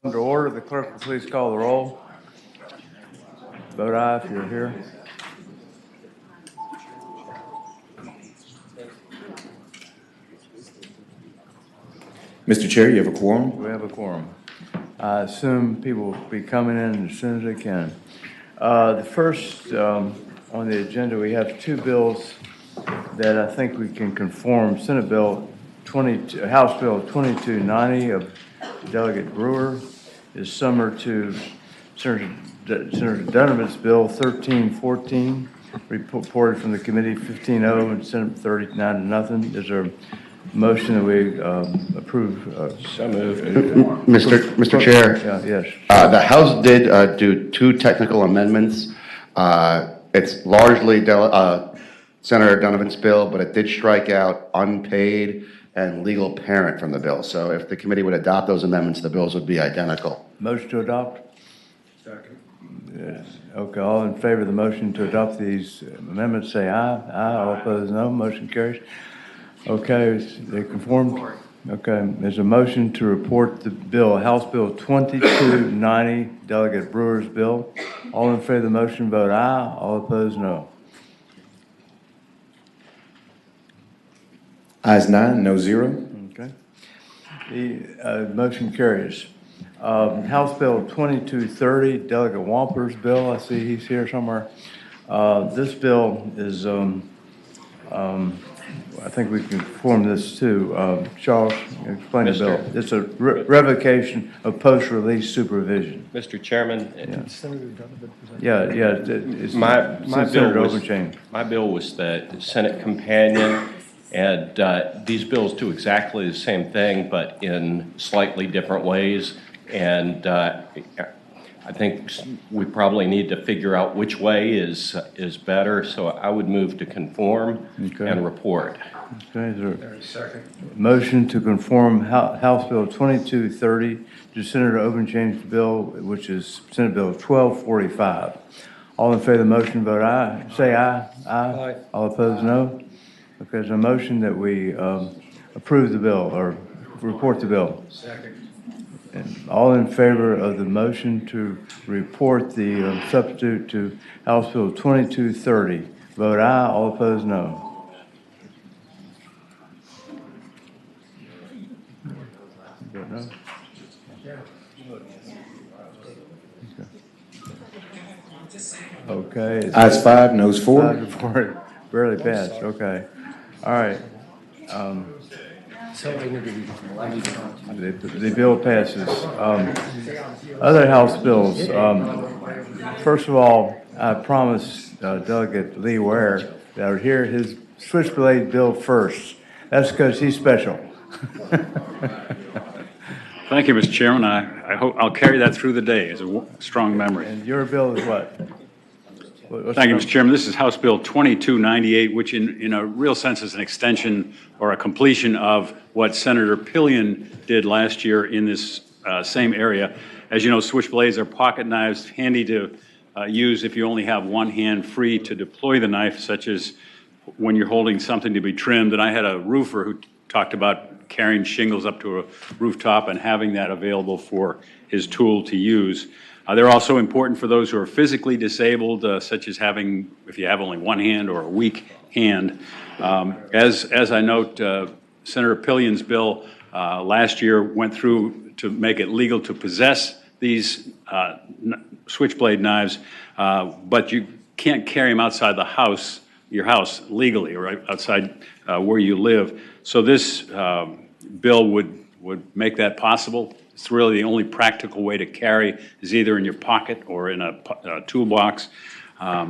Under order, the clerk will please call the roll. Vote aye if you're here. Mr. Chair, you have a quorum? We have a quorum. I assume people will be coming in as soon as they can. The first on the agenda, we have two bills that I think we can conform. Senate Bill 22, House Bill 2290 of Delegate Brewer is similar to Senator Dunavant's Bill 1314, reported from the committee 15-0 and Senate 39-0. Is there a motion that we approve? So moved. Mr. Chair. Yes. The House did do two technical amendments. It's largely Senator Donovan's bill, but it did strike out unpaid and legal parent from the bill. So if the committee would adopt those amendments, the bills would be identical. Motion to adopt? Second. Yes. Okay, all in favor of the motion to adopt these amendments, say aye. Aye. All opposed, no. Motion carries. Okay, they conformed? Okay, there's a motion to report the bill, House Bill 2290, Delegate Brewer's bill. All in favor of the motion, vote aye. All opposed, no. Ayes 9, no 0. Okay. The motion carries. House Bill 2230, Delegate Wamper's bill. I see he's here somewhere. This bill is, I think we can form this too. Charles, explain the bill. It's a revocation of post-release supervision. Mr. Chairman, Yeah, it's my bill was the Senate companion, and these bills do exactly the same thing, but in slightly different ways. And I think we probably need to figure out which way is better. So I would move to conform and report. Okay, is there a second motion to conform House Bill 2230 to Senator Obenchain's bill, which is Senate Bill 1245. All in favor of the motion, vote aye. Say aye. Aye. All opposed, no. Okay, there's a motion that we approve the bill or report the bill. Second. And all in favor of the motion to report the substitute to House Bill 2230, vote aye. All opposed, no. Vote no. Okay. Ayes 5, noes 4. 5 to 4, barely passed. Okay. All right. The bill passes. Other House bills. First of all, I promised Delegate Lee Ware that I would hear his switchblade bill first. That's because he's special. Thank you, Mr. Chairman. I hope I'll carry that through the day as a strong memory. And your bill is what? Thank you, Mr. Chairman. This is House Bill 2298, which in a real sense is an extension or a completion of what Senator Pillion did last year in this same area. As you know, switchblades are pocket knives, handy to use if you only have one hand free to deploy the knife, such as when you're holding something to be trimmed. And I had a roofer who talked about carrying shingles up to a rooftop and having that available for his tool to use. They're also important for those who are physically disabled, such as if you have only one hand or a weak hand. As I note, Senator Pillion's bill last year went through to make it legal to possess these switchblade knives, but you can't carry them outside your house legally, or outside where you live. So this bill would make that possible. It's really the only practical way to carry is either in your pocket or in a toolbox. I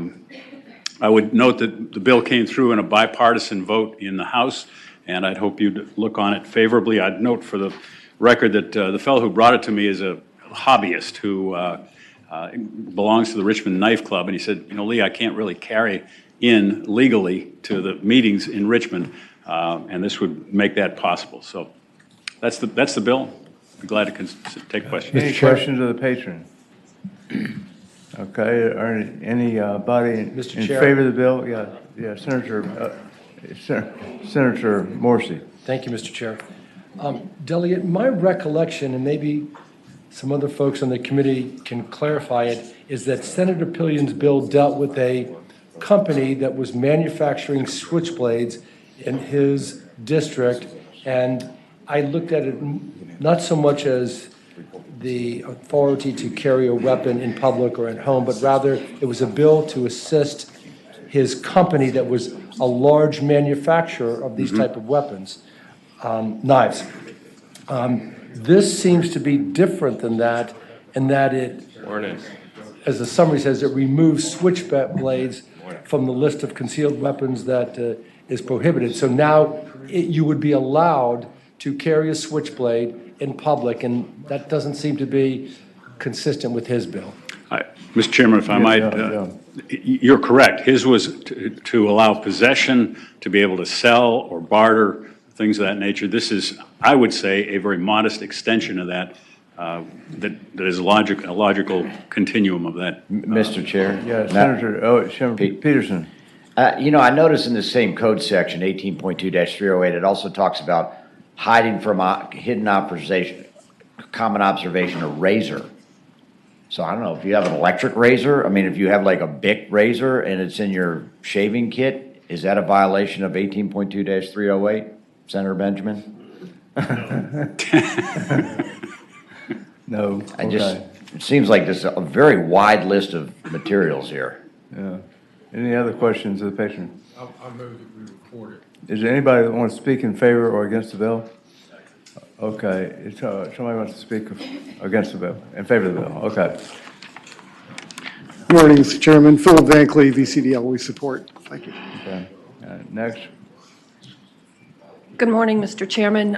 would note that the bill came through in a bipartisan vote in the House, and I'd hope you'd look on it favorably. I'd note for the record that the fellow who brought it to me is a hobbyist who belongs to the Richmond Knife Club, and he said, you know, Lee, I can't really carry in legally to the meetings in Richmond, and this would make that possible. So that's the bill. I'd be glad to take questions. Any questions of the patron? Okay, are anybody in favor of the bill? Yeah, Senator Morrissey. Thank you, Mr. Chair. Delegate, my recollection, and maybe some other folks on the committee can clarify it, is that Senator Pillion's bill dealt with a company that was manufacturing switchblades in his district, and I looked at it not so much as the authority to carry a weapon in public or at home, but rather it was a bill to assist his company that was a large manufacturer of these type of weapons, knives. This seems to be different than that, in that it, as the summary says, it removes switchblades from the list of concealed weapons that is prohibited. So now you would be allowed to carry a switchblade in public, and that doesn't seem to be consistent with his bill. Mr. Chairman, if I might, you're correct. His was to allow possession, to be able to sell or barter, things of that nature. This is, I would say, a very modest extension of that, that is a logical continuum of that. Mr. Chair? Yeah, Senator Peterson. You know, I noticed in the same code section, 18.2-308, it also talks about hiding from hidden observation, common observation, a razor. So I don't know, if you have an electric razor, I mean, if you have like a Bic razor and it's in your shaving kit, is that a violation of 18.2-308, Senator Benjamin? No. It seems like there's a very wide list of materials here. Yeah. Any other questions of the patron? I move that we report it. Is there anybody that wants to speak in favor or against the bill? Okay, somebody wants to speak against the bill, in favor of the bill, okay. Good morning, Mr. Chairman. Philip Vankley, VCDL, we support. Thank you. Okay, next. Good morning, Mr. Chairman.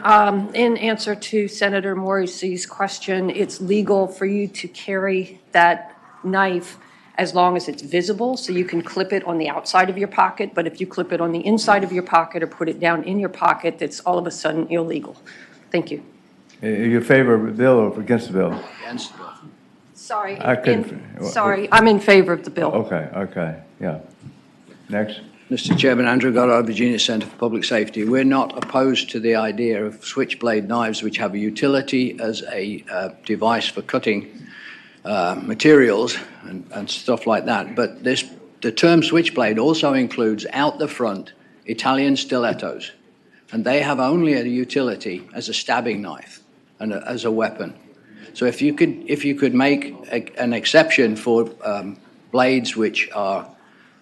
In answer to Senator Morrissey's question, it's legal for you to carry that knife as long as it's visible, so you can clip it on the outside of your pocket, but if you clip it on the inside of your pocket or put it down in your pocket, it's all of a sudden illegal. Thank you. Are you in favor of the bill or against the bill? Against the bill. Sorry. Sorry, I'm in favor of the bill. Okay, yeah. Next. Mr. Chairman, Andrew Goddard, Virginia Centre for Public Safety. We're not opposed to the idea of switchblade knives, which have a utility as a device for cutting materials and stuff like that. But the term switchblade also includes out the front Italian stilettos, and they have only a utility as a stabbing knife and as a weapon. So if you could make an exception for blades which are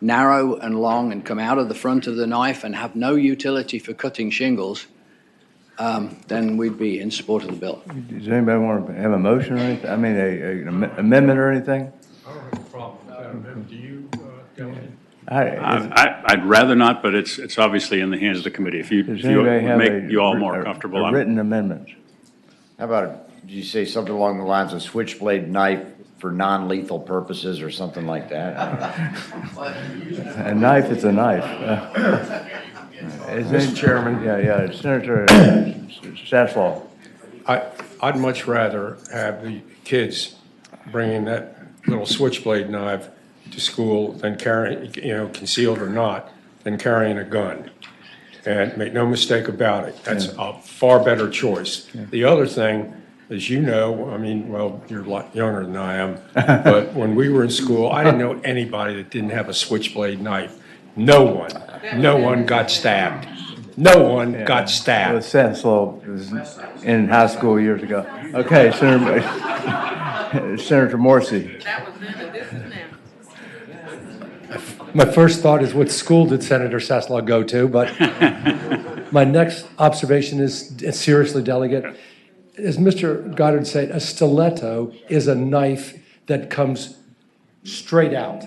narrow and long and come out of the front of the knife and have no utility for cutting shingles, then we'd be in support of the bill. Does anybody want to have a motion or anything? I mean, an amendment or anything? I don't have a problem with that amendment. Do you, Gentlemen? I'd rather not, but it's obviously in the hands of the committee. If you make you all more comfortable. A written amendment. How about, did you say something along the lines of switchblade knife for non-lethal purposes or something like that? A knife is a knife. Mr. Chairman. Yeah, Senator Saslaw. I'd much rather have the kids bringing that little switchblade knife to school than carrying, concealed or not, than carrying a gun. And make no mistake about it, that's a far better choice. Yeah. The other thing, as you know, I mean, well, you're a lot younger than I am, but when we were in school, I didn't know anybody that didn't have a switchblade knife. No one got stabbed. No one got stabbed. Well, Saslaw was in high school years ago. Okay, Senator Morrissey. My first thought is, what school did Senator Saslaw go to? But my next observation is seriously, delegate. As Mr. Goddard said, a stiletto is a knife that comes straight out.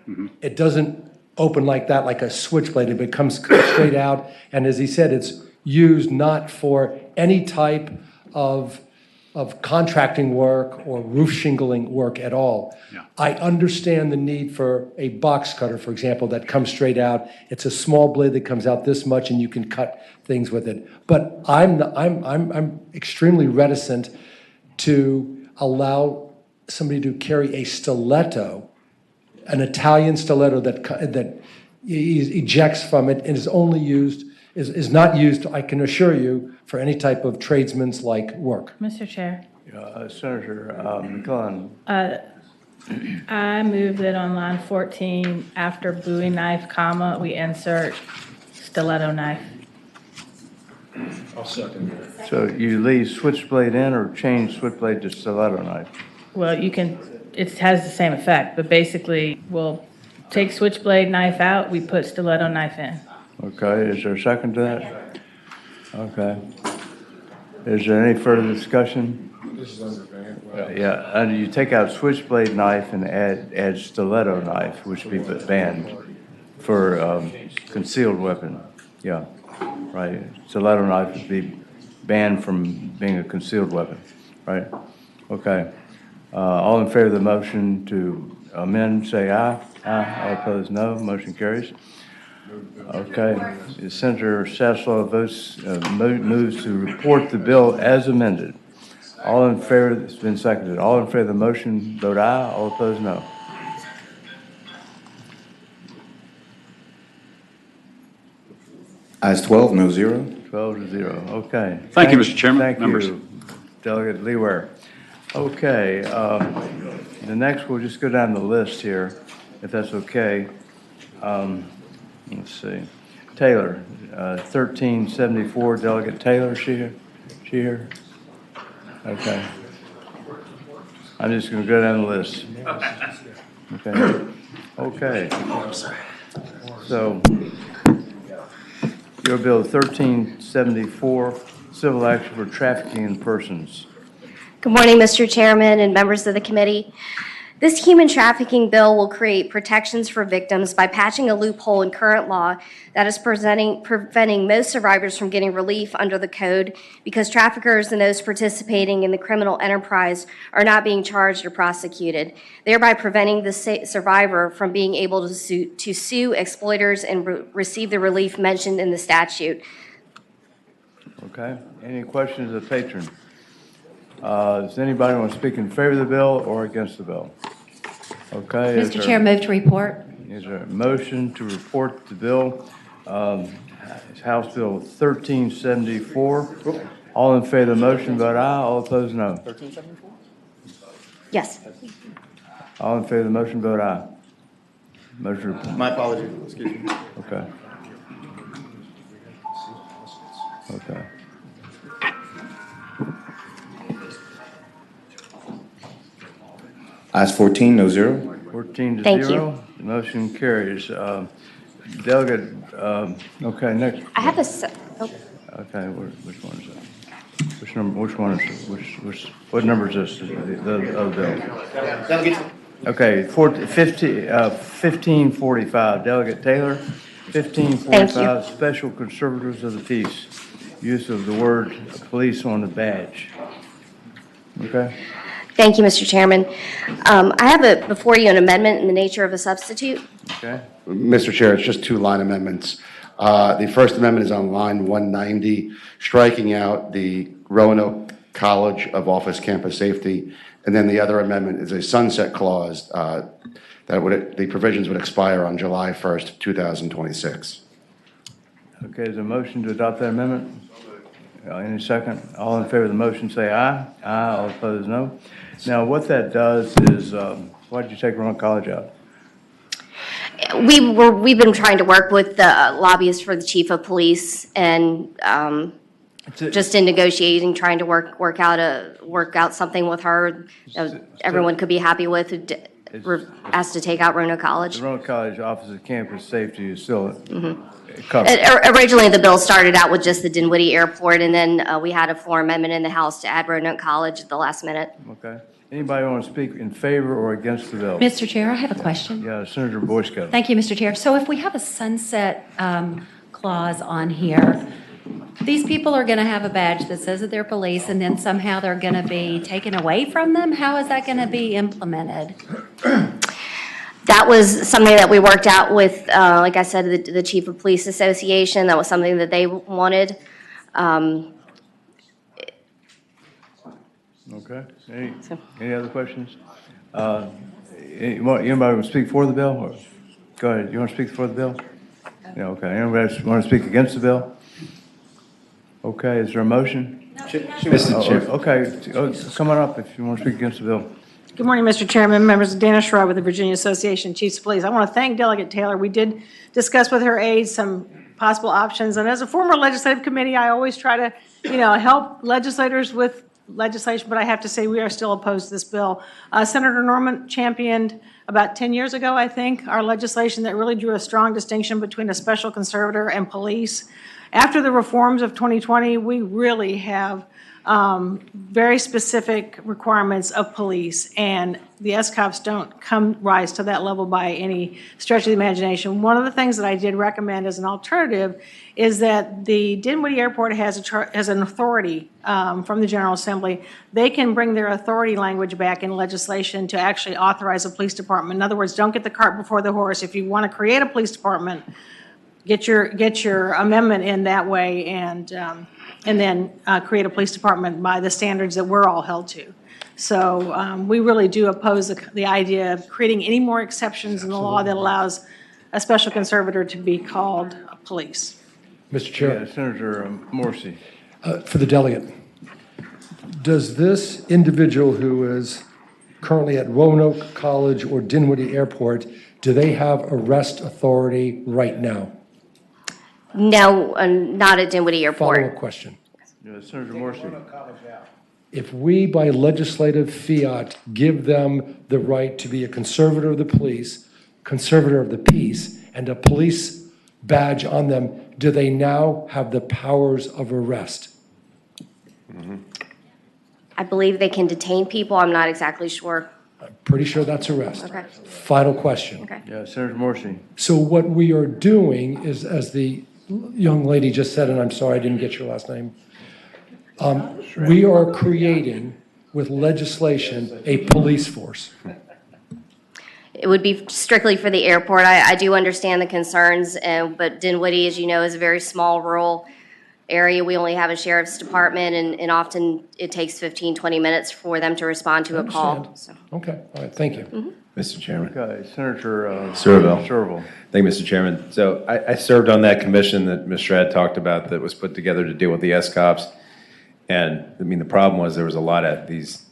Mm-hmm. It doesn't open like that, like a switchblade. It comes straight out. And as he said, it's used not for any type of contracting work or roof shingling work at all. Yeah. I understand the need for a box cutter, for example, that comes straight out. It's a small blade that comes out this much, and you can cut things with it. But I'm extremely reticent to allow somebody to carry a stiletto, an Italian stiletto that ejects from it and is only used. Is not used, I can assure you, for any type of tradesman's like work. Mr. Chair. Senator McClellan. I move that on line 14, after Bowie knife, comma, we insert stiletto knife. I'll second that. So you leave switchblade in or change switchblade to stiletto knife? Well, you can, it has the same effect, but basically we'll take switchblade knife out, we put stiletto knife in. Okay, is there a second to that? Okay. Is there any further discussion? This is under ban. Yeah, and you take out switchblade knife and add stiletto knife, which would be banned for concealed weapon. Yeah, right. Stiletto knife would be banned from being a concealed weapon, right? Okay. All in favor of the motion to amend, say aye. Aye. All opposed, no. Motion carries. Okay. Senator Sasslaw votes, moves to report the bill as amended. All in favor, it's been seconded. All in favor of the motion, vote aye. All opposed, no. Ayes 12, no zero. 12 to 0. Okay. Thank you, Mr. Chairman. Thank Members. you, Delegate Leeware. Okay, the next, we'll just go down the list here, if that's okay. Let's see. Taylor, 1374, Delegate Taylor, she here? She here? Okay. I'm just going to go down the list. Okay. Okay. So, your bill 1374, civil action for trafficking in persons. Good morning, Mr. Chairman and members of the committee. This human trafficking bill will create protections for victims by patching a loophole in current law that is preventing most survivors from getting relief under the code because traffickers and those participating in the criminal enterprise are not being charged or prosecuted, thereby preventing the survivor from being able to sue exploiters and receive the relief mentioned in the statute. Okay. Any questions of the patron? Does anybody want to speak in favor of the bill or against the bill? Okay. Mr. Chair, move to report. Is there a motion to report the bill? It's House Bill 1374. All in favor of the motion, vote aye. All opposed, no. 1374? Yes. All in favor of the motion, vote aye. Motion. My apologies, excuse me. Okay. Okay. Ayes 14, no zero. 14 to Thank 0. The motion carries. Delegate, okay, next. I have a, Okay, which one is that? Which number, which one is it? What number is this, the bill? Okay, 1545, Delegate Taylor, 1545, Special Conservators of the Peace, use of the word police on the badge. Okay? Thank you, Mr. Chairman. I have before you an amendment in the nature of a substitute. Okay. Mr. Chair, it's just two line amendments. The first amendment is on line 190, striking out the Roanoke College of Office Campus Safety. And then the other amendment is a sunset clause the provisions would expire on July 1st, 2026. Okay, is there a motion to adopt that amendment? Any second? All in favor of the motion say aye. Aye, all opposed no. Now, what that does is, why did you take Roanoke College out? We've been trying to work with the lobbyists for the chief of police and just in negotiating, trying to work out something with her. Everyone could be happy with. We're asked to take out Roanoke College. The Roanoke College Office of Campus Safety is still covered. Originally, the bill started out with just the Dinwiddie Airport, and then we had a floor amendment in the House to add Roanoke College at the last minute. Okay. Anybody want to speak in favor or against the bill? Mr. Chair, I have a question. Yeah, Senator Boysko. Thank you, Mr. Chair. So if we have a sunset clause on here, these people are going to have a badge that says that they're police, and then somehow they're going to be taken away from them? How is that going to be implemented? That was something that we worked out with, like I said, the Chief of Police Association. That was something that they wanted. Okay. Any other questions? Anybody want to speak for the bill? Or, go ahead. You want to speak for the bill? Yeah, okay. Anybody want to speak against the bill? Okay. Is there a motion? Mr. Chair. Okay, come on up if you want to speak against the bill. Good morning, Mr. Chairman, members. Dana Schreiber with the Virginia Association of Chiefs of Police. I want to thank Delegate Taylor. We did discuss with her aides some possible options, and as a former legislative committee, I always try to, help legislators with legislation, but I have to say we are still opposed to this bill. Senator Norman championed about 10 years ago, I think, our legislation that really drew a strong distinction between a special conservator and police. After the reforms of 2020, we really have very specific requirements of police, and the SCOPs don't rise to that level by any stretch of the imagination. One of the things that I did recommend as an alternative is that the Dinwiddie Airport has an authority from the General Assembly. They can bring their authority language back in legislation to actually authorize a police department. In other words, don't get the cart before the horse. If you want to create a police department, get your amendment in that way, and then create a police department by the standards that we're all held to. So we really do oppose the idea of creating any more exceptions in the law that allows a special conservator to be called police. Mr. Chair. Yeah, Senator Morrissey. For the delegate, does this individual who is currently at Roanoke College or Dinwiddie Airport, do they have arrest authority right now? No, not at Dinwiddie Airport. Follow-up question. Yeah, Senator Morrissey. If we, by legislative fiat, give them the right to be a conservator of the police, conservator of the peace, and a police badge on them, do they now have the powers of arrest? I believe they can detain people. I'm not exactly sure. I'm pretty sure that's arrest. Okay. Final question. Okay. Yeah, Senator Morrissey. So what we are doing is, as the young lady just said, and I'm sorry I didn't get your last name, we are creating, with legislation, a police force. It would be strictly for the airport. I do understand the concerns, but Dinwiddie, as you know, is a very small rural area. We only have a sheriff's department, and often it takes 15, 20 minutes for them to respond to a call. So. Okay, all right, thank you. Mr. Chairman. Okay, Senator Serville. Thank you, Mr. Chairman. So I served on that commission that Ms. Schrad talked about that was put together to deal with the SCOPs. And I mean, the problem was there was a lot of these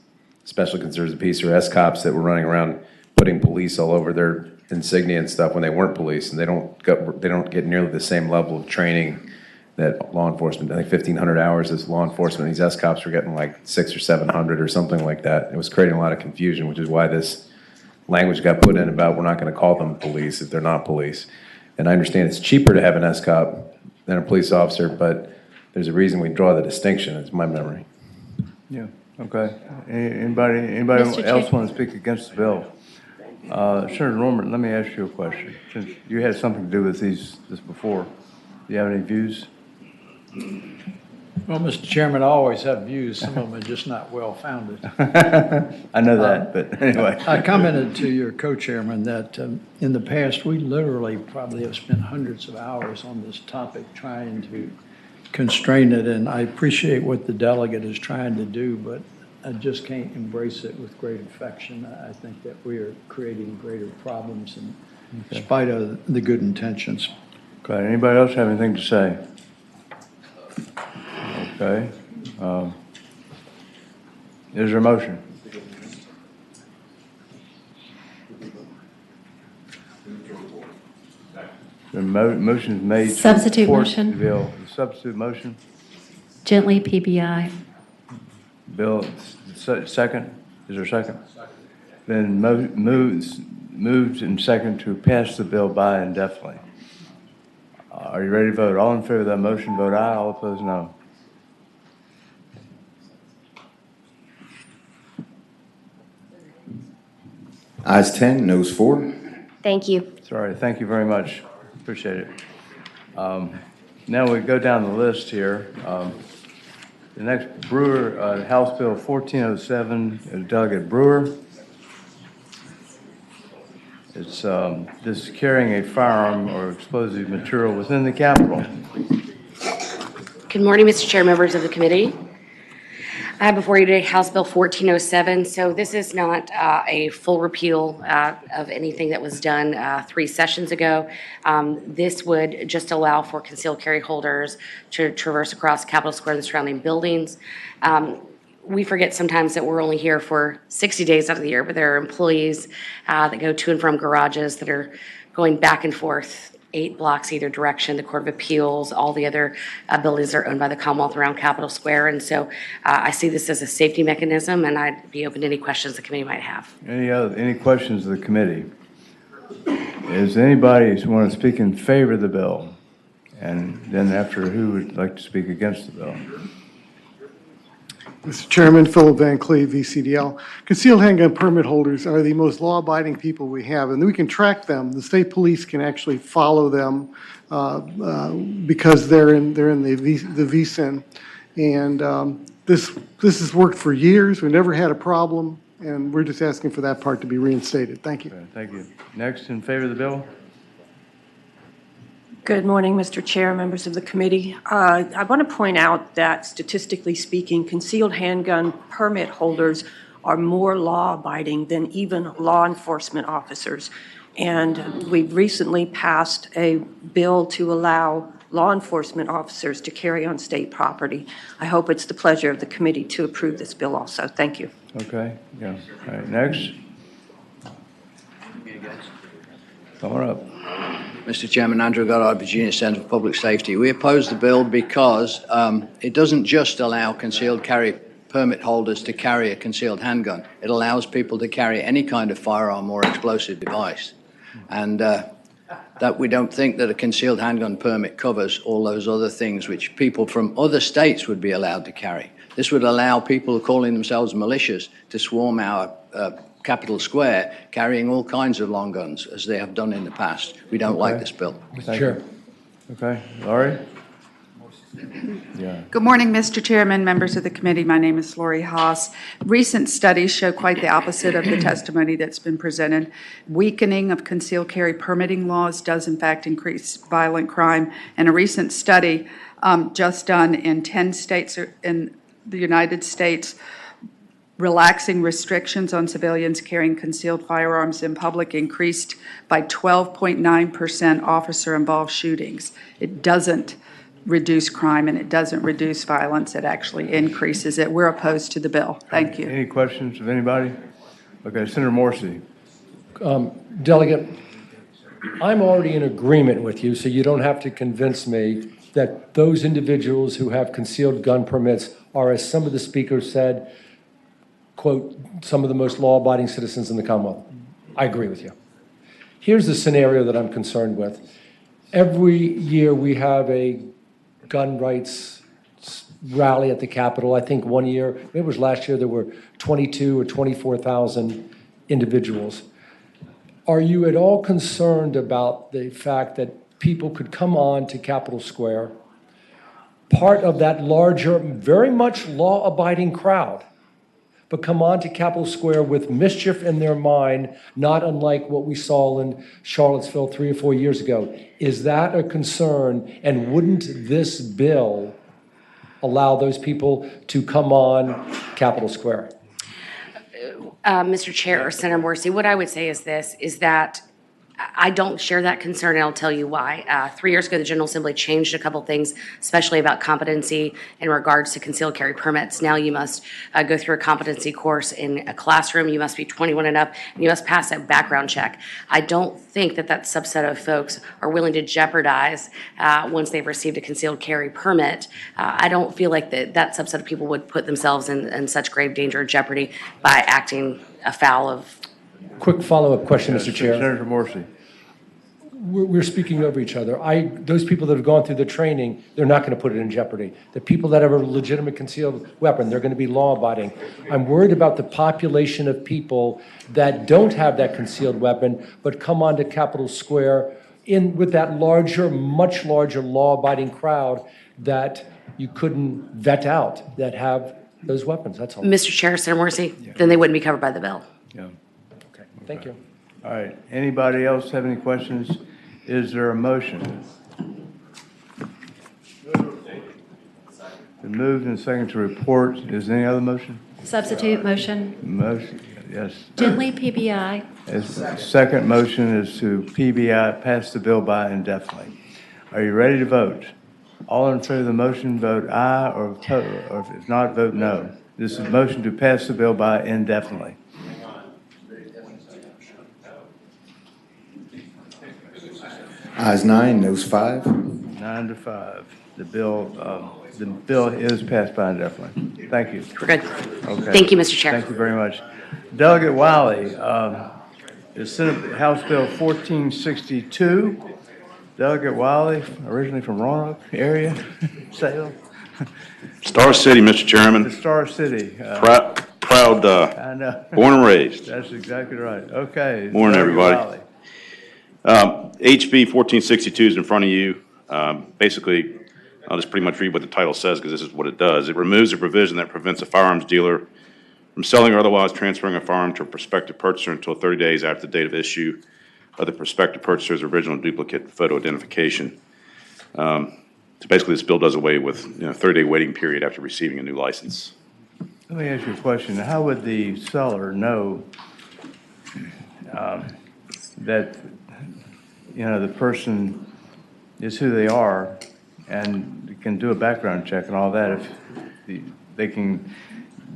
special concerns of peace or SCOPs that were running around putting police all over their insignia and stuff when they weren't police, and they don't get nearly the same level of training that law enforcement. I think 1,500 hours as law enforcement. These SCOPs were getting like 600 or 700 or something like that. It was creating a lot of confusion, which is why this language got put in about we're not going to call them police if they're not police. And I understand it's cheaper to have an SCOP than a police officer, but there's a reason we draw the distinction. It's my memory. Yeah. Okay. Anybody Mr. else Chair. want to speak against the bill? Senator Norman, let me ask you a question. Since you had something to do with this before, do you have any views? Well, Mr. Chairman, I always have views. Some of them are just not well-founded. I know that, but anyway. I commented to your co-chairman that in the past, we literally probably have spent hundreds of hours on this topic trying to constrain it, and I appreciate what the delegate is trying to do, but I just can't embrace it with great affection. I think that we are creating greater problems in spite of the good intentions. Okay. Anybody else have anything to say? Okay. Is there a motion? The motion is made. to Substitute support motion. the bill. The substitute motion. Gently PBI. Bill, second? Is there a second? Then moved and second to pass the bill by indefinitely. Are you ready to vote? All in favor of that motion, vote aye. All opposed, no. Ayes 10, noes 4. Thank you. Sorry, thank you very much. Appreciate it. Now we go down the list here. The next Brewer, House Bill 1407, Delegate Brewer. It's this carrying a firearm or explosive material within the Capitol. Good morning, Mr. Chair, members of the committee. I have before you today House Bill 1407. So this is not a full repeal of anything that was done 3 sessions ago. This would just allow for concealed carry holders to traverse across Capitol Square and the surrounding buildings. We forget sometimes that we're only here for 60 days out of the year, but there are employees that go to and from garages that are going back and forth 8 blocks either direction, the Court of Appeals, all the other buildings that are owned by the Commonwealth around Capitol Square. And so I see this as a safety mechanism, and I'd be open to any questions the committee might have. Any questions of the committee? Is anybody who want to speak in favor of the bill? And then after, who would like to speak against the bill? Mr. Chairman, Philip Van Cleve, VCDL. Concealed handgun permit holders are the most law-abiding people we have, and we can track them. The state police can actually follow them because they're in the VSIN. And this has worked for years. We never had a problem, and we're just asking for that part to be reinstated. Thank you. Okay, thank you. Next, in favor of the bill? Good morning, Mr. Chair, members of the committee. I want to point out that statistically speaking, concealed handgun permit holders are more law-abiding than even law enforcement officers. And we've recently passed a bill to allow law enforcement officers to carry on state property. I hope it's the pleasure of the committee to approve this bill also. Thank you. Okay, yeah. All right, next. Come on up. Mr. Chairman, Andrew Goddard, Virginia Center for Public Safety. We oppose the bill because it doesn't just allow concealed carry permit holders to carry a concealed handgun. It allows people to carry any kind of firearm or explosive device. And that we don't think that a concealed handgun permit covers all those other things which people from other states would be allowed to carry. This would allow people calling themselves militias to swarm our Capitol Square carrying all kinds of long guns, as they have done in the past. We don't like this bill. Mr. Chair. Okay, Laurie? Yeah. Good morning, Mr. Chairman, members of the committee. My name is Lori Haas. Recent studies show quite the opposite of the testimony that's been presented. Weakening of concealed carry permitting laws does in fact increase violent crime. And a recent study just done in 10 states in the United States relaxing restrictions on civilians carrying concealed firearms in public increased by 12.9% officer-involved shootings. It doesn't reduce crime and it doesn't reduce violence. It actually increases it. We're opposed to the bill. Thank you. Any questions of anybody? Okay, Senator Morrissey. Delegate, I'm already in agreement with you, so you don't have to convince me that those individuals who have concealed gun permits are, as some of the speakers said, quote, some of the most law-abiding citizens in the Commonwealth. I agree with you. Here's the scenario that I'm concerned with. Every year we have a gun rights rally at the Capitol. I think one year, maybe it was last year, there were 22 or 24,000 individuals. Are you at all concerned about the fact that people could come on to Capitol Square, part of that larger, very much law-abiding crowd, but come on to Capitol Square with mischief in their mind, not unlike what we saw in Charlottesville 3 or 4 years ago? Is that a concern? And wouldn't this bill allow those people to come on Capitol Square? Mr. Chair or Senator Morrissey, what I would say is this, is that I don't share that concern, and I'll tell you why. 3 years ago, the General Assembly changed a couple things, especially about competency in regards to concealed carry permits. Now you must go through a competency course in a classroom. You must be 21 and up, and you must pass a background check. I don't think that that subset of folks are willing to jeopardize once they've received a concealed carry permit. I don't feel like that subset of people would put themselves in such grave danger or jeopardy by acting afoul of. Quick follow-up question, Mr. Chair. Senator Morrissey. We're speaking over each other. Those people that have gone through the training, they're not going to put it in jeopardy. The people that have a legitimate concealed weapon, they're going to be law-abiding. I'm worried about the population of people that don't have that concealed weapon, but come onto Capitol Square with that larger, much larger law-abiding crowd that you couldn't vet out that have those weapons. That's all. Mr. Chair, Senator Morrissey, then they wouldn't be covered by the bill. Yeah. Thank you. All right. Anybody else have any questions? Is there a motion? Been moved and seconded to report. Is there any other motion? Substitute motion, Motion, yes. gently PBI. Second motion is to PBI, pass the bill by indefinitely. Are you ready to vote? All in favor of the motion, vote aye, or if not, vote no. This is a motion to pass the bill by indefinitely. Ayes 9, noes 5. 9 to 5. The bill is passed by indefinitely. Thank you. We're good. Okay. Thank you, Mr. Chair. Thank you very much. Delegate Wiley, is Senate House Bill 1462. Delegate Wiley, originally from Roanoke area, Salem. Star City, Mr. Chairman. The Star City. Proud, I know. born and raised. That's exactly right. Okay. Morning, Delegate everybody. HB 1462 is in front of you. Basically, I'll just pretty much read what the title says because this is what it does. It removes a provision that prevents a firearms dealer from selling or otherwise transferring a firearm to a prospective purchaser until 30 days after the date of issue of the prospective purchaser's original duplicate photo identification. So basically, this bill does away with 30-day waiting period after receiving a new license. Let me ask you a question. How would the seller know that, the person is who they are and can do a background check and all that if they can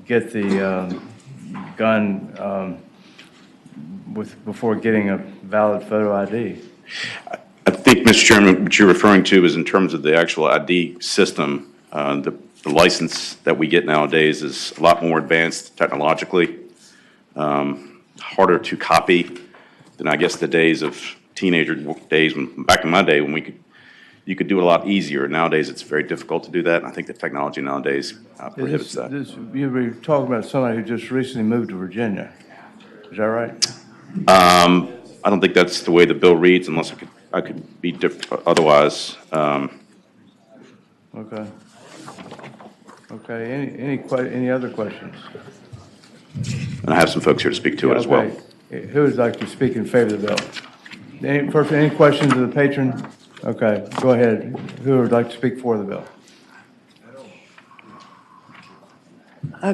get the gun before getting a valid photo ID? I think, Mr. Chairman, what you're referring to is in terms of the actual ID system. The license that we get nowadays is a lot more advanced technologically, harder to copy than I guess the days of teenager days. Back in my day, when you could do it a lot easier. Nowadays, it's very difficult to do that. And I think the technology nowadays prohibits that. You were talking about somebody who just recently moved to Virginia. Is that right? I don't think that's the way the bill reads, unless I could be otherwise. Okay. Okay. Any other questions? And I have some folks here to speak to it as well. Who would like to speak in favor of the bill? Any questions of the patron? Okay, go ahead. Who would like to speak for the bill?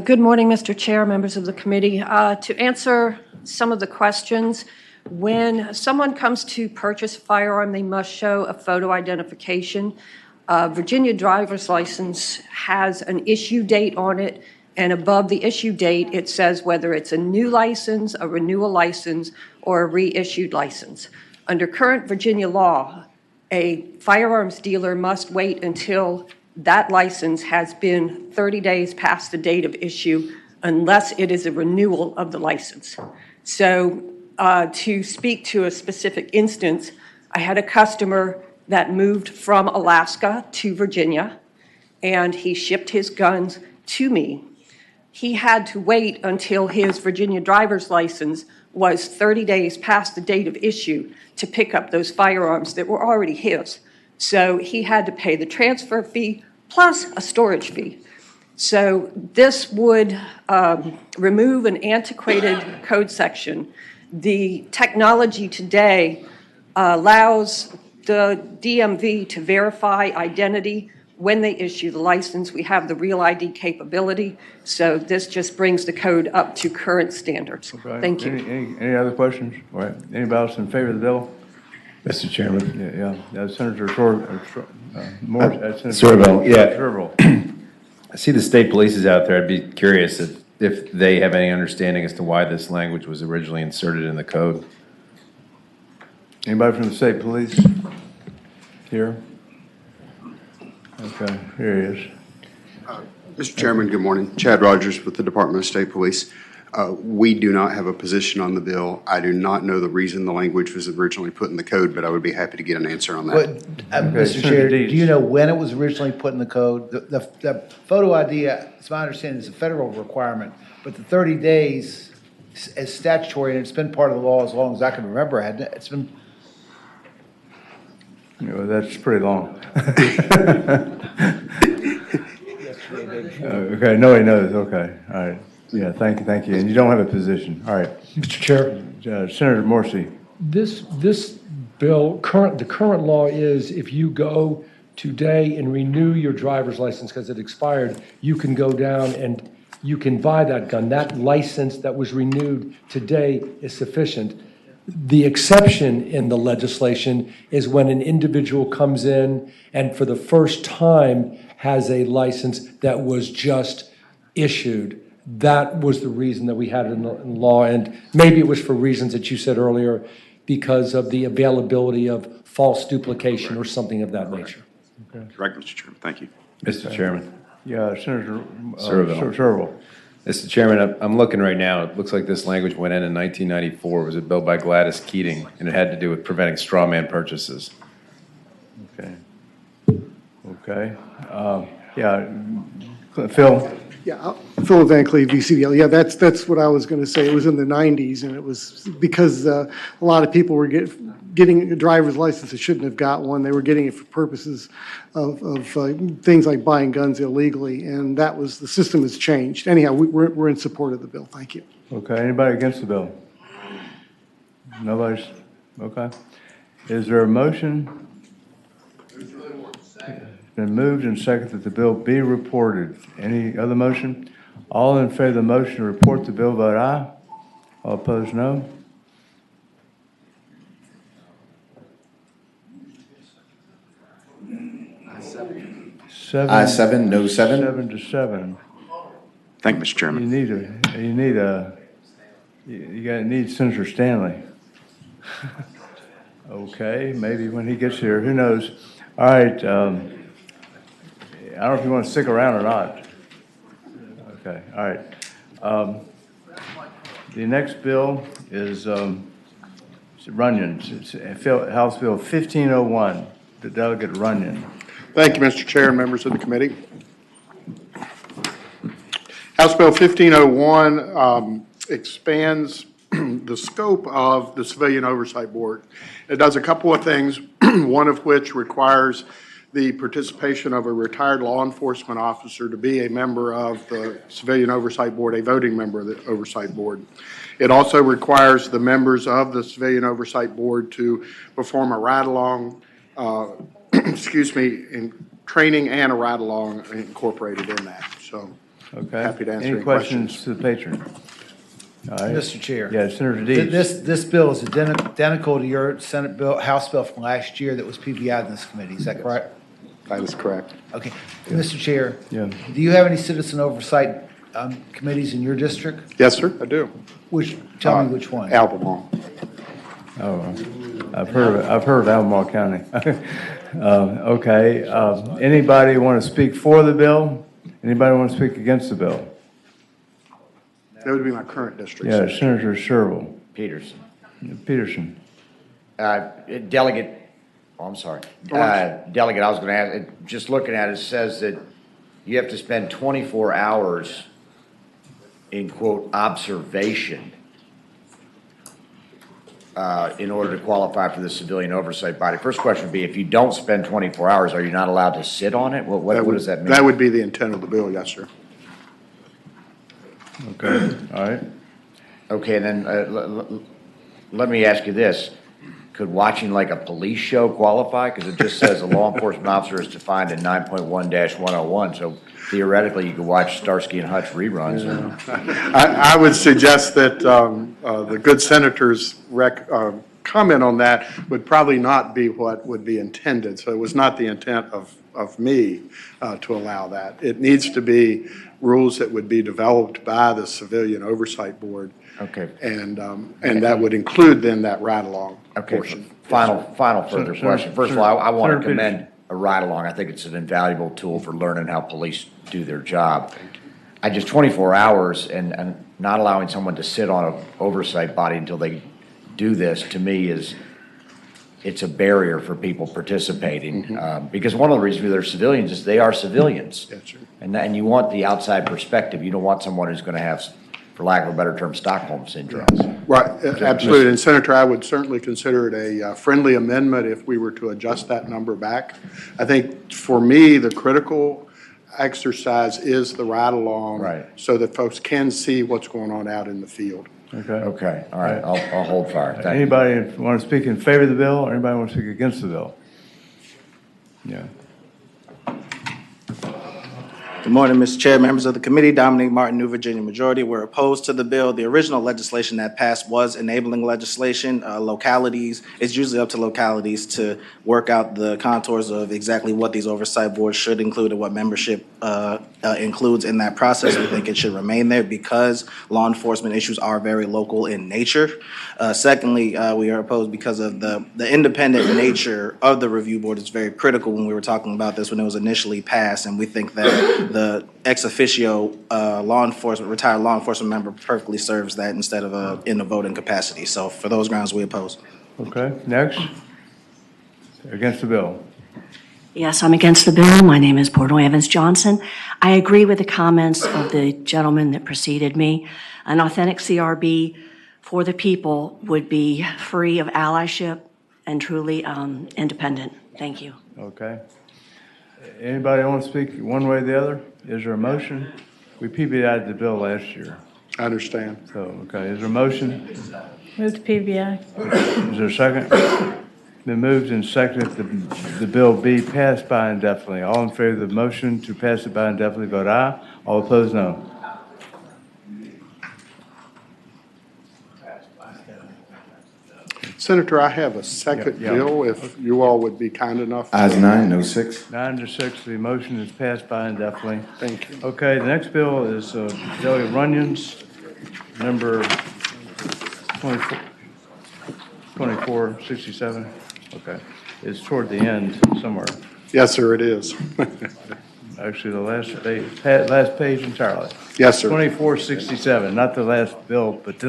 Good morning, Mr. Chair, members of the committee. To answer some of the questions, when someone comes to purchase a firearm, they must show a photo identification. Virginia driver's license has an issue date on it, and above the issue date, it says whether it's a new license, a renewal license, or a reissued license. Under current Virginia law, a firearms dealer must wait until that license has been 30 days past the date of issue unless it is a renewal of the license. So to speak to a specific instance, I had a customer that moved from Alaska to Virginia, and he shipped his guns to me. He had to wait until his Virginia driver's license was 30 days past the date of issue to pick up those firearms that were already his. So he had to pay the transfer fee plus a storage fee. So this would remove an antiquated code section. The technology today allows the DMV to verify identity when they issue the license. We have the Real ID capability, so this just brings the code up to current standards. Okay. Thank you. Any other questions? All right. Anybody else in favor of the bill? Mr. Chairman. Yeah. Senator Morris. Sorville, I see the state police is out there. I'd be curious if they have any understanding as to why this language was originally inserted in the code. Anybody from the state police here? Okay, here he is. Mr. Chairman, good morning. Chad Rogers with the Department of State Police. We do not have a position on the bill. I do not know the reason the language was originally put in the code, but I would be happy to get an answer on that. Mr. Chair, do you know when it was originally put in the code? The photo ID, it's my understanding, is a federal requirement, but the 30 days is statutory, and it's been part of the law as long as I can remember, hadn't it? It's been... That's pretty long. Okay, no, he knows. Okay, all right. Yeah, thank you. And you don't have a position. All right. Mr. Chair. Senator Morsi. This bill, the current law is if you go today and renew your driver's license because it expired, you can go down and you can buy that gun. That license that was renewed today is sufficient. The exception in the legislation is when an individual comes in and for the first time has a license that was just issued. That was the reason that we had it in the law, and maybe it was for reasons that you said earlier, because of the availability of false duplication or something of that nature. Correct, Mr. Chairman. Thank you. Mr. Chairman. Yeah, Senator Serville. Mr. Chairman, I'm looking right now. It looks like this language went in 1994. It was a bill by Gladys Keating, and it had to do with preventing straw man purchases. Okay. Okay. Yeah, Phil? Yeah, Phil Van Cleve, VCDL. Yeah, that's what I was going to say. It was in the 90s, and it was because a lot of people were getting a driver's license that shouldn't have got one. They were getting it for purposes of things like buying guns illegally, and that was, the system has changed. Anyhow, we're in support of the bill. Thank you. Okay, anybody against the bill? Nobody's, okay. Is there a motion? It's been moved and seconded that the bill be reported. Any other motion? All in favor of the motion to report the bill, vote aye. All opposed, no. Aye, 7, no 7. 7 to 7. Thank you, Mr. Chairman. You need Senator Stanley. Okay, maybe when he gets here, who knows? All right, I don't know if you want to stick around or not. Okay, all right. The next bill is Runyon. It's House Bill 1501, the Delegate Runyon. Thank you, Mr. Chair and members of the committee. House Bill 1501 expands the scope of the Civilian Oversight Board. It does a couple of things, one of which requires the participation of a retired law enforcement officer to be a member of the Civilian Oversight Board, a voting member of the Oversight Board. It also requires the members of the Civilian Oversight Board to perform a ride-along, in training and a ride-along incorporated in that. So, okay. Happy to answer any any questions to the patron? All right. Mr. Chair. Yeah, Senator Deeds. This bill is identical to your Senate bill, House bill from last year that was PBI'd in this committee. Is that correct? That is correct. Okay. Mr. Chair. Yeah. Do you have any citizen oversight committees in your district? Yes, sir, I do. Tell me which one. Albemarle. Oh, I've heard of Albemarle County. Okay. Anybody want to speak for the bill? Anybody want to speak against the bill? That would be my current district. Yeah, Senator Sherrill. Peterson. Peterson. Delegate, I'm sorry. Delegate, I was going to ask, just looking at it, says that you have to spend 24 hours in, quote, observation in order to qualify for the civilian oversight body. First question would be, if you don't spend 24 hours, are you not allowed to sit on it? What does that mean? That would be the intent of the bill, yes, sir. Okay, all right. Okay, then let me ask you this. Could watching like a police show qualify? Because it just says a law enforcement officer is defined in 9.1-101. So theoretically, you could watch Starsky and Hutch reruns. I would suggest that the good senator's comment on that would probably not be what would be intended. So it was not the intent of me to allow that. It needs to be rules that would be developed by the Civilian Oversight Board. Okay. And that would include then that ride-along portion. Final further question. First of all, I want to commend a ride-along. I think it's an invaluable tool for learning how police do their job. I just 24 hours and not allowing someone to sit on an oversight body until they do this, to me, it's a barrier for people participating. Because one of the reasons they're civilians is they are civilians. That's true. And you want the outside perspective. You don't want someone who's going to have, for lack of a better term, Stockholm syndrome. Right, absolutely. And Senator, I would certainly consider it a friendly amendment if we were to adjust that number back. I think for me, the critical exercise is the ride-along, so that folks can see what's going on out in the field. Okay. Okay, all right, I'll hold fire. Thank you. Anybody want to speak in favor of the bill, or anybody want to speak against the bill? Yeah. Good morning, Mr. Chair, members of the committee. Dominic Martin, New Virginia Majority. We're opposed to the bill. The original legislation that passed was enabling legislation. Localities, it's usually up to localities to work out the contours of exactly what these oversight boards should include and what membership includes in that process. We think it should remain there because law enforcement issues are very local in nature. Secondly, we are opposed because of the independent nature of the review board is very critical when we were talking about this when it was initially passed, and we think that the ex officio retired law enforcement member perfectly serves that instead of in a voting capacity. So for those grounds, we oppose. Okay, next. Against the bill. Yes, I'm against the bill. My name is Porto Evans Johnson. I agree with the comments of the gentleman that preceded me. An authentic CRB for the people would be free of allyship and truly independent. Thank you. Okay. Anybody want to speak one way or the other? Is there a motion? We PBI'd the bill last year. I understand. So, okay, is there a motion? Move to PBI. Is there a second? Been moved and seconded the bill be passed by indefinitely. All in favor of the motion to pass it by indefinitely, vote aye. All opposed, no. Senator, I have a second bill, if you all would be kind enough. Ayes 9, no 6. 9 to 6, the motion is passed by indefinitely. Thank you. Okay, the next bill is Delegate Runyon's, number 2467. Okay, it's toward the end somewhere. Yes, sir, it is. Actually, the last page entirely. Yes, sir. 2467, not the last bill, but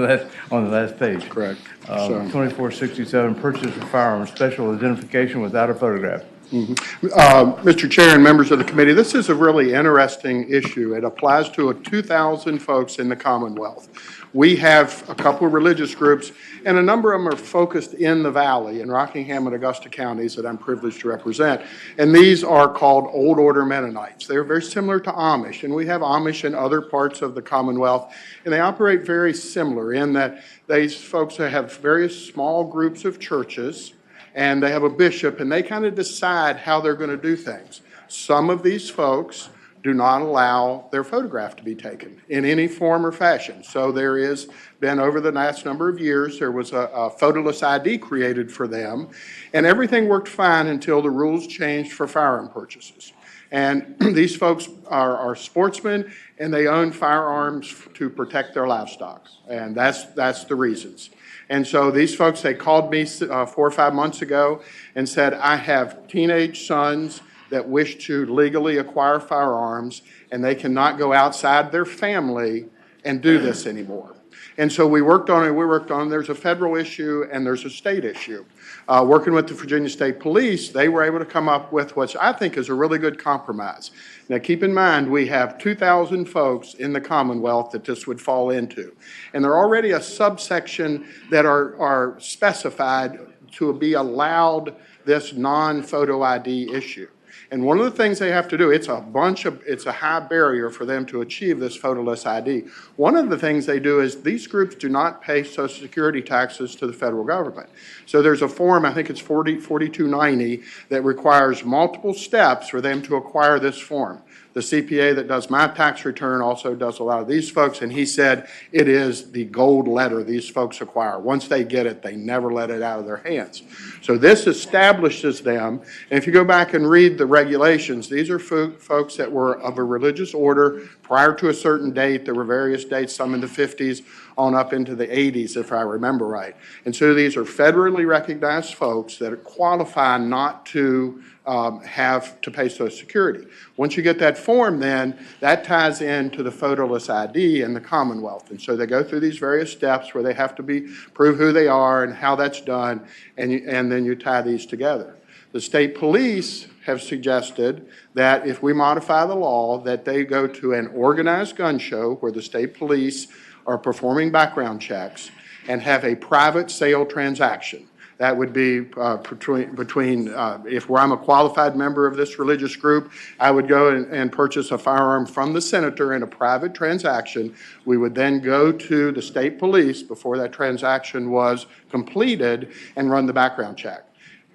on the last page. Correct. 2467, purchase of firearms, special identification without a photograph. Mr. Chair and members of the committee, this is a really interesting issue. It applies to 2,000 folks in the Commonwealth. We have a couple of religious groups, and a number of them are focused in the Valley, in Rockingham and Augusta counties that I'm privileged to represent. And these are called Old Order Mennonites. They're very similar to Amish, and we have Amish in other parts of the Commonwealth, and they operate very similar in that these folks have various small groups of churches, and they have a bishop, and they kind of decide how they're going to do things. Some of these folks do not allow their photograph to be taken in any form or fashion. So there is been, over the last number of years, there was a photoless ID created for them, and everything worked fine until the rules changed for firearm purchases. And these folks are sportsmen, and they own firearms to protect their livestock, and that's the reasons. And so these folks, they called me 4 or 5 months ago and said, I have teenage sons that wish to legally acquire firearms, and they cannot go outside their family and do this anymore. And so we worked on it. There's a federal issue and there's a state issue. Working with the Virginia State Police, they were able to come up with what I think is a really good compromise. Now, keep in mind, we have 2,000 folks in the Commonwealth that this would fall into. And there are already a subsection that are specified to be allowed this non-photo ID issue. And one of the things they have to do, it's a high barrier for them to achieve this photoless ID. One of the things they do is these groups do not pay Social Security taxes to the federal government. So there's a form, I think it's 4290, that requires multiple steps for them to acquire this form. The CPA that does my tax return also does a lot of these folks, and he said it is the gold letter these folks acquire. Once they get it, they never let it out of their hands. So this establishes them, and if you go back and read the regulations, these are folks that were of a religious order prior to a certain date. There were various dates, some in the 50s on up into the 80s, if I remember right. And so these are federally recognized folks that qualify not to have to pay Social Security. Once you get that form, then that ties into the photoless ID in the Commonwealth. And so they go through these various steps where they have to prove who they are and how that's done, and then you tie these together. The state police have suggested that if we modify the law, that they go to an organized gun show where the state police are performing background checks and have a private sale transaction. That would be between if I'm a qualified member of this religious group, I would go and purchase a firearm from the senator in a private transaction. We would then go to the state police before that transaction was completed and run the background check.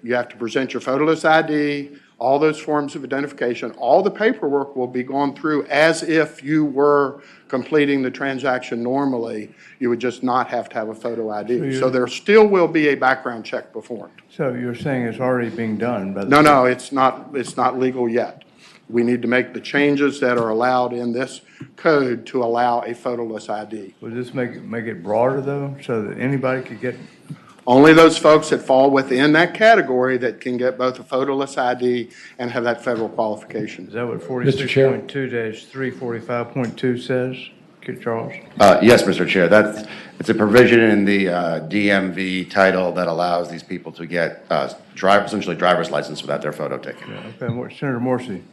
You have to present your photoless ID. all those forms of identification, all the paperwork will be gone through as if you were completing the transaction normally. You would just not have to have a photo ID. So there still will be a background check performed. So you're saying it's already being done by the... No, it's not legal yet. We need to make the changes that are allowed in this code to allow a photoless ID. Would this make it broader, though, so that anybody could get... Only those folks that fall within that category that can get both a photoless ID and have that federal qualification. Is that what 46.2-345.2 says, Charles? Yes, Mr. Chair. It's a provision in the DMV title that allows these people to get essentially driver's license without their photo taken. Okay, Senator Morsi.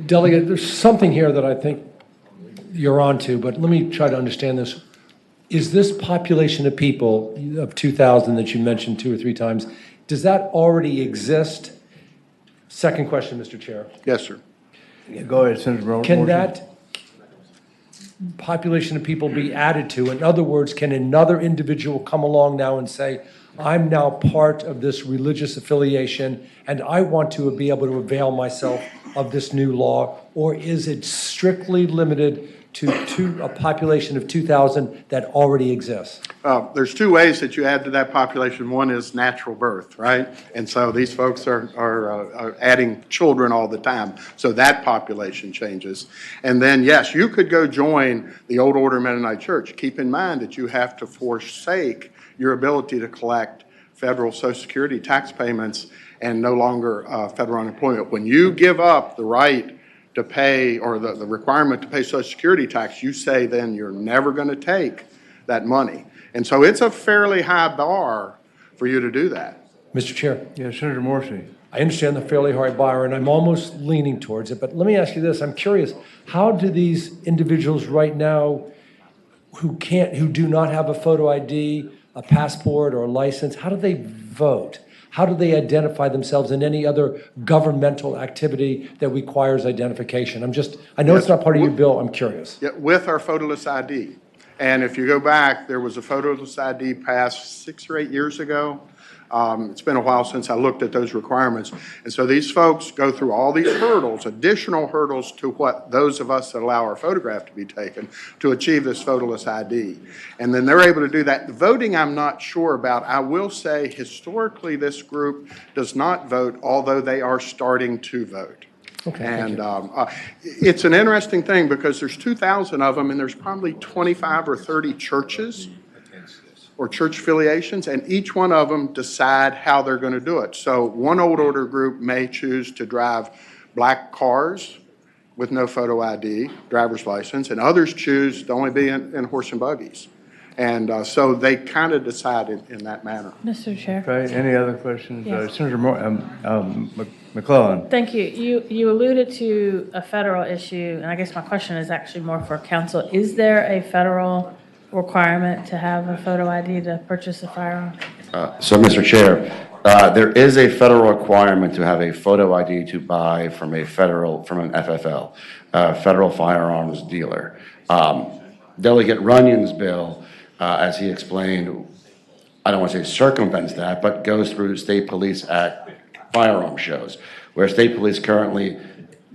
Delegate, there's something here that I think you're onto, but let me try to understand this. Is this population of people, of 2,000 that you mentioned 2 or 3 times, does that already exist? Second question, Mr. Chair. Yes, sir. Go ahead, Senator Morsi. Can that population of people be added to? In other words, can another individual come along now and say, I'm now part of this religious affiliation and I want to be able to avail myself of this new law? Or is it strictly limited to a population of 2,000 that already exists? There's 2 ways that you add to that population. One is natural birth, right? And so these folks are adding children all the time. So that population changes. And then, yes, you could go join the Old Order Mennonite Church. Keep in mind that you have to forsake your ability to collect federal Social Security tax payments and no longer federal unemployment. When you give up the right to pay, or the requirement to pay Social Security tax, you say then you're never going to take that money. And so it's a fairly high bar for you to do that. Mr. Chair. Yes, Senator Morsi. I understand the fairly high bar, and I'm almost leaning towards it, but let me ask you this. I'm curious, how do these individuals right now who do not have a photo ID, a passport, or a license, how do they vote? How do they identify themselves in any other governmental activity that requires identification? I know it's not part of your bill, I'm curious. Yeah, with our photoless ID. And if you go back, there was a photoless ID passed 6 or 8 years ago. It's been a while since I looked at those requirements. And so these folks go through all these hurdles, additional hurdles to what those of us that allow our photograph to be taken to achieve this photoless ID. And then they're able to do that. The voting, I'm not sure about. I will say historically this group does not vote, although they are starting to vote. Okay, and it's an interesting thing because there's 2,000 of them and there's probably 25 or 30 churches or church affiliations, and each one of them decide how they're going to do it. So one Old Order group may choose to drive black cars with no photo ID, driver's license, and others choose to only be in horse and buggies. And so they kind of decide in that manner. Mr. Chair. Okay, any other questions? Yes. Senator McClellan. Thank you. You alluded to a federal issue, and I guess my question is actually more for council. Is there a federal requirement to have a photo ID to purchase a firearm? So, Mr. Chair, there is a federal requirement to have a photo ID to buy from an FFL, federal firearms dealer. Delegate Runyon's bill, as he explained, I don't want to say circumvents that, but goes through state police at firearm shows, where state police currently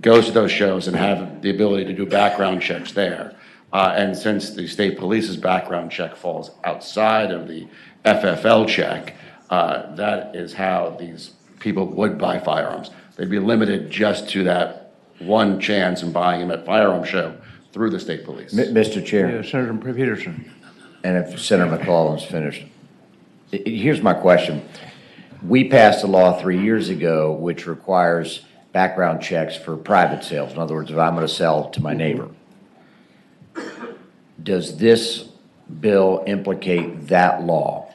goes to those shows and have the ability to do background checks there. And since the state police's background check falls outside of the FFL check, that is how these people would buy firearms. They'd be limited just to that one chance in buying them at firearm show through the state police. Mr. Chair. Yeah, Senator Peterson. And if Senator McClellan's finished. Here's my question. We passed a law 3 years ago which requires background checks for private sales. In other words, if I'm going to sell to my neighbor. Does this bill implicate that law?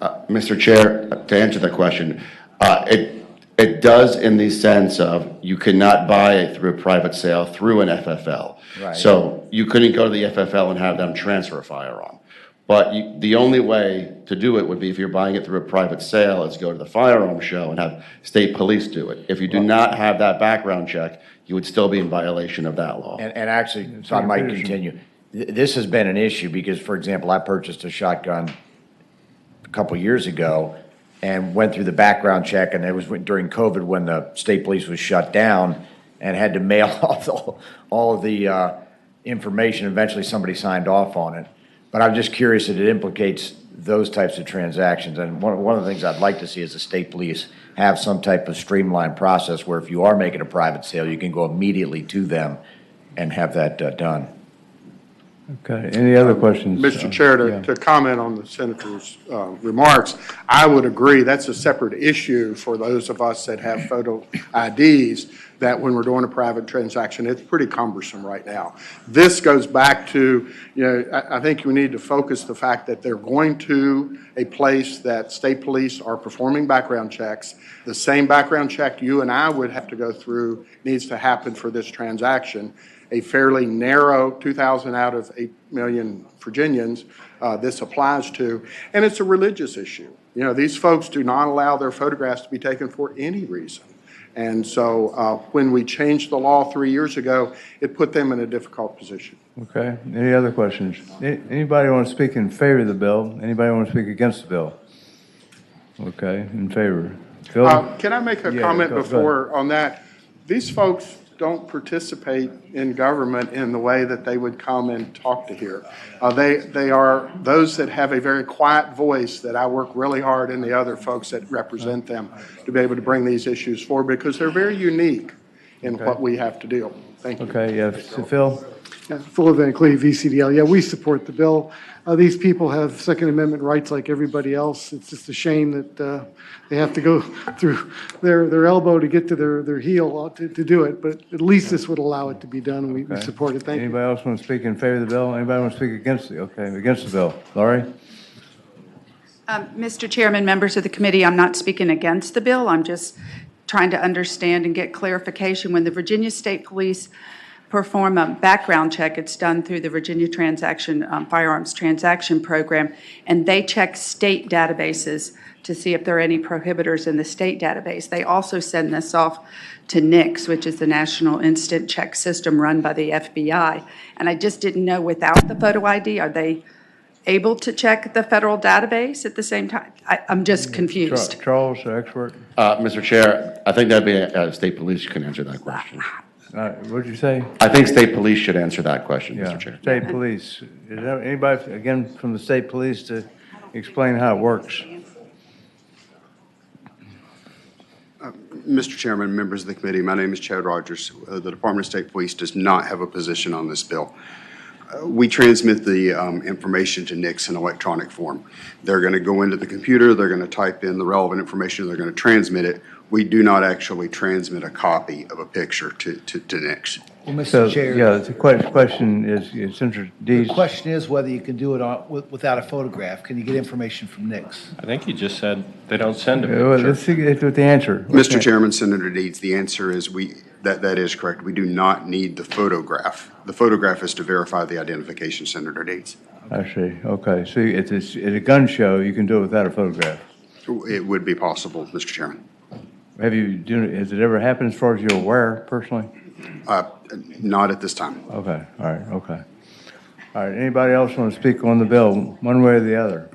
Mr. Chair, to answer that question, it does in the sense of you cannot buy it through a private sale through an FFL. Right. So you couldn't go to the FFL and have them transfer a firearm. But the only way to do it would be if you're buying it through a private sale is go to the firearm show and have state police do it. If you do not have that background check, you would still be in violation of that law. And actually, so I might continue. This has been an issue because, for example, I purchased a shotgun a couple years ago, and went through the background check, and it was during COVID when the state police was shut down, and had to mail all of the information. Eventually, somebody signed off on it. But I'm just curious that it implicates those types of transactions. And one of the things I'd like to see is the state police have some type of streamlined process where if you are making a private sale, you can go immediately to them and have that done. Okay, any other questions? Mr. Chair, Yeah. to comment on the senator's remarks, I would agree that's a separate issue for those of us that have photo IDs, that when we're doing a private transaction, it's pretty cumbersome right now. This goes back to, I think we need to focus the fact that they're going to a place that state police are performing background checks. The same background check you and I would have to go through needs to happen for this transaction. A fairly narrow 2,000 out of 8 million Virginians this applies to, and it's a religious issue. These folks do not allow their photographs to be taken for any reason. And so when we changed the law 3 years ago, it put them in a difficult position. Okay, any other questions? Anybody want to speak in favor of the bill? Anybody want to speak against the bill? Okay, in favor. Phil? Can I make a comment before on that? These folks don't participate in government in the way that they would come and talk to here. They are those that have a very quiet voice that I work really hard, and the other folks that represent them, to be able to bring these issues forward because they're very unique in what we have to deal. Thank you. Okay, yeah, so Phil? Yeah, Phil Van Cleve, VCDL. Yeah, we support the bill. These people have Second Amendment rights like everybody else. It's just a shame that they have to go through their elbow to get to their heel to do it, but at least this would allow it to be done, and we support it. Thank you. Anybody else want to speak in favor of the bill? Anybody want to speak against it? Okay, against the bill. Laurie? Mr. Chairman, members of the committee, I'm not speaking against the bill. I'm just trying to understand and get clarification. When the Virginia State Police perform a background check, it's done through the Virginia Firearms Transaction Program, and they check state databases to see if there are any prohibitors in the state database. They also send this off to NICS, which is the National Instant Check System run by the FBI. And I just didn't know, without the photo ID, are they able to check the federal database at the same time? I'm just confused. Charles, expert? Mr. Chair, I think that'd be, state police can answer that question. What'd you say? I think state police should answer that question, Mr. Chair. State police. Is there anybody, again, from the state police to explain how it works? Mr. Chairman, members of the committee, my name is Chad Rogers. The Department of State Police does not have a position on this bill. We transmit the information to NICS in electronic form. They're going to go into the computer, they're going to type in the relevant information, they're going to transmit it. We do not actually transmit a copy of a picture to NICS. Well, Mr. So, Chair. yeah, the question is, The question is whether you can do it without a photograph. Can you get information from NICS? I think you just said they don't send a Well, picture. let's see what the answer. Mr. Chairman, Senator Deeds, the answer is that is correct. We do not need the photograph. The photograph is to verify the identification, Senator Deeds. I see, okay. So at a gun show, you can do it without a photograph? It would be possible, Mr. Chairman. Has it ever happened as far as you're aware personally? Not at this time. Okay, all right, okay. All right, anybody else want to speak on the bill, one way or the other?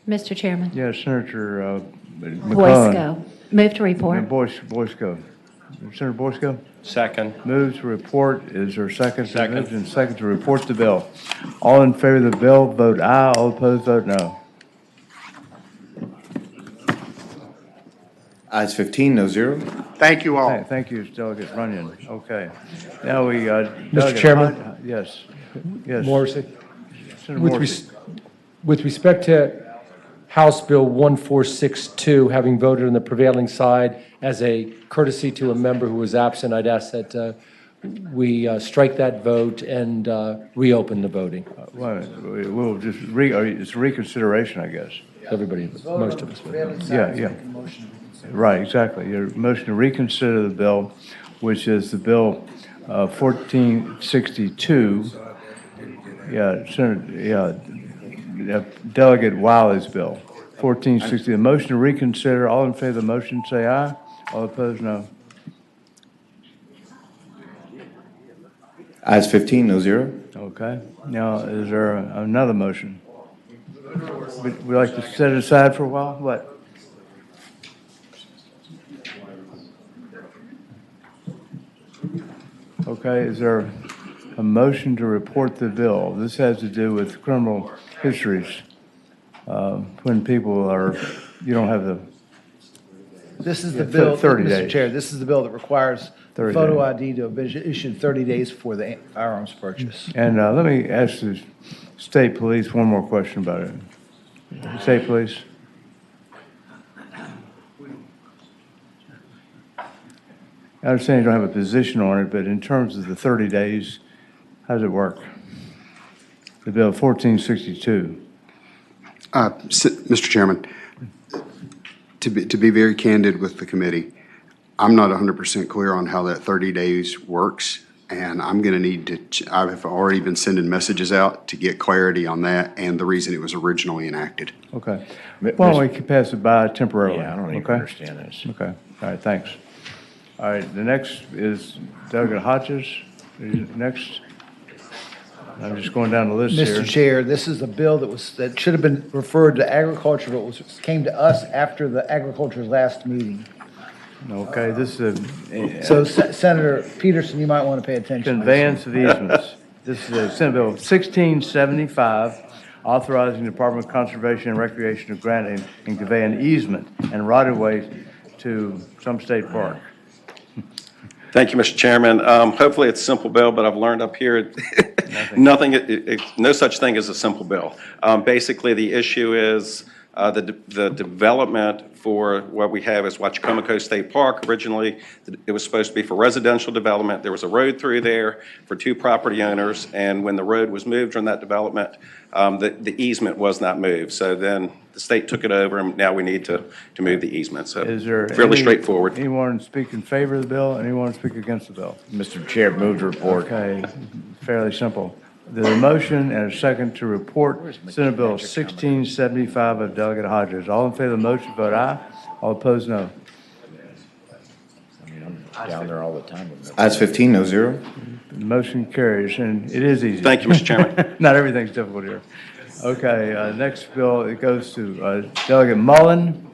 Mr. Chairman. Yes, Senator McClellan. Boysko. Move to report. Boysko. Senator Boysko? Second. Moves to report. Is there a second? Second. Moves and second to report the bill. All in favor of the bill, vote aye. All opposed, vote no. Ayes 15, no zero. Thank you all. Thank you, Delegate Runyon. Okay. Now we, Mr. Chairman? Yes. Yes. Morrissey? Senator With Morrissey. with respect to House Bill 1462, having voted on the prevailing side as a courtesy to a member who was absent, I'd ask that we strike that vote and reopen the voting. We'll just, it's reconsideration, I guess. Everybody, most of us. Yeah. Right, exactly. Your motion to reconsider the bill, which is the bill 1462. Delegate Wiley's bill, 1460. The motion to reconsider, all in favor of the motion, say aye. All opposed, no. Ayes 15, no zero. Okay. Now, is there another motion? Would we like to set it aside for a while? What? Okay, is there a motion to report the bill? This has to do with criminal histories. When people are, you don't have the. This is the Yeah, bill, 30 Mr. days. Chair, this is the bill that requires 30 photo days. ID to be issued 30 days for the firearms purchase. And let me ask the state police one more question about it. State police? I understand you don't have a position on it, but in terms of the 30 days, how does it work? The bill 1462. Mr. Chairman, to be very candid with the committee, I'm not 100% clear on how that 30 days works, and I'm going to need to, I've already been sending messages out to get clarity on that and the reason it was originally enacted. Okay. Why don't we pass it by temporarily? Yeah, I don't even okay? understand this. Okay. All right, thanks. All right, the next is Delegate Hodges. Next. I'm just going down the list here. Mr. Chair, this is a bill that should have been referred to agriculture, but came to us after the agriculture's last meeting. Okay, this is a. So Senator Peterson, you might want to pay attention. Conveyance of easements. This is a Senate Bill 1675, authorizing the Department of Conservation and Recreation to grant and convey an easement and right-of-way to some state park. Thank you, Mr. Chairman. Hopefully it's a simple bill, but I've learned up here, no such thing as a simple bill. Basically, the issue is the development for what we have is Wachicomico State Park. Originally, it was supposed to be for residential development. There was a road through there for 2 property owners, and when the road was moved during that development, the easement was not moved. So then the state took it over, and now we need to move the easement. So Is there fairly straightforward. Anyone speak in favor of the bill? Anyone speak against the bill? Mr. Chair, move to report. Okay, fairly simple. There's a motion and a second to report Senate Bill 1675 of Delegate Hodges. All in favor of the motion, vote aye. All opposed, no. I mean, I'm down there all the time. Ayes 15, no zero. The motion carries, and it is easy. Thank you, Mr. Chairman. Not everything's difficult here. Okay, next bill, it goes to Delegate Mullen.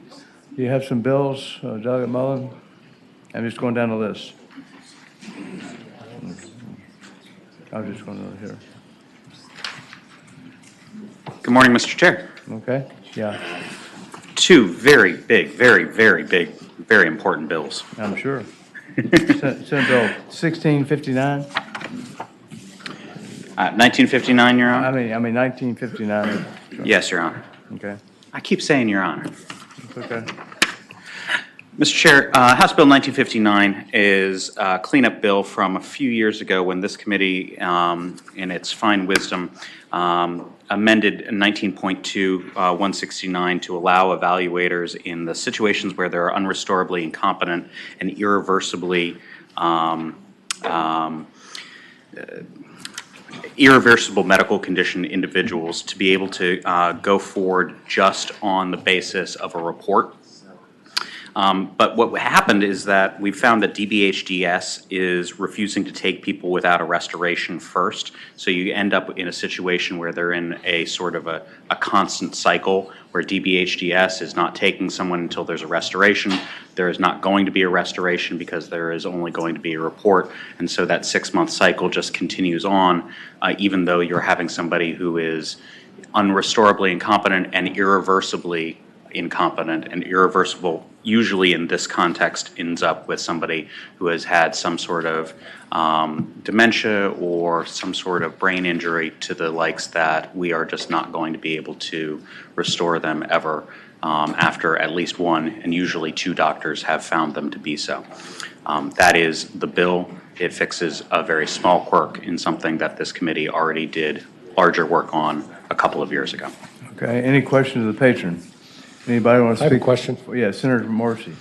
Do you have some bills, Delegate Mullen? I'm just going down the list. I'm just going over here. Good morning, Mr. Chair. Okay, yeah, 2 very big, very important bills. I'm sure. Senate Bill 1659? 1959, Your Honor? I mean 1959. Yes, Your Honor. Okay, I keep saying Your Honor. it's okay. Mr. Chair, House Bill 1959 is a cleanup bill from a few years ago when this committee, in its fine wisdom, amended 19.2 169 to allow evaluators in the situations where there are unrestorably incompetent and irreversible medical condition individuals to be able to go forward just on the basis of a report. But what happened is that we found that DBHDS is refusing to take people without a restoration first. So you end up in a situation where they're in a sort of a constant cycle where DBHDS is not taking someone until there's a restoration. There is not going to be a restoration because there is only going to be a report. And so that 6-month cycle just continues on, even though you're having somebody who is unrestorably incompetent and irreversibly incompetent, and irreversible usually in this context ends up with somebody who has had some sort of dementia or some sort of brain injury to the likes that we are just not going to be able to restore them ever after at least 1 and usually 2 doctors have found them to be so. That is the bill. It fixes a very small quirk in something that this committee already did larger work on a couple of years ago. Okay, any questions of the patron? Anybody want to speak? I have a question. Yeah, Senator Morrissey.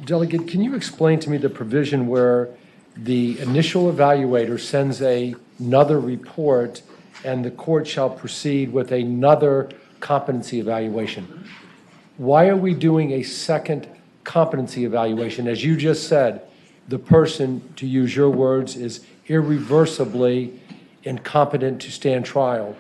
Delegate, can you explain to me the provision where the initial evaluator sends another report and the court shall proceed with another competency evaluation? Why are we doing a second competency evaluation? As you just said, the person, to use your words, is irreversibly incompetent to stand trial.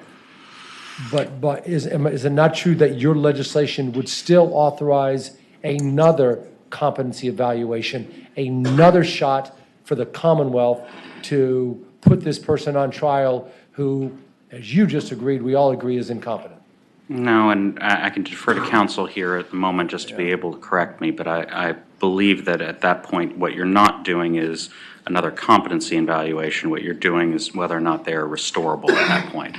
But is it not true that your legislation would still authorize another competency evaluation, another shot for the Commonwealth to put this person on trial who, as you just agreed, we all agree is incompetent? No, and I can defer to counsel here at the moment just to be able to correct me, but I believe that at that point, what you're not doing is another competency evaluation. What you're doing is whether or not they are restorable at that point.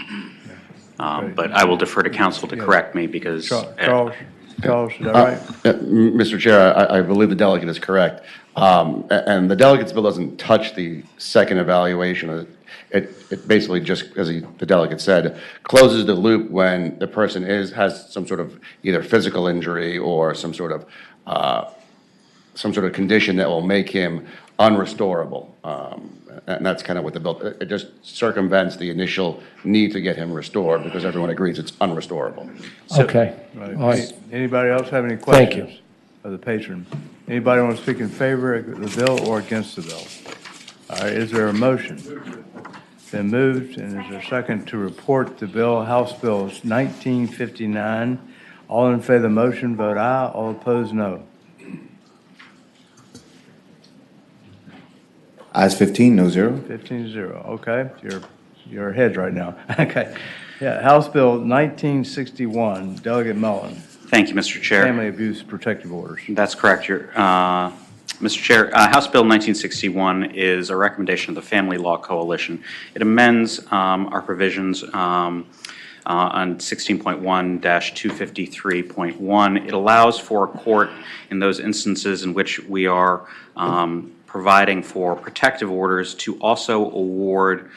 But I will defer to counsel to correct me because. Charles, is that right? Mr. Chair, I believe the delegate is correct. And the delegate's bill doesn't touch the second evaluation. It basically just, as the delegate said, closes the loop when the person has some sort of either physical injury or some sort of condition that will make him unrestorable. And that's kind of what the bill, it just circumvents the initial need to get him restored because everyone agrees it's unrestorable. Okay. Right. All right. Anybody else have any Thank questions of the patron? Anybody want to speak in favor of the bill or against the bill? All right, is there a motion? Been moved, and is there a second to report the bill, House Bill 1959? All in favor of the motion, vote aye. All opposed, no. Ayes 15, no zero. 15-0, okay. You're ahead right now. Okay. Yeah, House Bill 1961, Delegate Mullen. Thank you, Mr. Chair. Family Abuse Protective Orders. That's correct, Mr. Chair. House Bill 1961 is a recommendation of the Family Law Coalition. It amends our provisions on 16.1-253.1. It allows for a court in those instances in which we are providing for protective orders to also award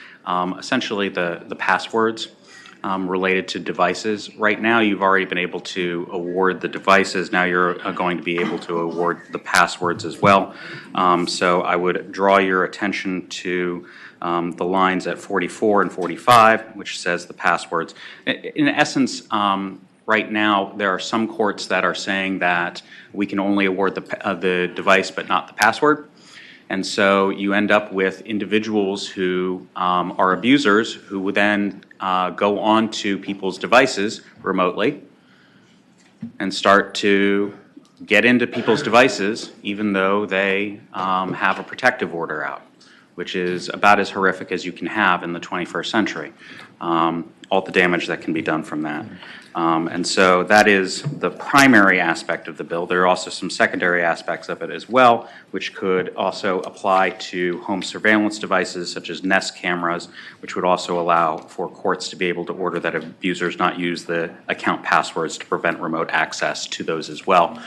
essentially the passwords related to devices. Right now, you've already been able to award the devices. Now you're going to be able to award the passwords as well. So I would draw your attention to the lines at 44 and 45, which says the passwords. In essence, right now, there are some courts that are saying that we can only award the device but not the password. And so you end up with individuals who are abusers who would then go onto people's devices remotely and start to get into people's devices even though they have a protective order out, which is about as horrific as you can have in the 21st century. All the damage that can be done from that. And so that is the primary aspect of the bill. There are also some secondary aspects of it as well, which could also apply to home surveillance devices such as Nest cameras, which would also allow for courts to be able to order that abusers not use the account passwords to prevent remote access to those as well.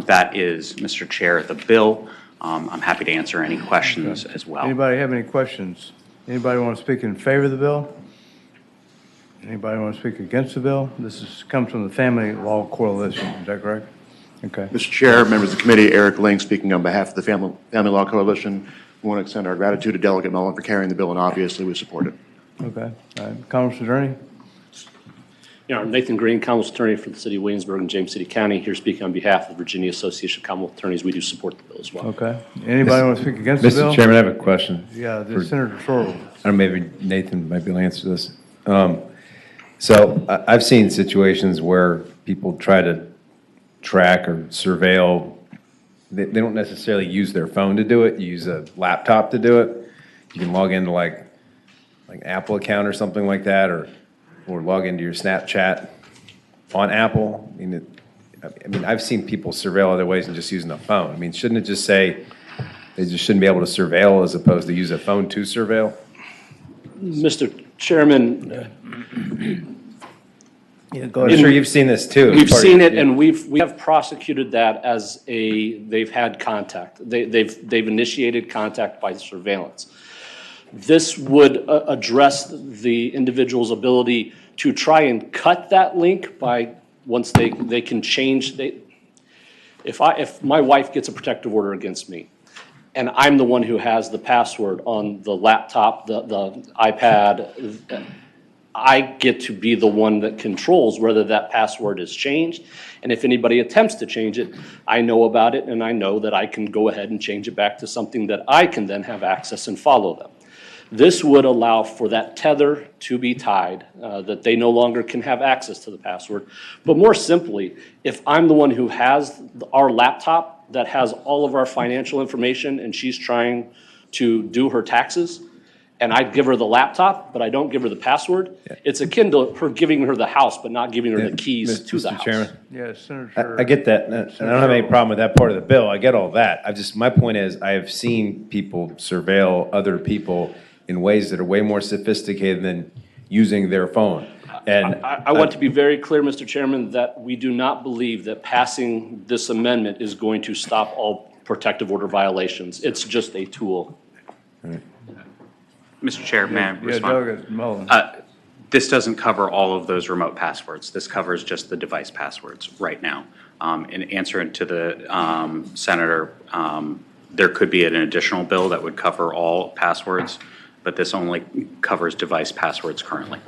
That is, Mr. Chair, the bill. I'm happy to answer any questions as well. Anybody have any questions? Anybody want to speak in favor of the bill? Anybody want to speak against the bill? This comes from the Family Law Coalition, is that correct? Okay. Mr. Chair, members of the committee, Eric Ling speaking on behalf of the Family Law Coalition. We want to extend our gratitude to Delegate Mullen for carrying the bill, and obviously we support it. Okay. All right. Congressman Attorney? Yeah, I'm Nathan Green, Commonwealth Attorney for the City of Williamsburg and James City County, here speaking on behalf of the Virginia Association of Commonwealth Attorneys. We do support the bill as well. Okay. Anybody want to speak against the bill? Mr. Chairman, I have a question. Yeah, Senator Sorrell. I don't know, maybe Nathan might be able to answer this. So I've seen situations where people try to track or surveil. They don't necessarily use their phone to do it. You use a laptop to do it. You can log into like Apple account or something like that, or log into your Snapchat on Apple. I mean, I've seen people surveil other ways than just using a phone. I mean, shouldn't it just say they just shouldn't be able to surveil as opposed to use a phone to surveil? Mr. Chairman, I'm sure you've seen this too. We've seen it, and we have prosecuted that as they've had contact. They've initiated contact by surveillance. This would address the individual's ability to try and cut that link by once they can change. If my wife gets a protective order against me, and I'm the one who has the password on the laptop, the iPad, I get to be the one that controls whether that password is changed. And if anybody attempts to change it, I know about it, and I know that I can go ahead and change it back to something that I can then have access and follow them. This would allow for that tether to be tied, that they no longer can have access to the password. But more simply, if I'm the one who has our laptop that has all of our financial information and she's trying to do her taxes, and I give her the laptop, but I don't give her the password, it's akin to her giving her the house, but not giving her the keys to the Mr. house. Chairman. Yeah, Senator. I get that, and I don't have any problem with that part of the bill. I get all that. My point is, I have seen people surveil other people in ways that are way more sophisticated than using their phone. And I want to be very clear, Mr. Chairman, that we do not believe that passing this amendment is going to stop all protective order violations. It's just a tool. Mr. Chair, may I respond? Delegate Mullen. This doesn't cover all of those remote passwords. This covers just the device passwords right now. In answer to the Senator, there could be an additional bill that would cover all passwords, but this only covers device passwords currently.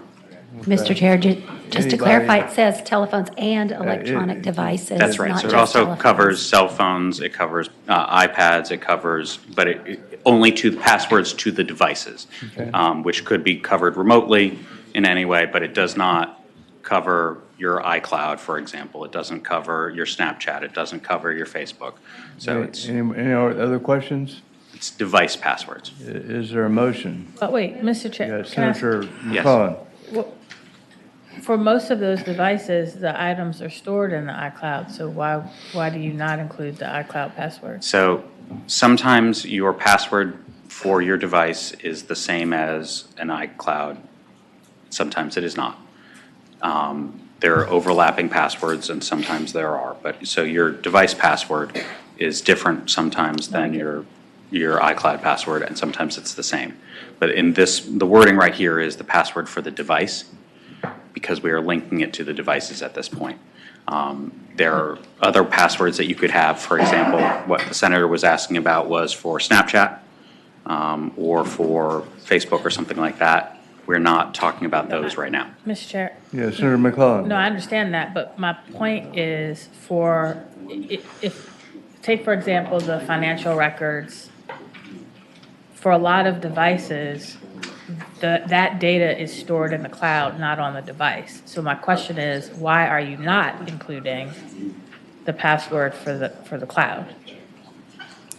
Mr. Chair, just to Anybody- clarify, it says telephones and electronic devices. That's right. not So it just also telephones. covers cell phones, it covers iPads, it covers, but only to passwords to the devices, which could be covered remotely in any way, but it does not cover your iCloud, for example. It doesn't cover your Snapchat. It doesn't cover your Facebook. So it's Any other questions? device passwords. Is there a motion? But wait, Mr. Chair. Yeah, can I ask- Senator Yes. McClellan. Well, for most of those devices, the items are stored in the iCloud, so why do you not include the iCloud password? So sometimes your password for your device is the same as an iCloud. Sometimes it is not. There are overlapping passwords and sometimes there are, but so your device password is different sometimes than your iCloud password and sometimes it's the same. But in this, the wording right here is the password for the device because we are linking it to the devices at this point. There are other passwords that you could have. For example, what the Senator was asking about was for Snapchat or for Facebook or something like that. We're not talking about those right now. Mr. Chair. Yeah, Senator McClellan. No, I understand that, but my point is take for example, the financial records. For a lot of devices, that data is stored in the cloud, not on the device. So my question is, why are you not including the password for the cloud?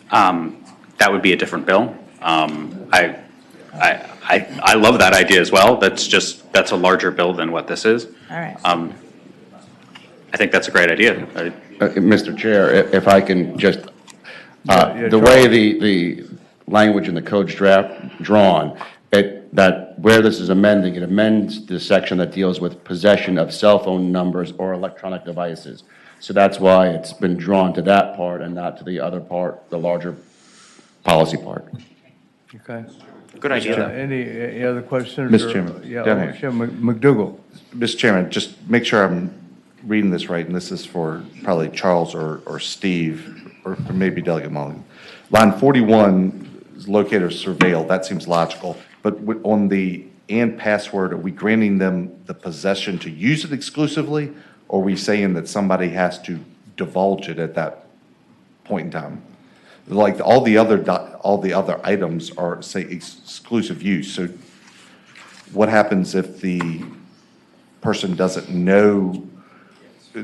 That would be a different bill. I love that idea as well. That's a larger bill than what this is. All right. I think that's a great idea. Mr. Chair, if I can just, Yeah, the way the language in the code's drawn, that where this is amending, it amends the section that deals with possession of cell phone numbers or electronic devices. So that's why it's been drawn to that part and not to the other part, the larger policy part. Okay. Good idea, though. Any other questions? Mr. Chairman, Yeah, down here. Chairman McDougall. Mr. Chairman, just make sure I'm reading this right, and this is for probably Charles or Steve, or maybe Delegate Mullen. Line 41 is locator surveilled, that seems logical, but on the and password, are we granting them the possession to use it exclusively, or are we saying that somebody has to divulge it at that point in time? Like all the other items are, say, exclusive use, so what happens if the person doesn't know,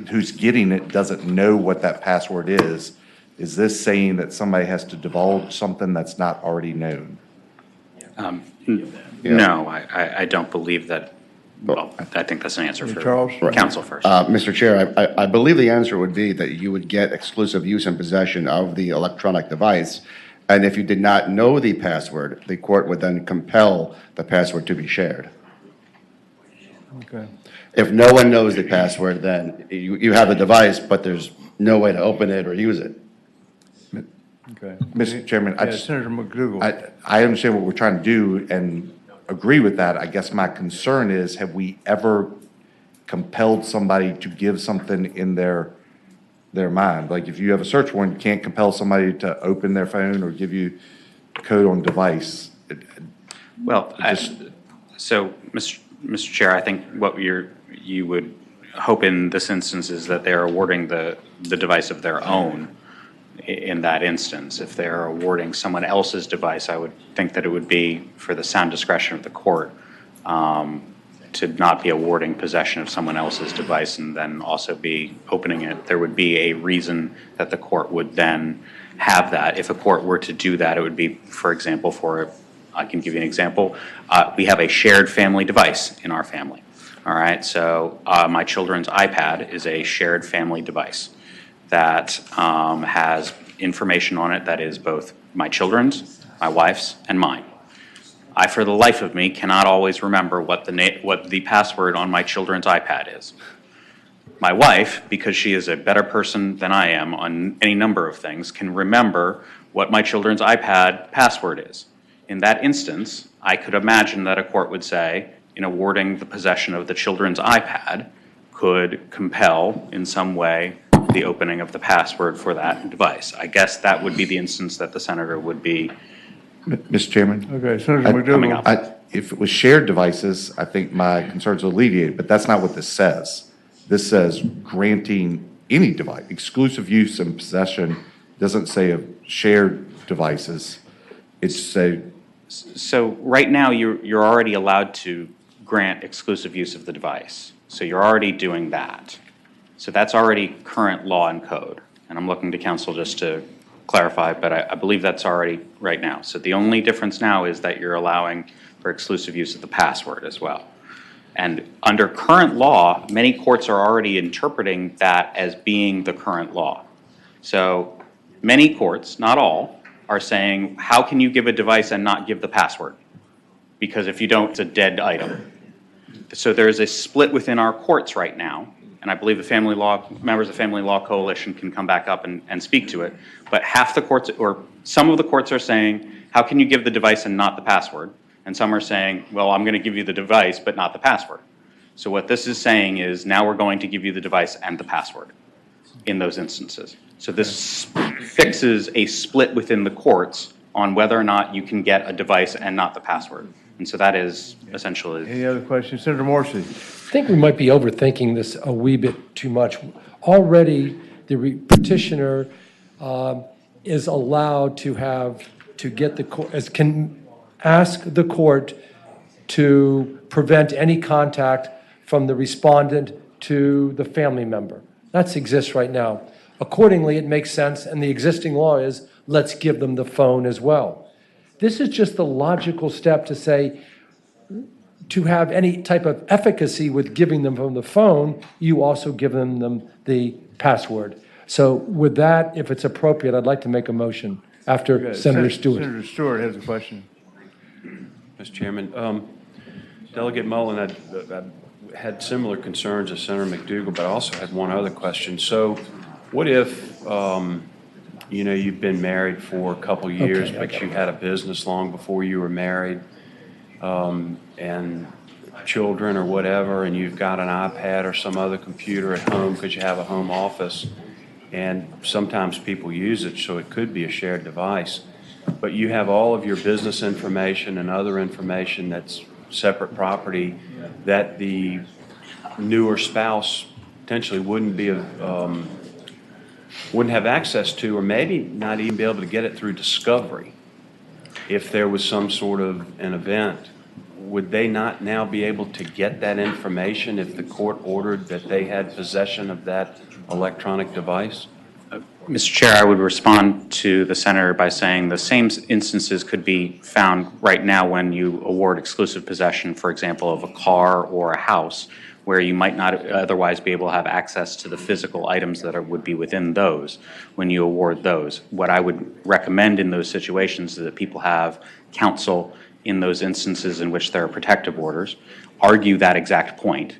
who's getting it doesn't know what that password is? Is this saying that somebody has to divulge something that's not already known? No, I don't believe that. Well, I think that's an answer for Charles? council first. Mr. Chair, I believe the answer would be that you would get exclusive use and possession of the electronic device, and if you did not know the password, the court would then compel the password to be shared. Okay. If no one knows the password, then you have the device, but there's no way to open it or use it. Okay. Mr. Chairman, Yeah, Senator McDougall. I understand what we're trying to do and agree with that. I guess my concern is, have we ever compelled somebody to give something in their mind? Like if you have a search warrant, you can't compel somebody to open their phone or give you code on device. Well, so, Mr. Chair, I think what you would hope in this instance is that they are awarding the device of their own in that instance. If they're awarding someone else's device, I would think that it would be for the sound discretion of the court to not be awarding possession of someone else's device and then also be opening it. There would be a reason that the court would then have that. If a court were to do that, it would be, for example, I can give you an example. We have a shared family device in our family. All right, so my children's iPad is a shared family device that has information on it that is both my children's, my wife's, and mine. I, for the life of me, cannot always remember what the password on my children's iPad is. My wife, because she is a better person than I am on any number of things, can remember what my children's iPad password is. In that instance, I could imagine that a court would say, in awarding the possession of the children's iPad, could compel in some way the opening of the password for that device. I guess that would be the instance that the senator would be. Mr. Chairman? Okay, Senator McDougal. If it was shared devices, I think my concerns are alleviated, but that's not what this says. This says granting any device, exclusive use and possession, doesn't say of shared devices. It's a. So right now, you're already allowed to grant exclusive use of the device. So you're already doing that. So that's already current law and code. And I'm looking to counsel just to clarify, but I believe that's already right now. So the only difference now is that you're allowing for exclusive use of the password as well. And under current law, many courts are already interpreting that as being the current law. So many courts, not all, are saying, how can you give a device and not give the password? Because if you don't, it's a dead item. So there's a split within our courts right now, and I believe the members of the Family Law Coalition can come back up and speak to it, but half the courts, or some of the courts are saying, how can you give the device and not the password? And some are saying, well, I'm going to give you the device, but not the password. So what this is saying is, now we're going to give you the device and the password in those instances. So this fixes a split within the courts on whether or not you can get a device and not the password. And so that is essentially. Any other questions? Senator Morsi. I think we might be overthinking this a wee bit too much. Already, the petitioner is allowed to get the court, can ask the court to prevent any contact from the respondent to the family member. That exists right now. Accordingly, it makes sense, and the existing law is, let's give them the phone as well. This is just the logical step to say, to have any type of efficacy with giving them from the phone, you also give them the password. So with that, if it's appropriate, I'd like to make a motion after Senator Stewart. Senator Stewart has a question. Mr. Chairman, Delegate Mullen had similar concerns as Senator McDougal, but I also had one other question. So what if, you've been married for a couple years, but you had a business long before you were married, and children or whatever, and you've got an iPad or some other computer at home because you have a home office, and sometimes people use it, so it could be a shared device, but you have all of your business information and other information that's separate property that the newer spouse potentially wouldn't have access to, or maybe not even be able to get it through discovery. If there was some sort of an event, would they not now be able to get that information if the court ordered that they had possession of that electronic device? Mr. Chair, I would respond to the senator by saying the same instances could be found right now when you award exclusive possession, for example, of a car or a house, where you might not otherwise be able to have access to the physical items that would be within those when you award those. What I would recommend in those situations is that people have counsel in those instances in which there are protective orders, argue that exact point,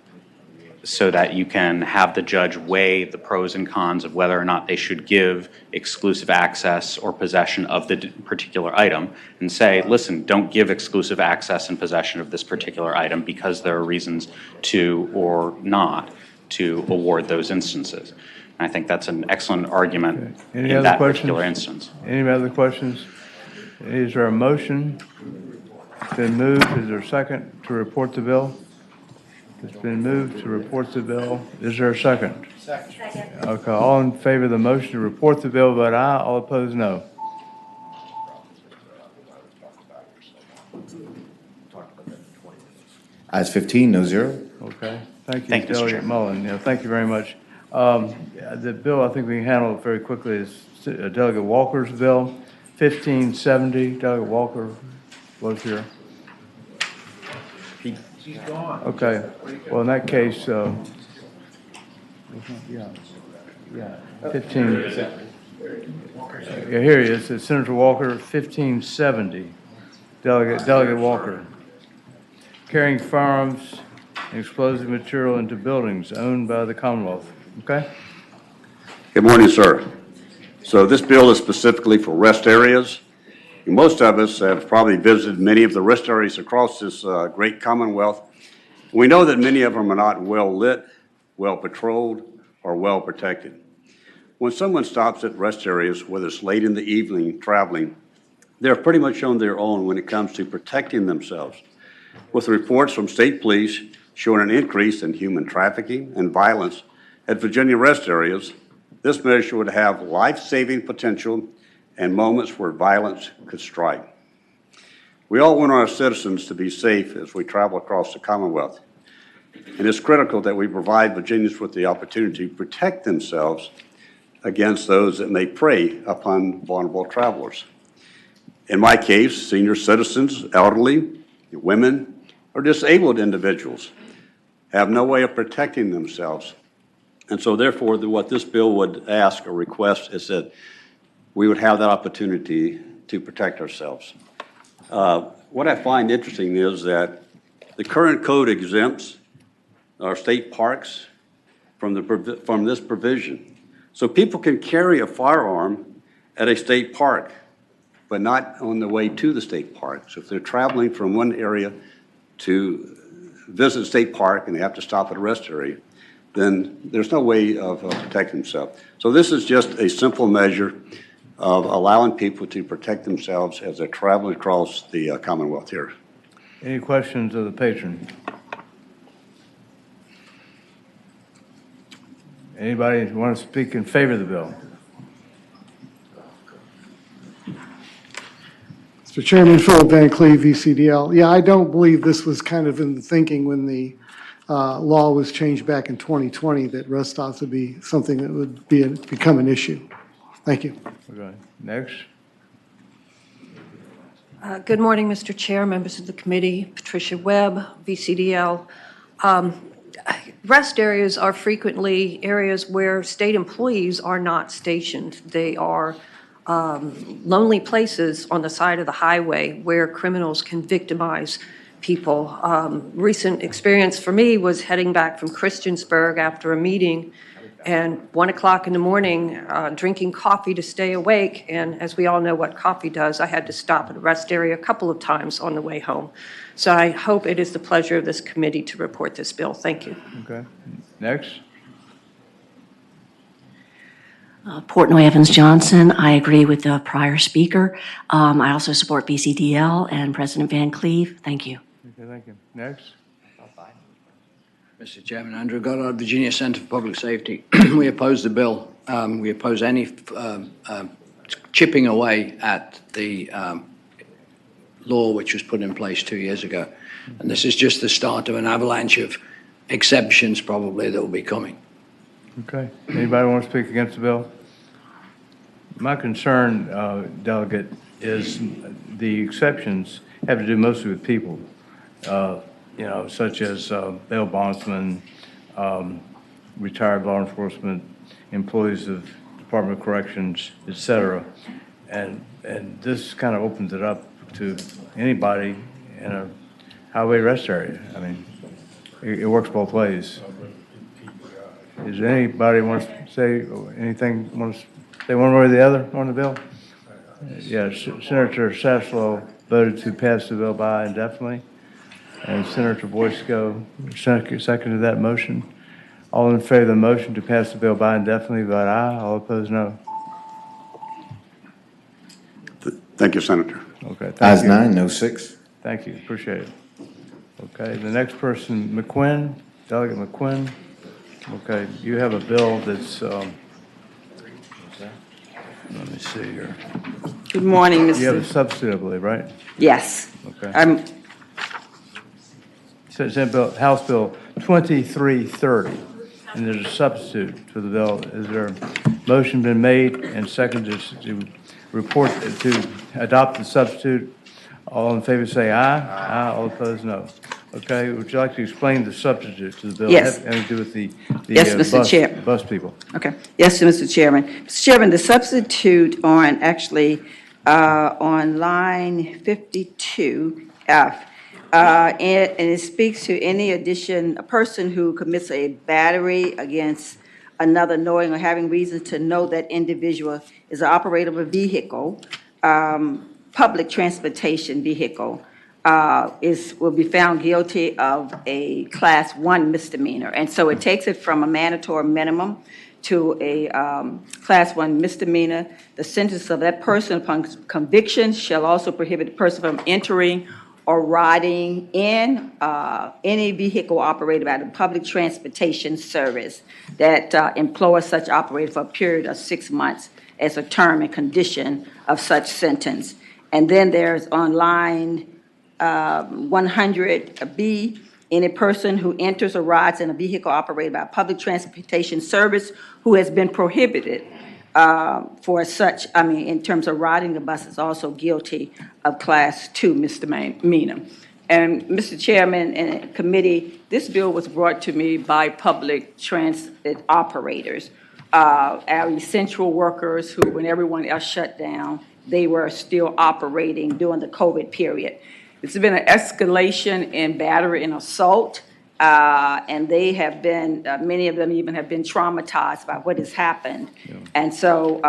so that you can have the judge weigh the pros and cons of whether or not they should give exclusive access or possession of the particular item, and say, listen, don't give exclusive access and possession of this particular item because there are reasons to or not to award those instances. And I think that's an excellent argument in that particular instance. Any other questions? Is there a motion? It's been moved. Is there a second to report the bill? It's been moved to report the bill. Is there a second? Second. Okay, all in favor of the motion to report the bill, vote aye. All opposed, no. Ayes 15, no zero. Okay, thank you, Thank you, Mr. Delegate Chairman. Mullen. Yeah, thank you very much. The bill, I think we can handle it very quickly, is Delegate Walker's bill, 1570. Delegate Walker was here. She's gone. Okay, well, in that case, yeah, 15, yeah, here he is, it's Senator Walker, 1570. Delegate Walker. Carrying firearms and explosive material into buildings owned by the Commonwealth. Okay? Good morning, sir. So this bill is specifically for rest areas. Most of us have probably visited many of the rest areas across this great Commonwealth. We know that many of them are not well lit, well patrolled, or well protected. When someone stops at rest areas, whether it's late in the evening traveling, they're pretty much on their own when it comes to protecting themselves. With reports from state police showing an increase in human trafficking and violence at Virginia rest areas, this measure would have life-saving potential and moments where violence could strike. We all want our citizens to be safe as we travel across the Commonwealth. It is critical that we provide Virginians with the opportunity to protect themselves against those that may prey upon vulnerable travelers. In my case, senior citizens, elderly, women, or disabled individuals have no way of protecting themselves. And so therefore, what this bill would ask or request is that we would have that opportunity to protect ourselves. What I find interesting is that the current code exempts our state parks from this provision. So people can carry a firearm at a state park, but not on the way to the state park. So if they're traveling from one area to visit a state park and they have to stop at a rest area, then there's no way of protecting themselves. So this is just a simple measure of allowing people to protect themselves as they're traveling across the Commonwealth here. Any questions of the patron? Anybody want to speak in favor of the bill? Mr. Chairman, Philip Van Cleve, VCDL. Yeah, I don't believe this was kind of in the thinking when the law was changed back in 2020, that rest stops would be something that would become an issue. Thank you. Okay. Next. Good morning, Mr. Chair, members of the committee. Patricia Webb, VCDL. Rest areas are frequently areas where state employees are not stationed. They are lonely places on the side of the highway where criminals can victimize people. Recent experience for me was heading back from Christiansburg after a meeting, and 1 o'clock in the morning, drinking coffee to stay awake, and as we all know what coffee does, I had to stop at a rest area a couple of times on the way home. So I hope it is the pleasure of this committee to report this bill. Thank you. Okay. Next. Portnoy Evans Johnson, I agree with the prior speaker. I also support BCDL and President Van Cleve. Thank you. Okay, thank you. Next. Mr. Chairman, Andrew Goddard, Virginia Center for Public Safety. We oppose the bill. We oppose any chipping away at the law which was put in place 2 years ago. And this is just the start of an avalanche of exceptions probably that will be coming. Okay. Anybody want to speak against the bill? My concern, Delegate, is the exceptions have to do mostly with people, such as bail bondsmen, retired law enforcement, employees of Department of Corrections, et cetera. And this kind of opens it up to anybody in a highway rest area. I mean, it works both ways. Does anybody want to say anything, want to say one way or the other on the bill? Yeah, Senator Saslow voted to pass the bill by indefinitely, and Senator Boysko seconded that motion. All in favor of the motion to pass the bill by indefinitely, vote aye. All opposed, no. Thank you, Senator. Okay. Thank Ayes you. 9, no 6. Thank you. Appreciate it. Okay. The next person, McQuinn, Delegate McQuinn. Okay, you have a bill that's, let me see here. Good morning, Mr. You have a substitute, I believe, right? Yes. Okay. So it's in House Bill 2330, and there's a substitute for the bill. Is there a motion been made and seconded to report, to adopt the substitute? All in favor say aye. Aye. All opposed, no. Okay, would you like to explain the substitute to the bill? Yes. Having to do with the Yes, Mr. Chair. bus people. Okay. Yes, Mr. Chairman. Mr. Chairman, the substitute on on line 52F, and it speaks to any addition, a person who commits a battery against another knowing or having reason to know that individual is an operator of a vehicle, public transportation vehicle, will be found guilty of a Class 1 misdemeanor. And so it takes it from a mandatory minimum to a Class 1 misdemeanor. The sentence of that person upon conviction shall also prohibit the person from entering or riding in any vehicle operated by the public transportation service that employs such operator for a period of 6 months as a term and condition of such sentence. And then there's on line 100B, any person who enters or rides in a vehicle operated by a public transportation service who has been prohibited for such, in terms of riding the bus, is also guilty of Class 2 misdemeanor. And Mr. Chairman and committee, this bill was brought to me by public transit operators, our essential workers who, when everyone else shut down, they were still operating during the COVID period. There's been an escalation in battery and assault, and they have been, many of them even have been traumatized by what has happened. Yeah. And so,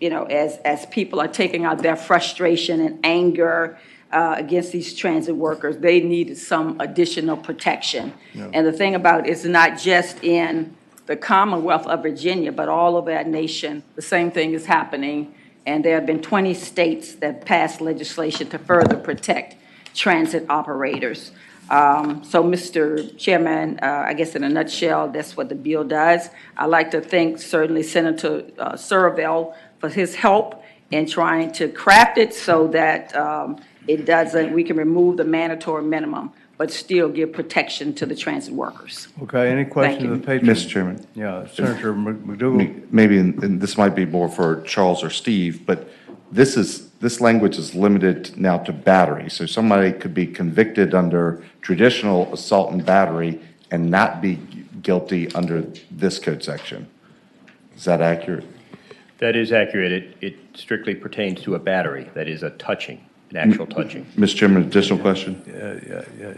as people are taking out their frustration and anger against these transit workers, they needed some additional protection. Yeah. And the thing about it is not just in the Commonwealth of Virginia, but all over our nation, the same thing is happening. And there have been 20 states that passed legislation to further protect transit operators. So, Mr. Chairman, I guess in a nutshell, that's what the bill does. I'd like to thank certainly Senator Surville for his help in trying to craft it so that we can remove the mandatory minimum, but still give protection to the transit workers. Okay, any questions of the patron? Mr. Chairman. Yeah, Senator McDougal. Maybe, and this might be more for Charles or Steve, but this language is limited now to battery. So somebody could be convicted under traditional assault and battery and not be guilty under this code section. Is that accurate? That is accurate. It strictly pertains to a battery. That is a touching, an actual touching. Mr. Chairman, additional question? Yeah.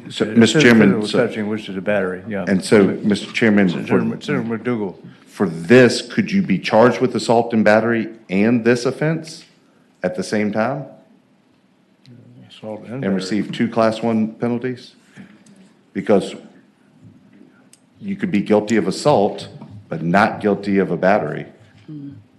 So, Mr. Chairman, touching, which is a battery, yeah. And so, Mr. Chairman, Senator McDougal. For this, could you be charged with assault and battery and this offense at the same time? Assault and And battery. receive 2 Class 1 penalties? Because you could be guilty of assault, but not guilty of a battery.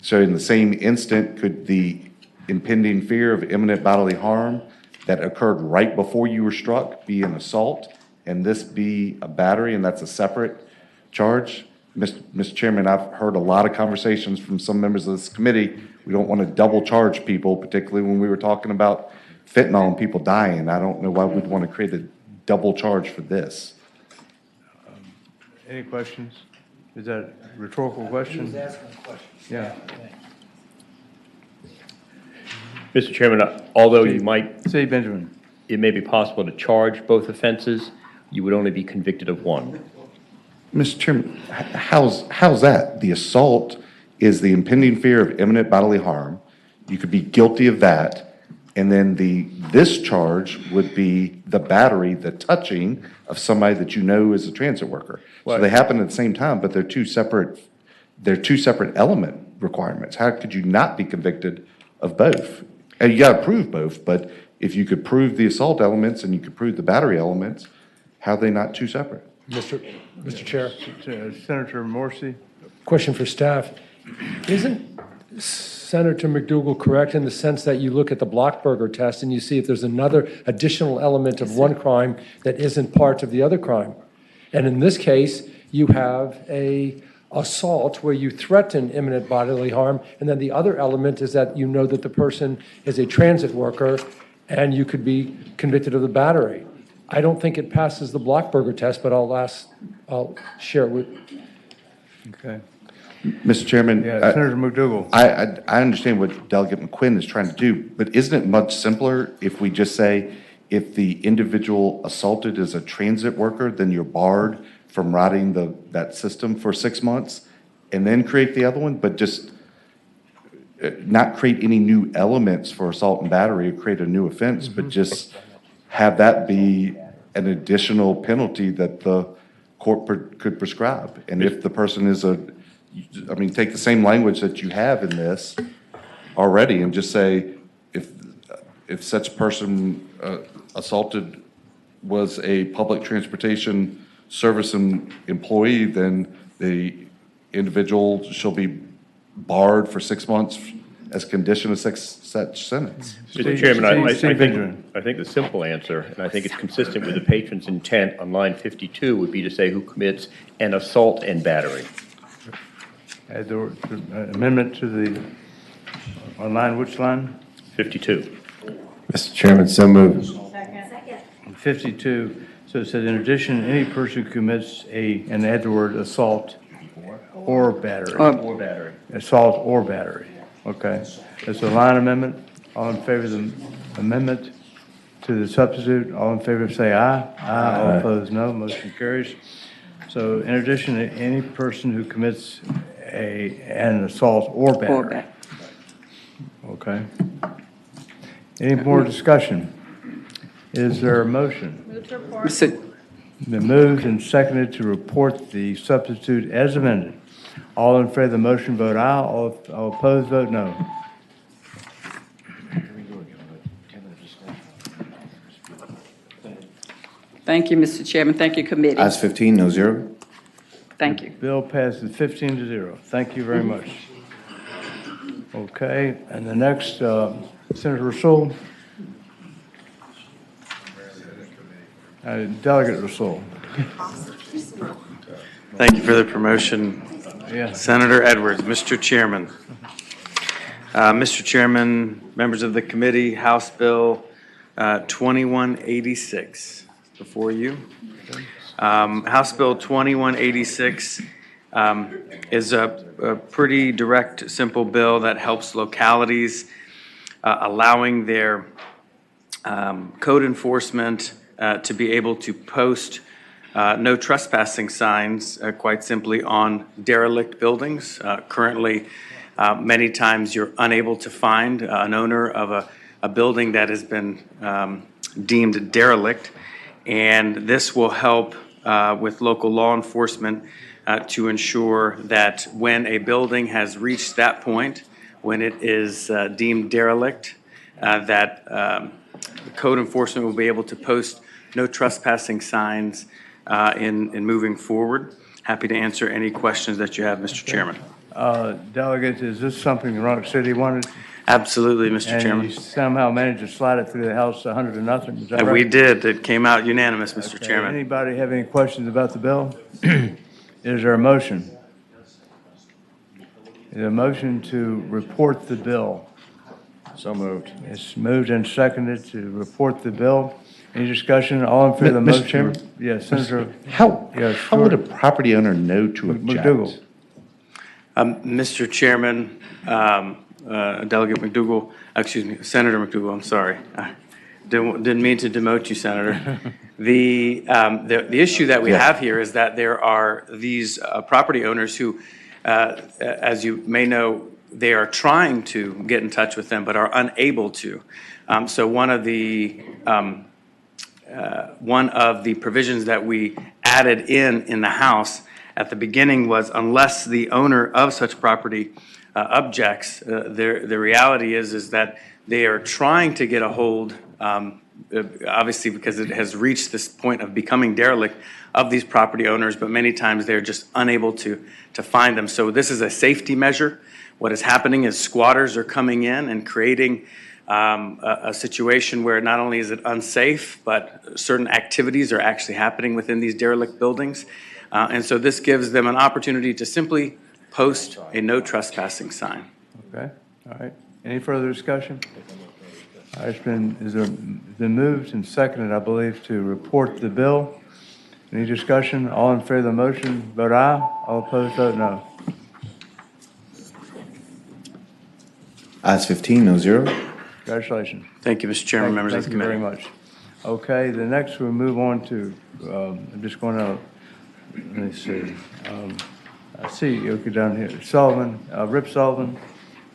So in the same instant, could the impending fear of imminent bodily harm that occurred right before you were struck be an assault, and this be a battery, and that's a separate charge? Mr. Chairman, I've heard a lot of conversations from some members of this committee. We don't want to double charge people, particularly when we were talking about fentanyl and people dying. I don't know why we'd want to create a double charge for this. Any questions? Is that a rhetorical question? He was asking a question. Yeah. Mr. Chairman, although you might say, Benjamin, it may be possible to charge both offenses, you would only be convicted of one. Mr. Chairman, how's that? The assault is the impending fear of imminent bodily harm. You could be guilty of that. And then this charge would be the battery, the touching of somebody that you know is a transit worker. So they happen at the same time, but they're two separate element requirements. How could you not be convicted of both? And you got to prove both, but if you could prove the assault elements and you could prove the battery elements, how are they not two separate? Mr. Chair. Senator Morsi. Question for staff. Isn't Senator McDougal correct in the sense that you look at the Blockberger test and you see if there's another additional element of one crime that isn't part of the other crime? And in this case, you have a assault where you threaten imminent bodily harm, and then the other element is that you know that the person is a transit worker, and you could be convicted of the battery. I don't think it passes the Blockberger test, but I'll share it with. Okay. Mr. Chairman. Yeah, Senator McDougal. I understand what Delegate McQuinn is trying to do, but isn't it much simpler if we just say, if the individual assaulted is a transit worker, then you're barred from riding that system for 6 months, and then create the other one, but just not create any new elements for assault and battery, or create a new offense, but just have that be an additional penalty that the court could prescribe. And if the person is take the same language that you have in this already and just say, if such person assaulted was a public transportation service employee, then the individual shall be barred for 6 months as a condition of such sentence. Mr. Chairman, I think the simple answer, and I think it's consistent with the patron's intent on line 52, would be to say who commits an assault and battery. Add the amendment to the, on line, which line? 52. Mr. Chairman, so moved. Second. 52, so it says, in addition, any person who commits and add the word assault or battery. Or battery. Assault or battery. Okay. It's a line amendment. All in favor of the amendment to the substitute, all in favor say aye. Aye. All opposed, no. Motion carries. So in addition, any person who commits an assault or battery. Okay. Any more discussion? Is there a motion? Move to report. Been moved and seconded to report the substitute as amended. All in favor of the motion, vote aye. All opposed, vote no. Thank you, Mr. Chairman. Thank you, committee. Ayes 15, no zero. Thank you. Bill passes 15-0. Thank you very much. Okay, and the next, Senator Rasul. Delegate Rasul. Thank you for the promotion, Senator Edwards. Mr. Chairman. Mr. Chairman, members of the committee, House Bill 2186 before you. House Bill 2186 is a pretty direct, simple bill that helps localities allowing their code enforcement to be able to post no trespassing signs, quite simply, on derelict buildings. Currently, many times you're unable to find an owner of a building that has been deemed derelict, and this will help with local law enforcement to ensure that when a building has reached that point, when it is deemed derelict, that code enforcement will be able to post no trespassing signs in moving forward. Happy to answer any questions that you have, Mr. Chairman. Delegate, is this something the Rock City wanted? Absolutely, Mr. Chairman. And you somehow managed to slide it through the House 100-0. Is that right? We did. It came out unanimous, Mr. Okay. Chairman. Anybody have any questions about the bill? Is there a motion? Is there a motion to report the bill? So moved. It's moved and seconded to report the bill. Any discussion? All in favor of the motion? Mr. Chairman? Yes, Senator. How How would a property owner know to object? McDougal. Mr. Chairman, Delegate McDougal, excuse me, Senator McDougal, I'm sorry. I didn't mean to demote you, Senator. The issue that we have here is that there are these property owners who, as you may know, they are trying to get in touch with them but are unable to. So one of the provisions that we added in the House at the beginning was, unless the owner of such property objects, the reality is that they are trying to get a hold, obviously because it has reached this point of becoming derelict, of these property owners, but many times they're just unable to find them. So this is a safety measure. What is happening is squatters are coming in and creating a situation where not only is it unsafe, but certain activities are actually happening within these derelict buildings. And so this gives them an opportunity to simply post a no trespassing sign. Okay, all right. Any further discussion? All right, it's been moved and seconded, I believe, to report the bill. Any discussion? All in favor of the motion, vote aye. All opposed, vote no. Ayes 15, no zero. Congratulations. Thank you, Mr. Chairman, members of the committee. Thank you very much. Okay, the next we'll move on to, I'm just going to, let me see. I see you go down here. Sullivan, Rip Sullivan,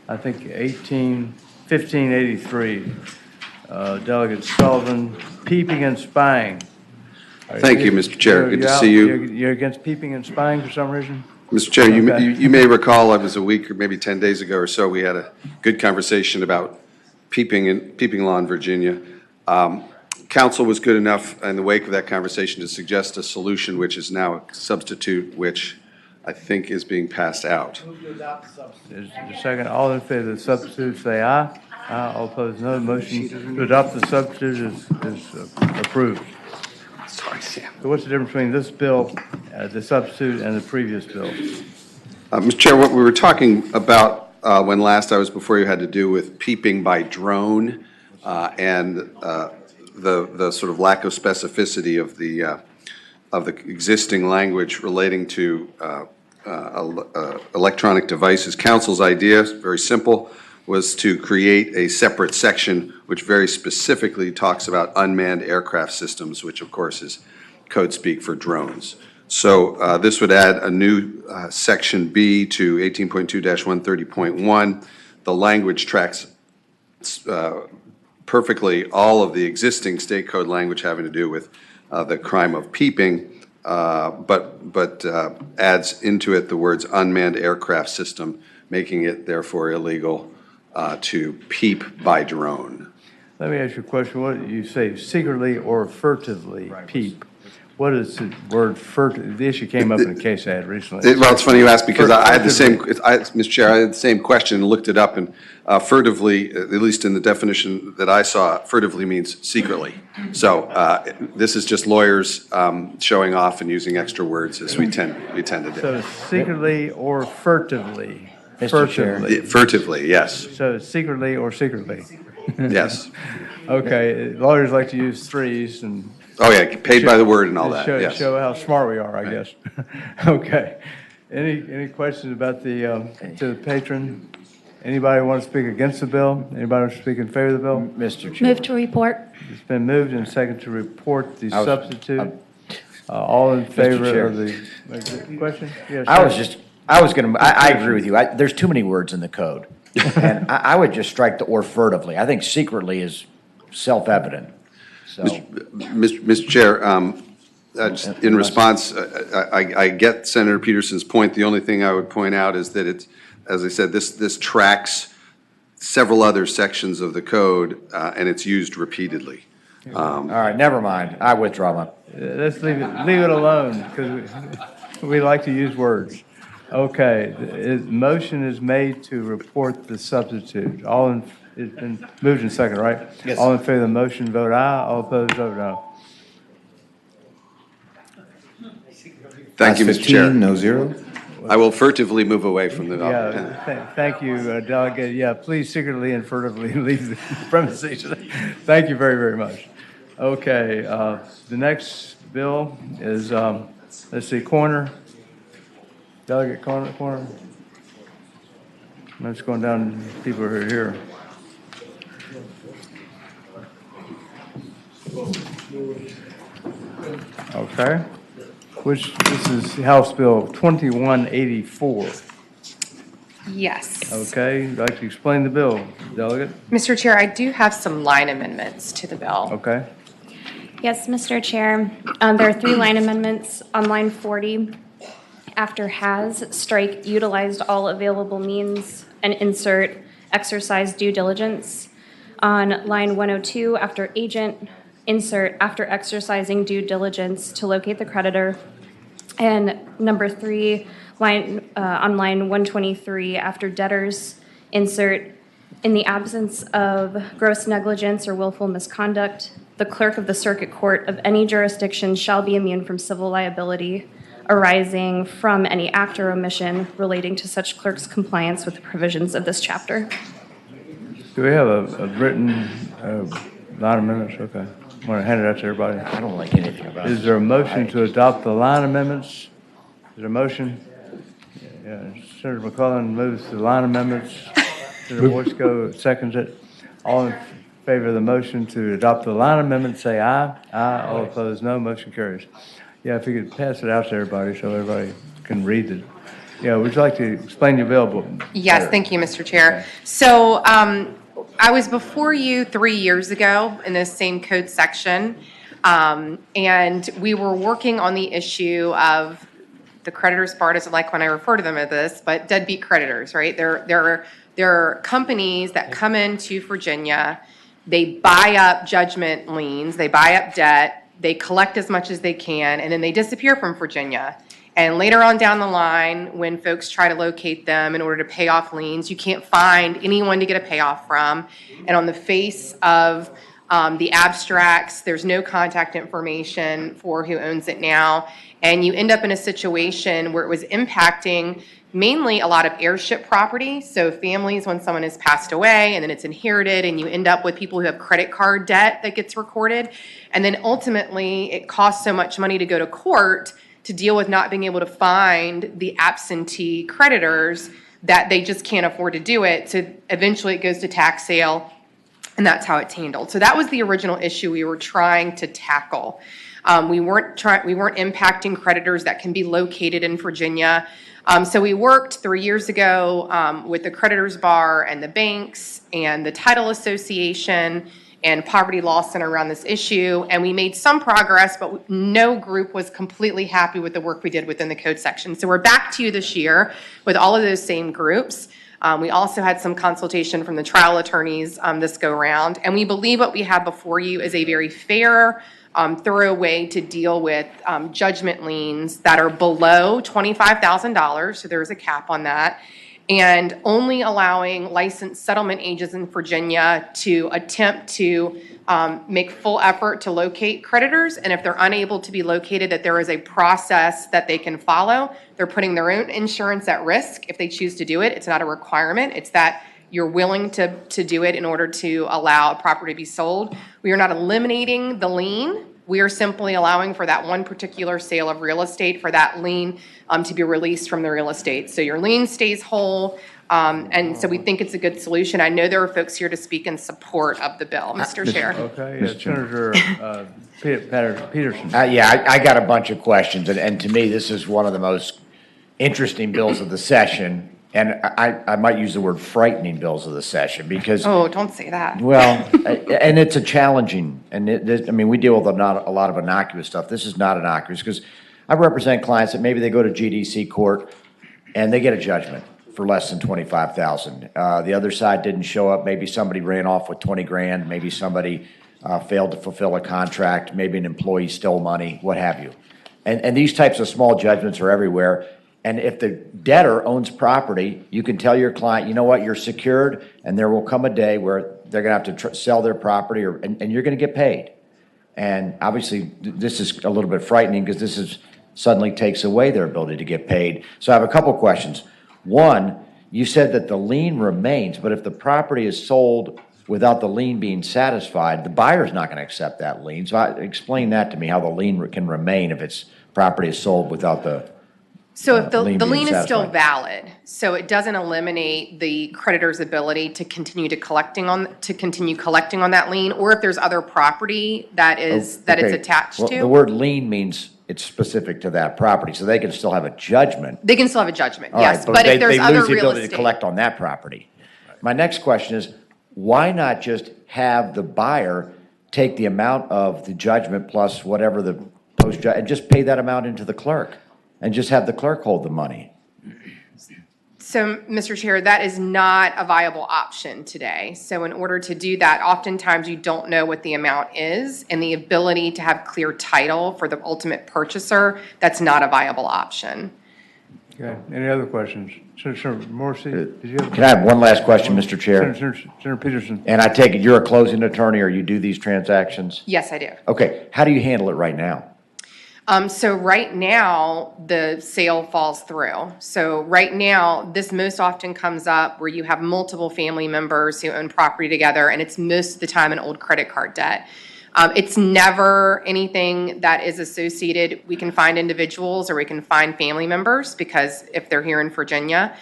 I think 1583. Delegate Sullivan, peeping and spying. Thank you, Mr. Chair. Good to see you. You're against peeping and spying for some reason? Mr. Chair, you may recall, it was a week or maybe 10 days ago or so, we had a good conversation about peeping law in Virginia. Council was good enough in the wake of that conversation to suggest a solution, which is now a substitute, which I think is being passed out. Is the second, all in favor of the substitute, say aye. Aye. All opposed, no. Motion to adopt the substitute is approved. Sorry, Sam. So what's the difference between this bill, the substitute, and the previous bill? Mr. Chair, what we were talking about when last I was before you had to do with peeping by drone and the sort of lack of specificity of the existing language relating to electronic devices. Council's idea, very simple, was to create a separate section which very specifically talks about unmanned aircraft systems, which of course is code speak for drones. So this would add a new section B to 18.2-130.1. The language tracks perfectly all of the existing state code language having to do with the crime of peeping, but adds into it the words unmanned aircraft system, making it therefore illegal to peep by drone. Let me ask you a question. What you say, secretly or furtively peep? What is the word furtive? The issue came up in a case I had recently. Well, it's funny you asked because I had the same, Mr. Chair, I had the same question and looked it up, and furtively, at least in the definition that I saw, furtively means secretly. So this is just lawyers showing off and using extra words as we tend to do. So secretly or furtively? Mr. Chair. Furtively, yes. So secretly or secretly? Yes. Okay, lawyers like to use threes and. Oh, yeah, paid by the word and all that, yes. Show how smart we are, I guess. Okay. Any questions about to the patron? Anybody want to speak against the bill? Anybody want to speak in favor of the bill? Mr. Chair. Move to report. It's been moved and second to report the substitute. All in favor of the question? Yes, I agree with you. There's too many words in the code. And I would just strike the or furtively. I think secretly is self-evident. So. Mr. Chair, just in response, I get Senator Peterson's point. The only thing I would point out is that it's, as I said, this tracks several other sections of the code, and it's used repeatedly. All right, never mind. I withdraw my. Let's leave it alone because we like to use words. Okay, motion is made to report the substitute. It's been moved in second, right? Yes. All in favor of the motion, vote aye. All opposed, vote no. Thank you, Mr. Chair. No zero. I will furtively move away from the. Thank you, Delegate. Yeah, please secretly and furtively leave the premises. Thank you very, very much. Okay, the next bill is, let's see, Corner. Delegate Corner. I'm just going down, people who are here. Okay. This is House Bill 2184. Yes. Okay, you'd like to explain the bill, Delegate? Mr. Chair, I do have some line amendments to the bill. Okay. Yes, Mr. Chair. There are 3 line amendments. On line 40, after has, strike utilized all available means and insert exercise due diligence. On line 102, after agent, insert after exercising due diligence to locate the creditor. And number 3, on line 123, after debtors, insert In the absence of gross negligence or willful misconduct, the clerk of the circuit court of any jurisdiction shall be immune from civil liability arising from any act or omission relating to such clerk's compliance with the provisions of this chapter. Do we have a written line of minutes? Okay. Want to hand it out to everybody? I don't like anything about it. Is there a motion to adopt the line amendments? Is there a motion? Yeah, Senator McClellan moves the line amendments. Senator Wojcicki seconds it. All in favor of the motion to adopt the line amendment, say aye. Aye. All opposed, no. Motion carries. Yeah, if you could pass it out to everybody so everybody can read it. Yeah, would you like to explain your bill? Yes, thank you, Mr. Chair. So I was before you 3 years ago in this same code section, and we were working on the issue of the creditors bar doesn't like when I refer to them as this, but deadbeat creditors, right? There are companies that come into Virginia, they buy up judgment liens, they buy up debt, they collect as much as they can, and then they disappear from Virginia. And later on down the line, when folks try to locate them in order to pay off liens, you can't find anyone to get a payoff from. And on the face of the abstracts, there's no contact information for who owns it now. And you end up in a situation where it was impacting mainly a lot of heirship property. So families, when someone has passed away and then it's inherited, and you end up with people who have credit card debt that gets recorded. And then ultimately, it costs so much money to go to court to deal with not being able to find the absentee creditors that they just can't afford to do it. So eventually it goes to tax sale, and that's how it's handled. So that was the original issue we were trying to tackle. We weren't impacting creditors that can be located in Virginia. So we worked 3 years ago with the creditors bar and the banks and the title association and poverty law center around this issue, and we made some progress, but no group was completely happy with the work we did within the code section. So we're back to you this year with all of those same groups. We also had some consultation from the trial attorneys this go round, and we believe what we have before you is a very fair, thorough way to deal with judgment liens that are below $25,000, so there's a cap on that, and only allowing licensed settlement agents in Virginia to attempt to make full effort to locate creditors. And if they're unable to be located, that there is a process that they can follow. They're putting their own insurance at risk if they choose to do it. It's not a requirement. It's that you're willing to do it in order to allow a property to be sold. We are not eliminating the lien. We are simply allowing for that one particular sale of real estate for that lien to be released from the real estate. So your lien stays whole, and so we think it's a good solution. I know there are folks here to speak in support of the bill, Mr. Chair. Okay, Senator Peterson. Yeah, I got a bunch of questions, and to me, this is one of the most interesting bills of the session. And I might use the word frightening bills of the session because. Oh, don't say that. Well, and it's a challenging, and I mean, we deal with a lot of innocuous stuff. This is not innocuous because I represent clients that maybe they go to GDC court and they get a judgment for less than $25,000. The other side didn't show up. Maybe somebody ran off with 20 grand. Maybe somebody failed to fulfill a contract. Maybe an employee stole money, what have you. And these types of small judgments are everywhere. And if the debtor owns property, you can tell your client, you know what, you're secured, and there will come a day where they're going to have to sell their property, and you're going to get paid. And obviously, this is a little bit frightening because this suddenly takes away their ability to get paid. So I have a couple questions. One, you said that the lien remains, but if the property is sold without the lien being satisfied, the buyer's not going to accept that lien. So explain that to me, how the lien can remain if its property is sold without the So if the lien is satisfied. still valid, so it doesn't eliminate the creditor's ability to continue collecting on that lien, or if there's other property that it's attached Well, to. the word lien means it's specific to that property, so they can still have a judgment. They can still have a judgment, All yes, right, but if there's they other lose the real ability to estate. collect on that property. My next question is, why not just have the buyer take the amount of the judgment plus whatever the and just pay that amount into the clerk, and just have the clerk hold the money? So, Mr. Chair, that is not a viable option today. So in order to do that, oftentimes you don't know what the amount is, and the ability to have clear title for the ultimate purchaser, that's not a viable option. Okay, any other questions? Senator Morrissey, did you have? Can I have one last question, Mr. Chair? Senator Peterson. And I take it you're a closing attorney, or you do these transactions? Yes, I do. Okay, how do you handle it right now? So right now, the sale falls through. So right now, this most often comes up where you have multiple family members who own property together, and it's most of the time an old credit card debt. It's never anything that is associated. We can find individuals or we can find family members, because if they're here in Virginia,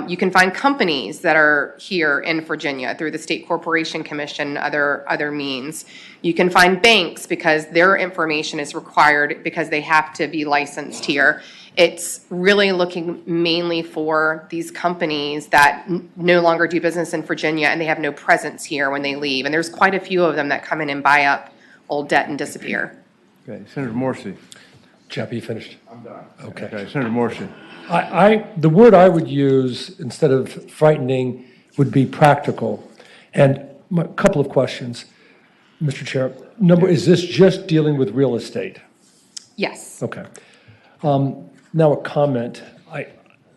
you can find companies that are here in Virginia through the State Corporation Commission, other means. You can find banks because their information is required because they have to be licensed here. It's really looking mainly for these companies that no longer do business in Virginia and they have no presence here when they leave. And there's quite a few of them that come in and buy up old debt and disappear. Okay, Senator Morrissey. Jeff, you finished? I'm done. Okay. Senator Morrissey. The word I would use instead of frightening would be practical. And a couple of questions, Mr. Chair. Is this just dealing with real estate? Yes. Okay. Now a comment.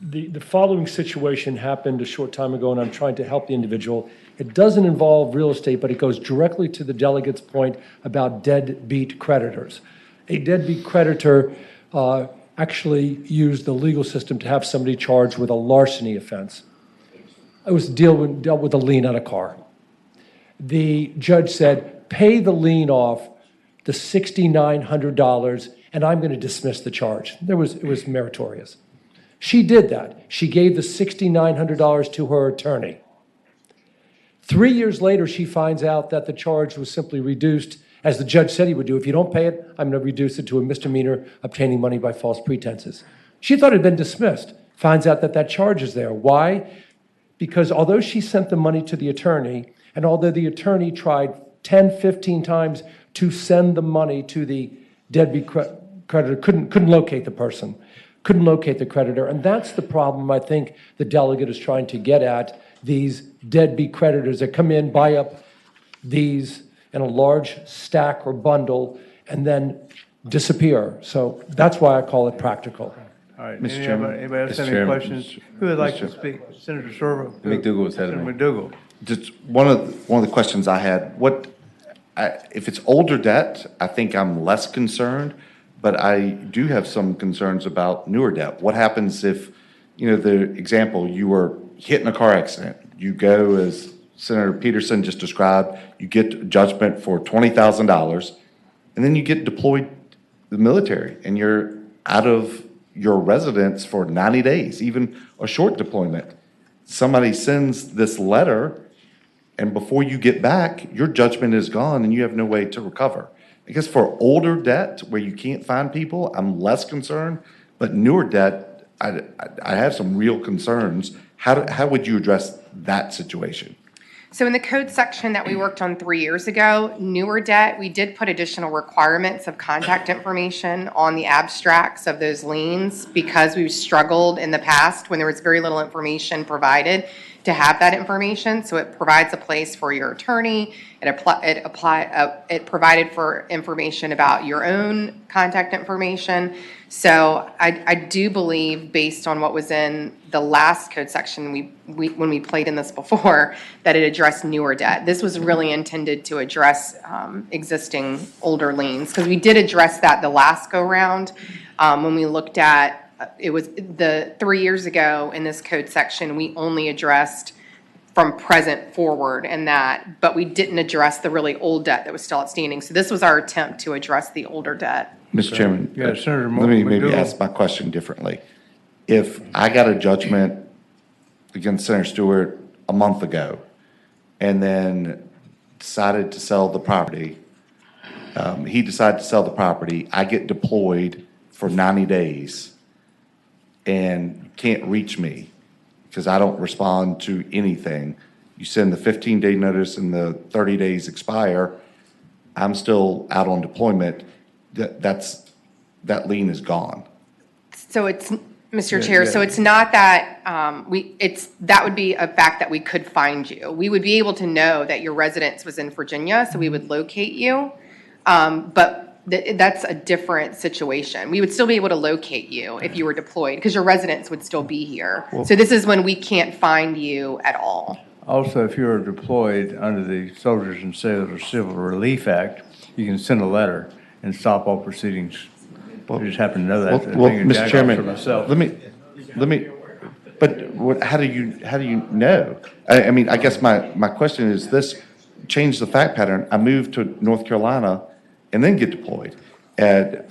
The following situation happened a short time ago, and I'm trying to help the individual. It doesn't involve real estate, but it goes directly to the delegate's point about deadbeat creditors. A deadbeat creditor actually used the legal system to have somebody charged with a larceny offense. It was dealt with a lien on a car. The judge said, pay the lien off, the $6,900, and I'm going to dismiss the charge. It was meritorious. She did that. She gave the $6,900 to her attorney. 3 years later, she finds out that the charge was simply reduced, as the judge said he would do. If you don't pay it, I'm going to reduce it to a misdemeanor, obtaining money by false pretenses. She thought it had been dismissed. Finds out that that charge is there. Why? Because although she sent the money to the attorney, and although the attorney tried 10, 15 times to send the money to the deadbeat creditor, couldn't locate the person, couldn't locate the creditor. And that's the problem I think the delegate is trying to get at, these deadbeat creditors that come in, buy up these in a large stack or bundle, and then disappear. So that's why I call it practical. All right. Mr. Chairman. Anybody else Mr. have any Chairman. questions? Who would like to speak? Senator Sorbo. McDougal was ahead of Senator me. McDougal. Just one of the questions I had, if it's older debt, I think I'm less concerned, but I do have some concerns about newer debt. What happens if, the example, you were hit in a car accident, you go, as Senator Peterson just described, you get judgment for $20,000, and then you get deployed to the military, and you're out of your residence for 90 days, even a short deployment. Somebody sends this letter, and before you get back, your judgment is gone and you have no way to recover. I guess for older debt where you can't find people, I'm less concerned, but newer debt, I have some real concerns. How would you address that situation? So in the code section that we worked on 3 years ago, newer debt, we did put additional requirements of contact information on the abstracts of those liens, because we've struggled in the past when there was very little information provided to have that information. So it provides a place for your attorney. It provided for information about your own contact information. So I do believe, based on what was in the last code section, when we played in this before, that it addressed newer debt. This was really intended to address existing older liens, because we did address that the last go round when we looked at. It was 3 years ago in this code section, we only addressed from present forward and that, but we didn't address the really old debt that was still outstanding. So this was our attempt to address the older debt. Mr. Chairman, Yeah, Senator let me maybe McDougal. ask my question differently. If I got a judgment against Senator Stewart a month ago and then decided to sell the property, he decided to sell the property, I get deployed for 90 days and can't reach me because I don't respond to anything. You send the 15-day notice and the 30 days expire, I'm still out on deployment. That lien is gone. So it's, Mr. Chair, so it's not that, that would be a fact that we could find you. We would be able to know that your residence was in Virginia, so we would locate you. But That's a different situation. We would still be able to locate you if you were deployed, because your residence would still be here. Well- So this is when we can't find you at all. Also, if you're deployed under the Soldiers and Sailors Civil Relief Act, you can send a letter and stop all proceedings. I just happen to know that. Well, being a Mr. JAG Chairman, officer myself. let me, but how do you know? I mean, I guess my question is this: change the fact pattern. I moved to North Carolina and then get deployed, and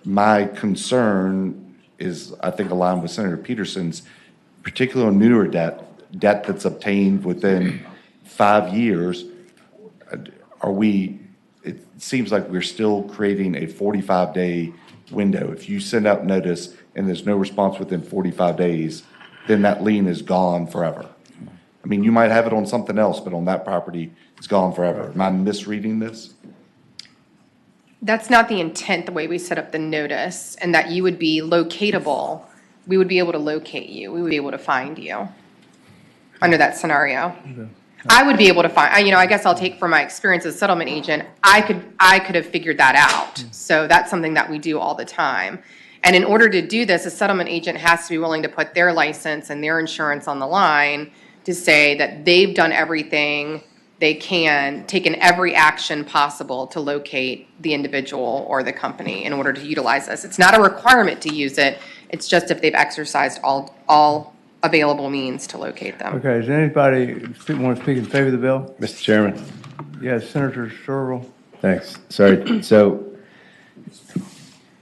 my concern is, I think, aligned with Senator Peterson's, particularly on newer debt that's obtained within 5 years. It seems like we're still creating a 45-day window. If you send out notice and there's no response within 45 days, then that lien is gone forever. I mean, you might have it on something else, but on that property, it's gone forever. Am I misreading this? That's not the intent, the way we set up the notice, and that you would be locatable. We would be able to locate you. We would be able to find you under that scenario. I would be able to find, I guess I'll take from my experience as a settlement agent, I could have figured that out. So that's something that we do all the time. And in order to do this, a settlement agent has to be willing to put their license and their insurance on the line to say that they've done everything they can, taken every action possible to locate the individual or the company in order to utilize this. It's not a requirement to use it. It's just if they've exercised all available means to locate them. Okay, does anybody want to speak in favor of the bill? Mr. Chairman. Yes, Senator Sherrill. Thanks. Sorry. So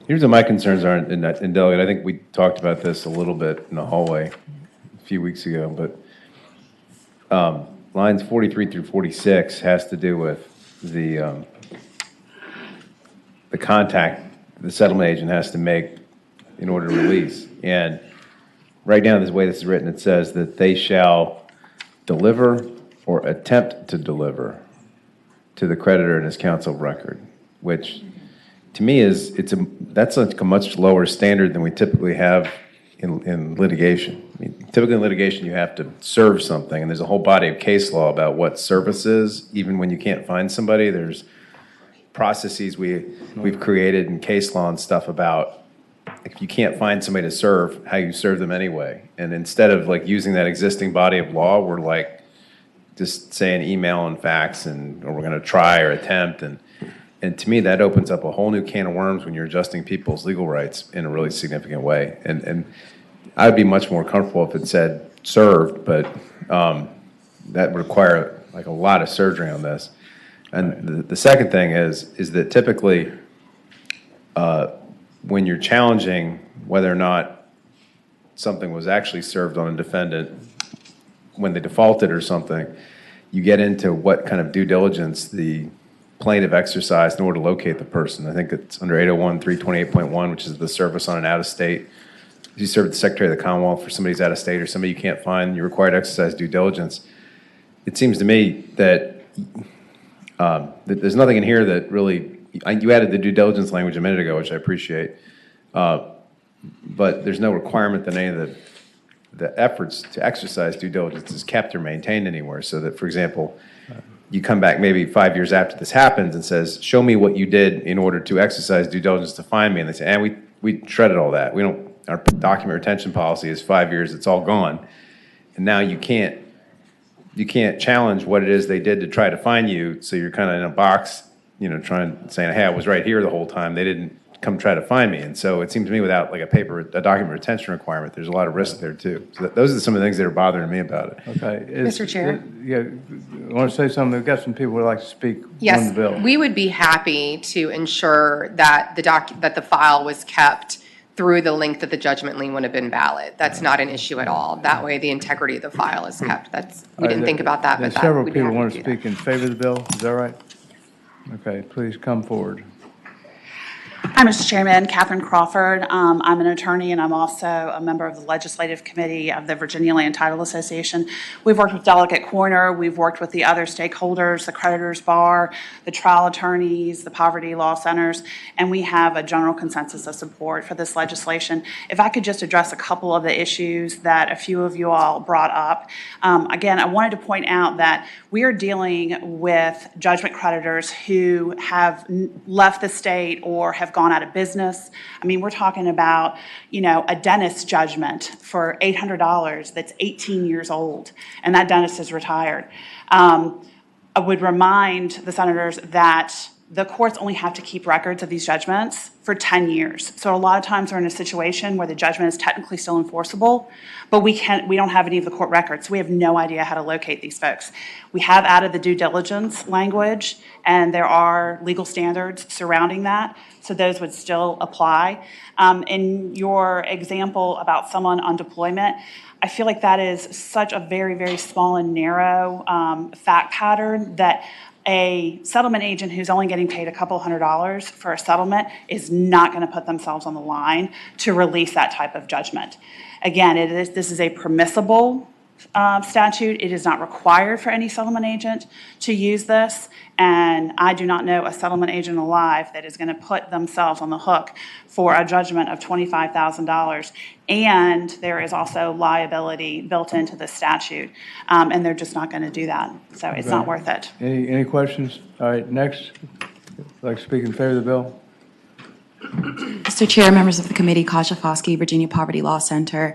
here's what my concerns are in Delegate. I think we talked about this a little bit in the hallway a few weeks ago, but lines 43 through 46 has to do with the contact the settlement agent has to make in order to release. And right now, the way this is written, it says that they shall deliver or attempt to deliver to the creditor in his counsel record, which to me that's like a much lower standard than we typically have in litigation. I mean, typically in litigation, you have to serve something, and there's a whole body of case law about what service is. Even when you can't find somebody, there's processes we've created in case law and stuff about if you can't find somebody to serve, how you serve them anyway. And instead of like using that existing body of law, we're like just saying email and fax, or we're going to try or attempt. And to me, that opens up a whole new can of worms when you're adjusting people's legal rights in a really significant way. And I'd be much more comfortable if it said served, but that would require like a lot of surgery on this. And the second thing is that typically when you're challenging whether or not something was actually served on a defendant when they defaulted or something, you get into what kind of due diligence the plaintiff exercised in order to locate the person. I think it's under 801 328.1, which is the service on an out-of-state. If you serve the Secretary of the Commonwealth for somebody who's out-of-state or somebody you can't find, you're required to exercise due diligence. It seems to me that there's nothing in here that really, you added the due diligence language a minute ago, which I appreciate, but there's no requirement that any of the efforts to exercise due diligence is kept or maintained anywhere. So that, for example, you come back maybe 5 years after this happens and says, show me what you did in order to exercise due diligence to find me. And they say, we shredded all that. Our document retention policy is 5 years, it's all gone. And now you can't challenge what it is they did to try to find you. So you're kind of in a box, saying, hey, I was right here the whole time. They didn't come try to find me. And so it seems to me without like a document retention requirement, there's a lot of risk there too. So those are some of the things that are bothering me about it. Okay. Mr. Chair? Yeah, I want to say something. We've got some people who would like to speak on Yes, the bill. we would be happy to ensure that that the file was kept through the length that the judgment lien would have been valid. That's not an issue at all. That way, the integrity of the file is kept. We didn't think about that, but Several we'd be people happy want to to do that. speak in favor of the bill. Is that right? Okay, please come forward. Hi, Mr. Chairman. Catherine Crawford. I'm an attorney, and I'm also a member of the Legislative Committee of the Virginia Land Title Association. We've worked with Delegate Corner. We've worked with the other stakeholders, the creditors bar, the trial attorneys, the poverty law centers, and we have a general consensus of support for this legislation. If I could just address a couple of the issues that a few of you all brought up. Again, I wanted to point out that we are dealing with judgment creditors who have left the state or have gone out of business. I mean, we're talking about, a dentist judgment for $800 that's 18 years old, and that dentist is retired. I would remind the senators that the courts only have to keep records of these judgments for 10 years. So a lot of times we're in a situation where the judgment is technically still enforceable, but we don't have any of the court records. So we have no idea how to locate these folks. We have added the due diligence language, and there are legal standards surrounding that. So those would still apply. In your example about someone on deployment, I feel like that is such a very, very small and narrow fact pattern that a settlement agent who's only getting paid a couple $100s for a settlement is not going to put themselves on the line to release that type of judgment. Again, this is a permissible statute. It is not required for any settlement agent to use this, and I do not know a settlement agent alive that is going to put themselves on the hook for a judgment of $25,000, and there is also liability built into the statute, and they're just not going to do that, so it's not worth it. Any questions? All right, next. Like to speak in favor of the bill? Mr. Chair, members of the committee, Kasha Foskey, Virginia Poverty Law Center.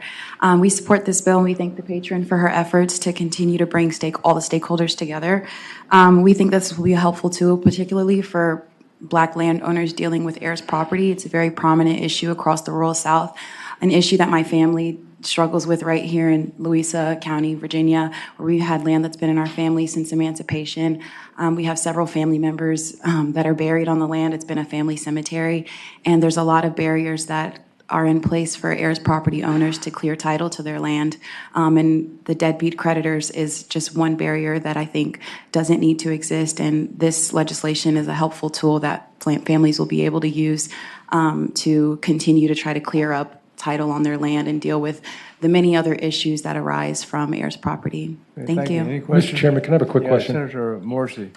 We support this bill, and we thank the patron for her efforts to continue to bring all the stakeholders together. We think this will be a helpful tool, particularly for Black landowners dealing with heirs property. It's a very prominent issue across the rural South, an issue that my family struggles with right here in Louisa County, Virginia, where we've had land that's been in our family since emancipation. We have several family members that are buried on the land. It's been a family cemetery, and there's a lot of barriers that are in place for heirs property owners to clear title to their land. And the deadbeat creditors is just one barrier that I think doesn't need to exist, and this legislation is a helpful tool that families will be able to use to continue to try to clear up title on their land and deal with the many other issues that arise from heirs property. Thank you. Mr. Chairman, can I have a quick question? Senator Morrissey.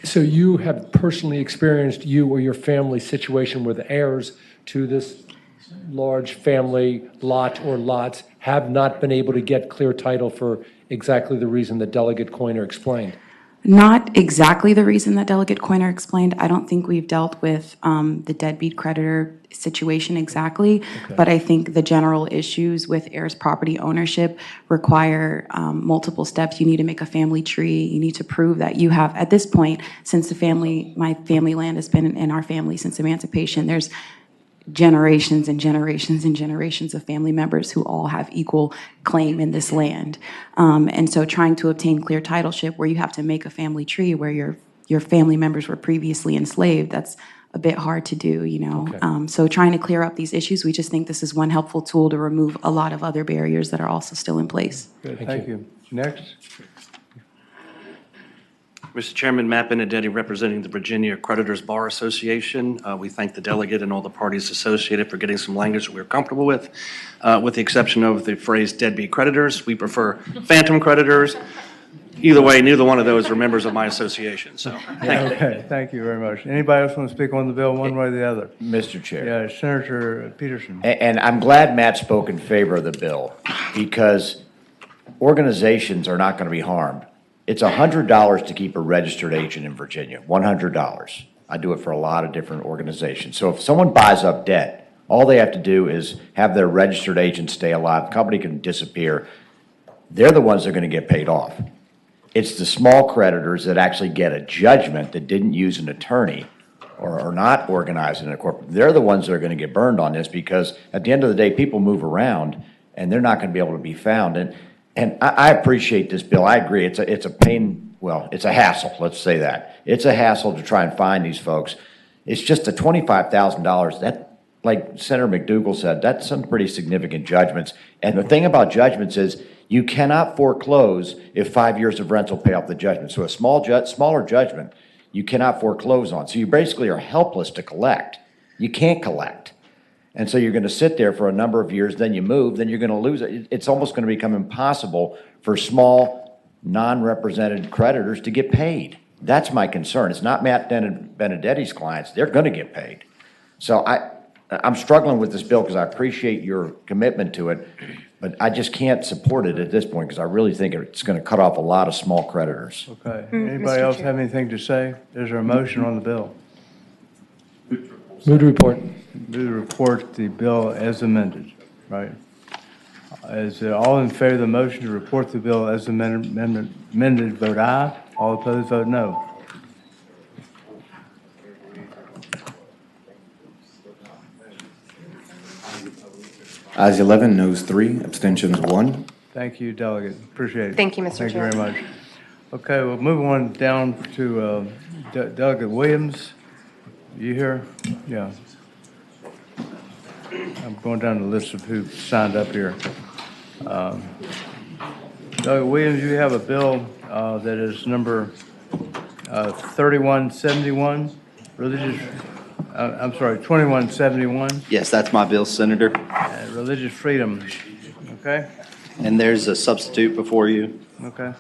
So you have personally experienced, you or your family, situation where the heirs to this large family lot or lots have not been able to get clear title for exactly the reason that Delegate Coiner explained? Not exactly the reason that Delegate Coiner explained. I don't think we've dealt with the deadbeat creditor situation exactly, but I think the general issues with heirs property ownership require multiple steps. You need to make a family tree. You need to prove that you have, at this point, since my family land has been in our family since emancipation, there's generations and generations and generations of family members who all have equal claim in this land. And so trying to obtain clear titleship where you have to make a family tree where your family members were previously enslaved, that's a bit hard to do, So trying to clear up these issues, we just think this is one helpful tool to remove a lot of other barriers that are also still in place. Good, thank you. Next. Mr. Chairman, Matt Benedetti, representing the Virginia Creditors Bar Association. We thank the delegate and all the parties associated for getting some language that we're comfortable with the exception of the phrase deadbeat creditors. We prefer phantom creditors. Either way, neither one of those are members of my association, so thank you. Okay, thank you very much. Anybody else want to speak on the bill one way or the other? Mr. Chair. Yeah, Senator Peterson. And I'm glad Matt spoke in favor of the bill, because organizations are not going to be harmed. It's $100 to keep a registered agent in Virginia, $100. I do it for a lot of different organizations. So if someone buys up debt, all they have to do is have their registered agent stay alive. The company can disappear. They're the ones that are going to get paid off. It's the small creditors that actually get a judgment that didn't use an attorney or are not organized in a corporate. They're the ones that are going to get burned on this, because at the end of the day, people move around and they're not going to be able to be found. And I appreciate this bill. I agree. It's a pain. Well, it's a hassle. Let's say that. It's a hassle to try and find these folks. It's just a $25,000. That, like Senator McDougal said, that's some pretty significant judgments. And the thing about judgments is you cannot foreclose if 5 years of rent will pay off the judgment. So a smaller judgment, you cannot foreclose on. So you basically are helpless to collect. You can't collect. And so you're going to sit there for a number of years, then you move, then you're going to lose it. It's almost going to become impossible for small, non-represented creditors to get paid. That's my concern. It's not Matt Benedetti's clients. They're going to get paid. So I'm struggling with this bill because I appreciate your commitment to it, but I just can't support it at this point because I really think it's going to cut off a lot of small creditors. Okay. Anybody else have anything to say? Is there a motion on the bill? Move to report. Move to report the bill as amended, right? Is all in favor of the motion to report the bill as amended, vote aye. All opposed, vote no. Ayes 11, noes 3, abstentions 1. Thank you, Delegate. Appreciate it. Thank you, Mr. Chair. Thank you very much. Okay, we'll move on down to Delegate Williams. You here? Yeah. I'm going down the list of who signed up here. Delegate Williams, you have a bill that is number 3171, religious, I'm sorry, 2171. Yes, that's my bill, Senator. Religious freedom, okay? And there's a substitute before you. Okay.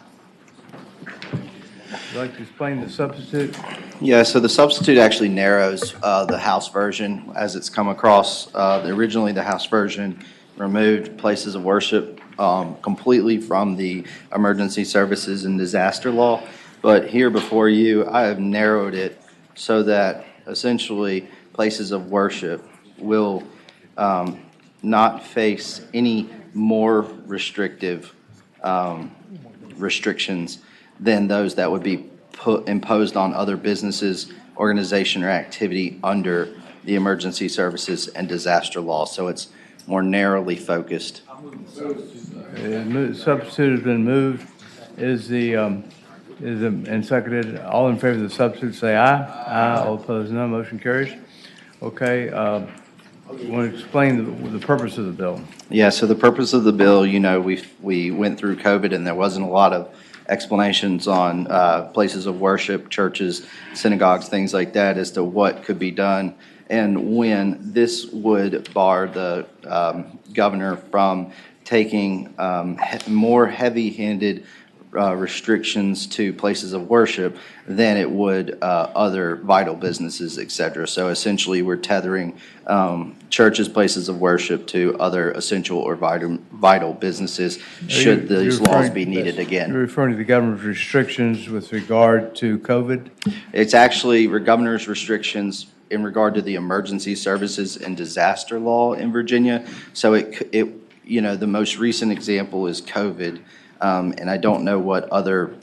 Would you like to explain the substitute? Yeah, so the substitute actually narrows the House version as it's come across. Originally, the House version removed places of worship completely from the emergency services and disaster law. But here before you, I have narrowed it so that essentially places of worship will not face any more restrictive restrictions than those that would be imposed on other businesses, organization, or activity under the emergency services and disaster law. So it's more narrowly focused. Substitute has been moved. And seconded. All in favor of the substitute, say aye. Aye. All opposed, no. Motion carries. Okay. You want to explain the purpose of the bill? Yeah, so the purpose of the bill, you know, we went through COVID and there wasn't a lot of explanations on places of worship, churches, synagogues, things like that as to what could be done and when. This would bar the governor from taking more heavy-handed restrictions to places of worship than it would other vital businesses, et cetera. So essentially, we're tethering churches, places of worship to other essential or vital businesses should these laws be needed again. You're referring to the governor's restrictions with regard to COVID? It's actually governor's restrictions in regard to the emergency services and disaster law in Virginia. So it you know, the most recent example is COVID. And I don't know what other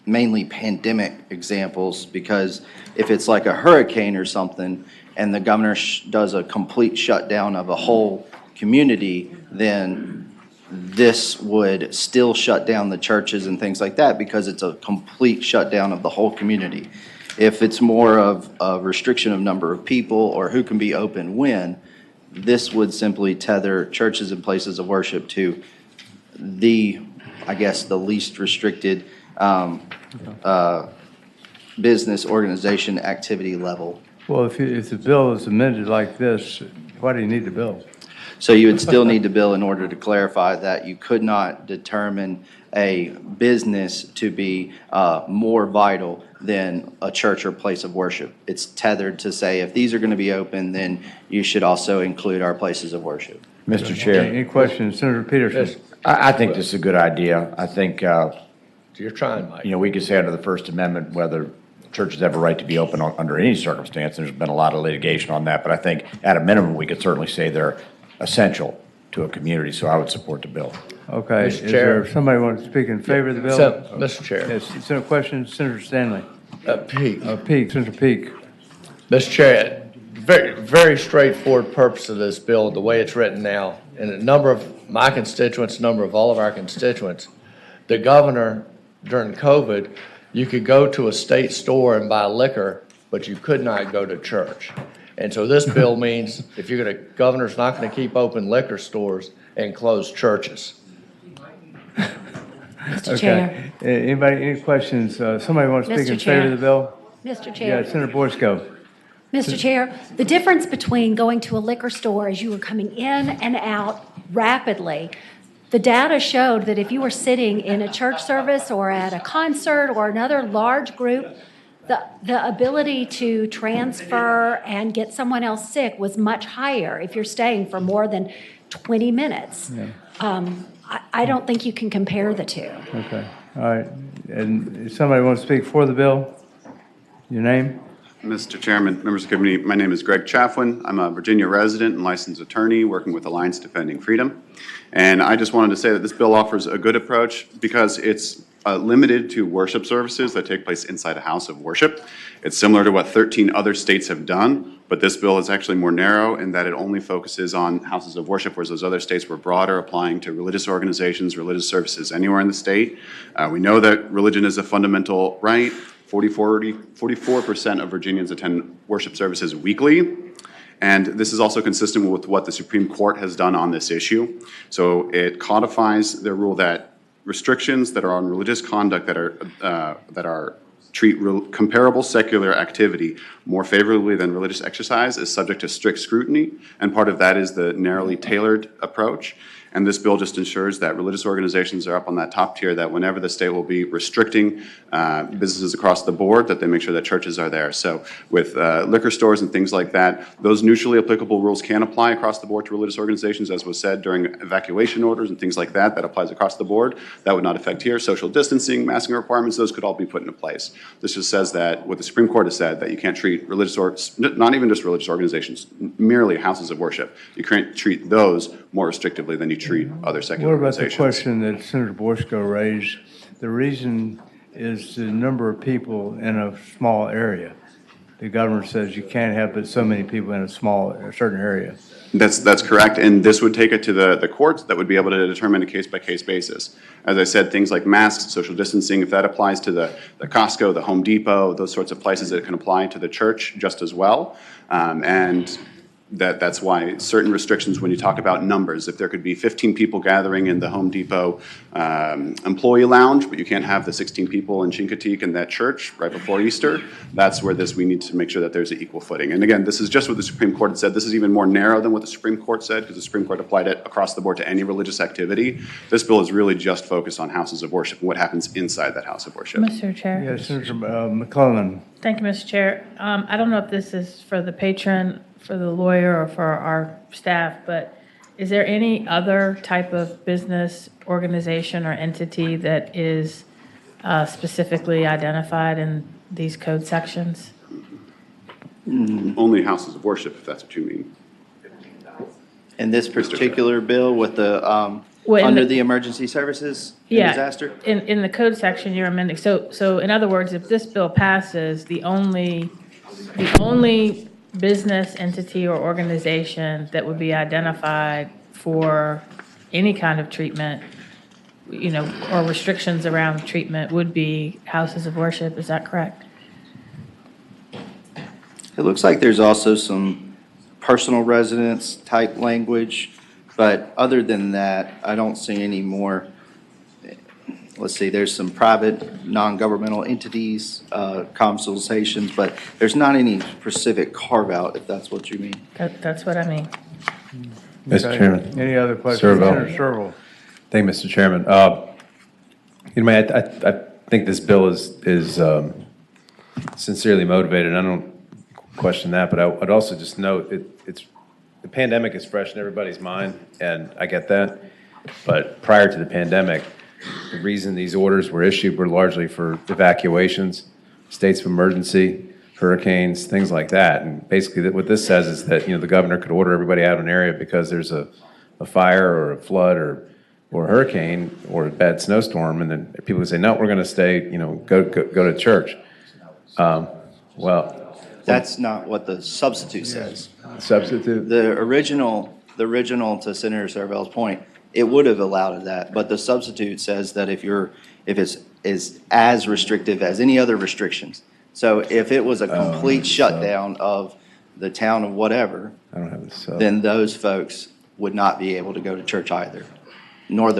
mainly pandemic examples, because if it's like a hurricane or something and the governor does a complete shutdown of a whole community, then this would still shut down the churches and things like that because it's a complete shutdown of the whole community. If it's more of a restriction of number of people or who can be open when, this would simply tether churches and places of worship to the, I guess, the least restricted business organization activity level. Well, if the bill is amended like this, why do you need the bill? So you would still need the bill in order to clarify that you could not determine a business to be more vital than a church or place of worship. It's tethered to say if these are going to be open, then you should also include our places of worship. Mr. Chair. Any questions? Senator Peterson. Yes. I think this is a good idea. I think, You're trying, Mike. you know, we could say under the First Amendment whether churches have a right to be open under any circumstance. There's been a lot of litigation on that, but I think at a minimum, we could certainly say they're essential to a community, so I would support the bill. Okay. Mr. Is Chair. there somebody want to speak in favor of the bill? Mr. Chair. Yes, Senator question, Senator Stanley. Peak. Peak, Senator Peak. Mr. Chair, very, very straightforward purpose of this bill, the way it's written now, and a number of my constituents, a number of all of our constituents, the governor, during COVID, you could go to a state store and buy liquor, but you could not go to church. And so this bill means if you're going to, governor's not going to keep open liquor stores and close churches. Mr. Chair. Anybody, any questions? Somebody want to speak Mr. in favor of the bill? Mr. Chair. Yeah, Senator Boysko. Mr. Chair, the difference between going to a liquor store as you were coming in and out rapidly, the data showed that if you were sitting in a church service or at a concert or another large group, the ability to transfer and get someone else sick was much higher if you're staying for more than 20 minutes. I don't think you can compare the two. Okay, all right. And if somebody wants to speak for the bill, your name? Mr. Chairman, members of the committee, my name is Greg Chafflin. I'm a Virginia resident and licensed attorney working with Alliance Defending Freedom. And I just wanted to say that this bill offers a good approach because it's limited to worship services that take place inside a house of worship. It's similar to what 13 other states have done, but this bill is actually more narrow in that it only focuses on houses of worship, whereas those other states were broader, applying to religious organizations, religious services anywhere in the state. We know that religion is a fundamental right. 44% of Virginians attend worship services weekly. And this is also consistent with what the Supreme Court has done on this issue. So it codifies the rule that restrictions that are on religious conduct that treat comparable secular activity more favorably than religious exercise is subject to strict scrutiny. And part of that is the narrowly tailored approach. And this bill just ensures that religious organizations are up on that top tier, that whenever the state will be restricting businesses across the board, that they make sure that churches are there. So with liquor stores and things like that, those mutually applicable rules can apply across the board to religious organizations, as was said during evacuation orders and things like that. That applies across the board. That would not affect here. Social distancing, masking requirements, those could all be put into place. This just says that what the Supreme Court has said, that you can't treat religious, or not even just religious organizations, merely houses of worship. You can't treat those more restrictively than you treat other secular What about the organizations. question that Senator Borsko raised? The reason is the number of people in a small area. The governor says you can't have but so many people in a certain area. That's correct, and this would take it to the courts that would be able to determine a case-by-case basis. As I said, things like masks, social distancing, if that applies to the Costco, the Home Depot, those sorts of places, it can apply to the church just as well. And that's why certain restrictions, when you talk about numbers, if there could be 15 people gathering in the Home Depot employee lounge, but you can't have the 16 people in Chincoteague in that church right before Easter, that's where we need to make sure that there's an equal footing. And again, this is just what the Supreme Court had said. This is even more narrow than what the Supreme Court said, because the Supreme Court applied it across the board to any religious activity. This bill is really just focused on houses of worship and what happens inside that house of worship. Mr. Chair. Yes, Senator McClellan. Thank you, Mr. Chair. I don't know if this is for the patron, for the lawyer, or for our staff, but is there any other type of business, organization, or entity that is specifically identified in these code sections? Only houses of worship, if that's what you mean. In this particular bill with the, under the emergency services and disaster? In the code section you're amending. So in other words, if this bill passes, the only business entity or organization that would be identified for any kind of treatment, or restrictions around treatment would be houses of worship. Is that correct? It looks like there's also some personal residence type language, but other than that, I don't see any more. Let's see, there's some private, non-governmental entities, consultations, but there's not any specific carve-out, if that's what you mean. That's what I mean. Mr. Chairman. Any other questions? Senator Sherrill. Thank you, Mr. Chairman. I think this bill is sincerely motivated. I don't question that, but I'd also just note the pandemic is fresh in everybody's mind, and I get that. But prior to the pandemic, the reason these orders were issued were largely for evacuations, states of emergency, hurricanes, things like that. And basically what this says is that, the governor could order everybody out of an area because there's a fire or a flood or a hurricane or a bad snowstorm, and then people would say, no, we're going to stay, go to church. That's not what the substitute says. Substitute? The original, to Senator Servell's point, it would have allowed that, but the substitute says that if it's as restrictive as any other restrictions. So if it was a complete shutdown of the town of whatever, then those folks would not be able to go to church either. Nor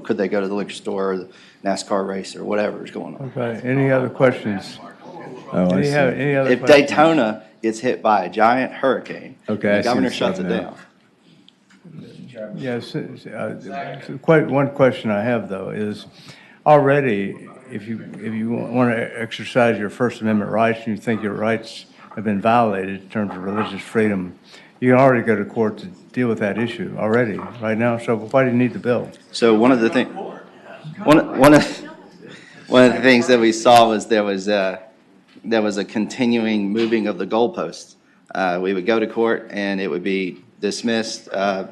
could they go to the liquor store or the NASCAR race or whatever is going on. Okay, any other questions? Any other If questions? Daytona gets hit by a giant hurricane. Okay, I The see governor the shuts stuff it now. down. Yes, quite one question I have, though, is already, if you want to exercise your First Amendment rights and you think your rights have been violated in terms of religious freedom, you can already go to court to deal with that issue already, right now. So why do you need the bill? So one of the things that we saw was there was a continuing moving of the goalposts. We would go to court and it would be dismissed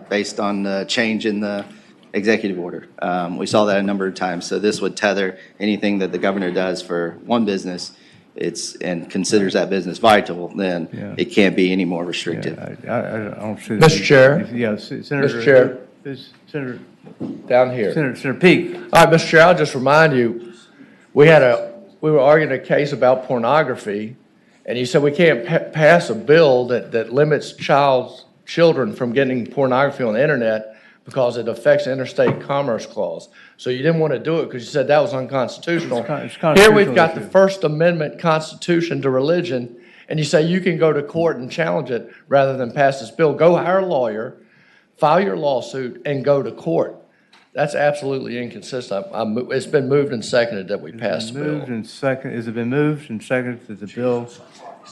based on the change in the executive order. We saw that a number of times. So this would tether anything that the governor does for one business and considers that business vital, then it can't be any more restrictive. I don't see that. Mr. Chair? Yes, Senator. Mr. Chair? Senator. Down here. Senator Peake. All right, Mr. Chair, I'll just remind you, we were arguing a case about pornography, and you said we can't pass a bill that limits children from getting pornography on the internet because it affects the interstate commerce clause. So you didn't want to do it because you said that was unconstitutional. It's Here we've got the issue. First Amendment Constitution to religion, and you say you can go to court and challenge it rather than pass this bill. Go hire a lawyer, file your lawsuit, and go to court. That's absolutely inconsistent. It's been moved and seconded that we pass the bill. Has it been moved and seconded that the bill,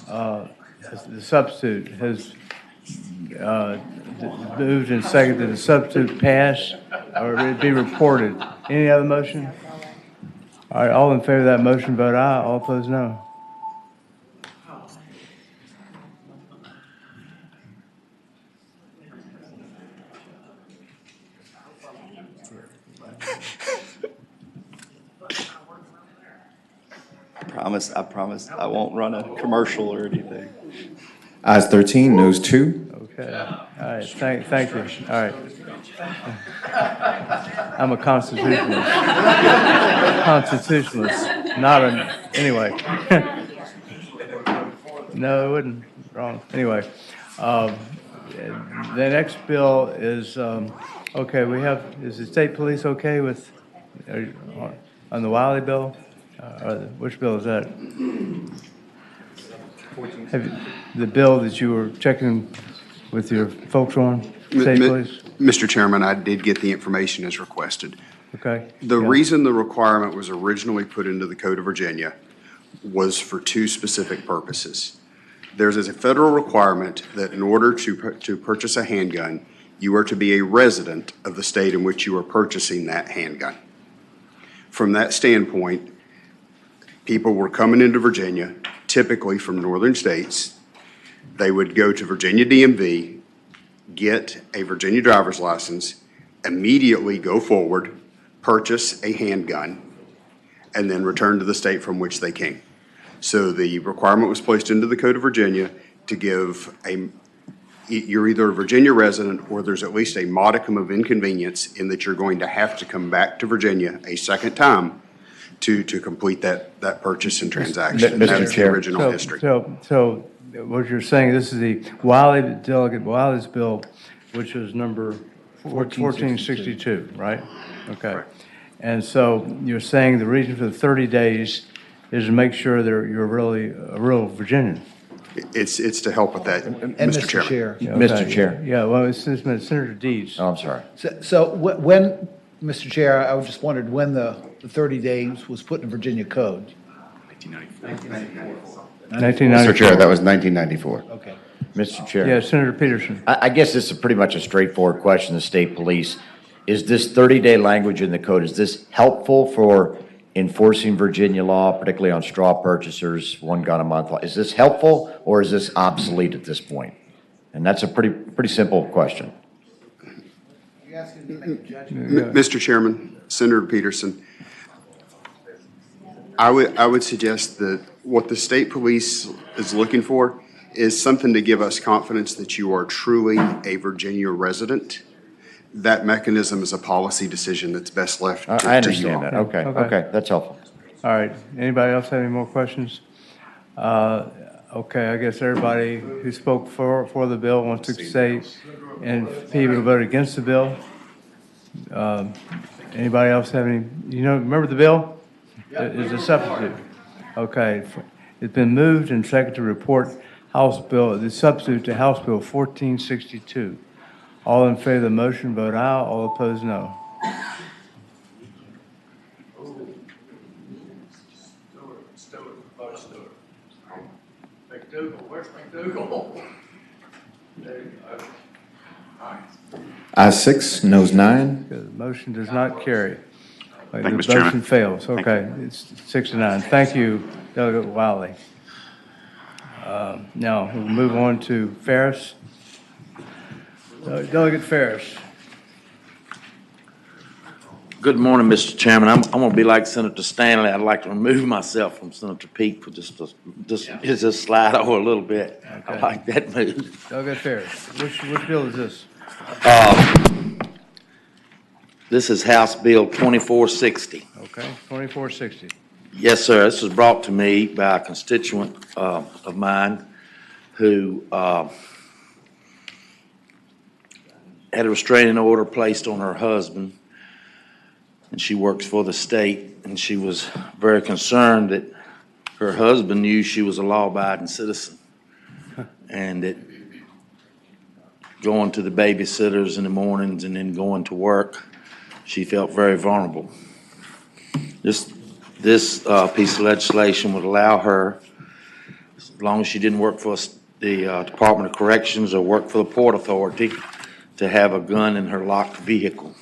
the substitute has moved and seconded that the substitute pass or it be reported? Any other motion? All right, all in favor of that motion, vote aye. All opposed, no. I promise I won't run a commercial or anything. Ayes 13, noes 2. Okay, all right, thank you, all right. I'm a constitutionalist. Anyway. No, it wouldn't, wrong, anyway. The next bill is, okay, is the state police okay with, on the Wiley bill? Which bill is that? The bill that you were checking with your folks on, state police? Mr. Chairman, I did get the information as requested. Okay. The reason the requirement was originally put into the Code of Virginia was for two specific purposes. There's a federal requirement that in order to purchase a handgun, you are to be a resident of the state in which you are purchasing that handgun. From that standpoint, people were coming into Virginia, typically from northern states. They would go to Virginia DMV, get a Virginia driver's license, immediately go forward, purchase a handgun, and then return to the state from which they came. So the requirement was placed into the Code of Virginia to give you're either a Virginia resident or there's at least a modicum of inconvenience in that you're going to have to come back to Virginia a second time to complete that purchase and transaction. And that's the original history. So what you're saying, this is the Delegate Wiley's bill, which is number 1462, right? Okay. And so you're saying the reason for the 30 days is to make sure that you're really a real Virginian. It's to help with that, Mr. Chairman. Yeah, Mr. Chair. Yeah, well, it's Senator Deeds. Oh, I'm sorry. So when, Mr. Chair, I was just wondered when the 30 days was put in Virginia Code? 1994. Mr. Chair, that was 1994. Okay. Mr. Chair. Yeah, Senator Peterson. I guess this is pretty much a straightforward question, the state police. Is this 30-day language in the code, is this helpful for enforcing Virginia law, particularly on straw purchasers, one gun a month law? Is this helpful or is this obsolete at this point? And that's a pretty simple question. Mr. Chairman, Senator Peterson, I would suggest that what the state police is looking for is something to give us confidence that you are truly a Virginia resident. That mechanism is a policy decision that's best left to you. I understand all. that. Okay, that's helpful. All right, anybody else have any more questions? Okay, I guess everybody who spoke for the bill wants to say, and people who voted against the bill. Anybody else have any, remember the bill? It's a substitute. Okay, it's been moved and seconded to report the substitute to House Bill 1462. All in favor of the motion, vote aye. All opposed, no. Ayes 6, noes 9. The motion does not carry. Thank you, Mr. The Chairman. motion fails. Thank Okay, it's 6-9. Thank you, Delegate Wiley. Now, we'll move on to Ferris. Delegate Ferris. Good morning, Mr. Chairman. I'm going to be like Senator Stanley. I'd like to remove myself from Senator Peake for just slide over a little bit. I like that move. Delegate Ferris. Which bill is this? This is House Bill 2460. Okay, 2460. Yes, sir. This was brought to me by a constituent of mine who had a restraining order placed on her husband, and she works for the state, and she was very concerned that her husband knew she was a law-abiding citizen, and that going to the babysitters in the mornings and then going to work, she felt very vulnerable. This piece of legislation would allow her, as long as she didn't work for the Department of Corrections or work for the Port Authority, to have a gun in her locked vehicle.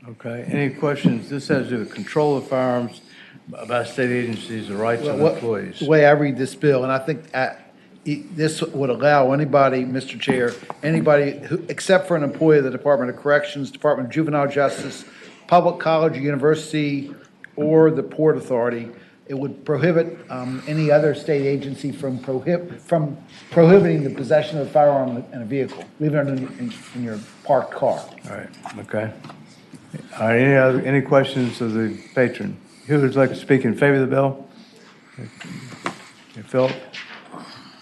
Okay, any questions? This has to do with control of firearms by state agencies, the rights of employees. The way I read this bill, and I think this would allow anybody, Mr. Chair, anybody who, except for an employee of the Department of Corrections, Department of Juvenile Justice, public college, university, or the Port Authority, it would prohibit any other state agency from prohibiting the possession of a firearm in a vehicle, leaving it in your parked car. All right, okay. All right, any questions of the patron? Who would like to speak in favor of the bill? Okay, Philip?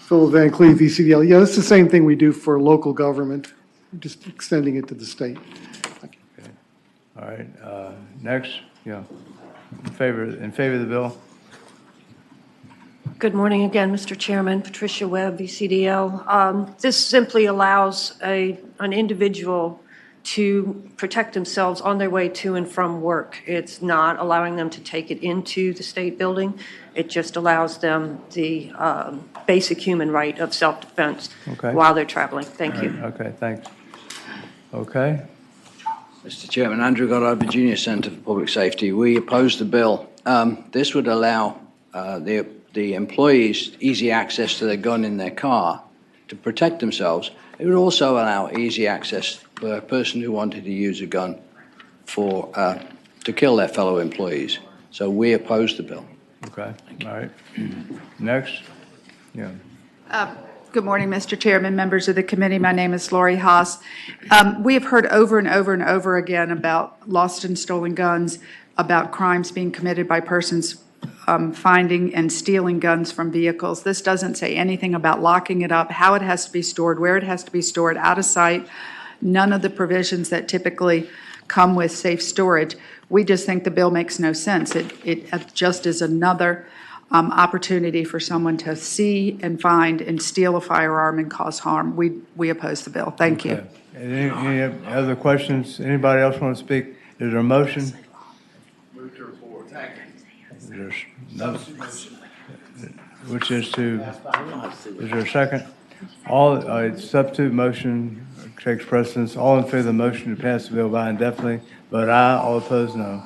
Phil Van Cleve, VCDL. Yeah, it's the same thing we do for local government, just extending it to the state. All right, next, yeah. In favor of the bill? Good morning again, Mr. Chairman. Patricia Webb, VCDL. This simply allows an individual to protect themselves on their way to and from work. It's not allowing them to take it into the state building. It just allows them the basic human right of self-defense while they're traveling. Thank you. Okay, thanks. Okay. Mr. Chairman, Andrew Goddard, Virginia Center for Public Safety. We oppose the bill. This would allow the employees easy access to their gun in their car to protect themselves. It would also allow easy access for a person who wanted to use a gun to kill their fellow employees. So we oppose the bill. Okay, all right. Next, yeah. Good morning, Mr. Chairman, members of the committee. My name is Lori Haas. We have heard over and over and over again about lost and stolen guns, about crimes being committed by persons finding and stealing guns from vehicles. This doesn't say anything about locking it up, how it has to be stored, where it has to be stored, out of sight, none of the provisions that typically come with safe storage. We just think the bill makes no sense. It just is another opportunity for someone to see and find and steal a firearm and cause harm. We oppose the bill. Thank you. Any other questions? Anybody else want to speak? Is there a motion? Move to report. Which is to, is there a second? All, substitute motion takes precedence. All in favor of the motion to pass the bill by indefinitely, vote aye. All opposed, no.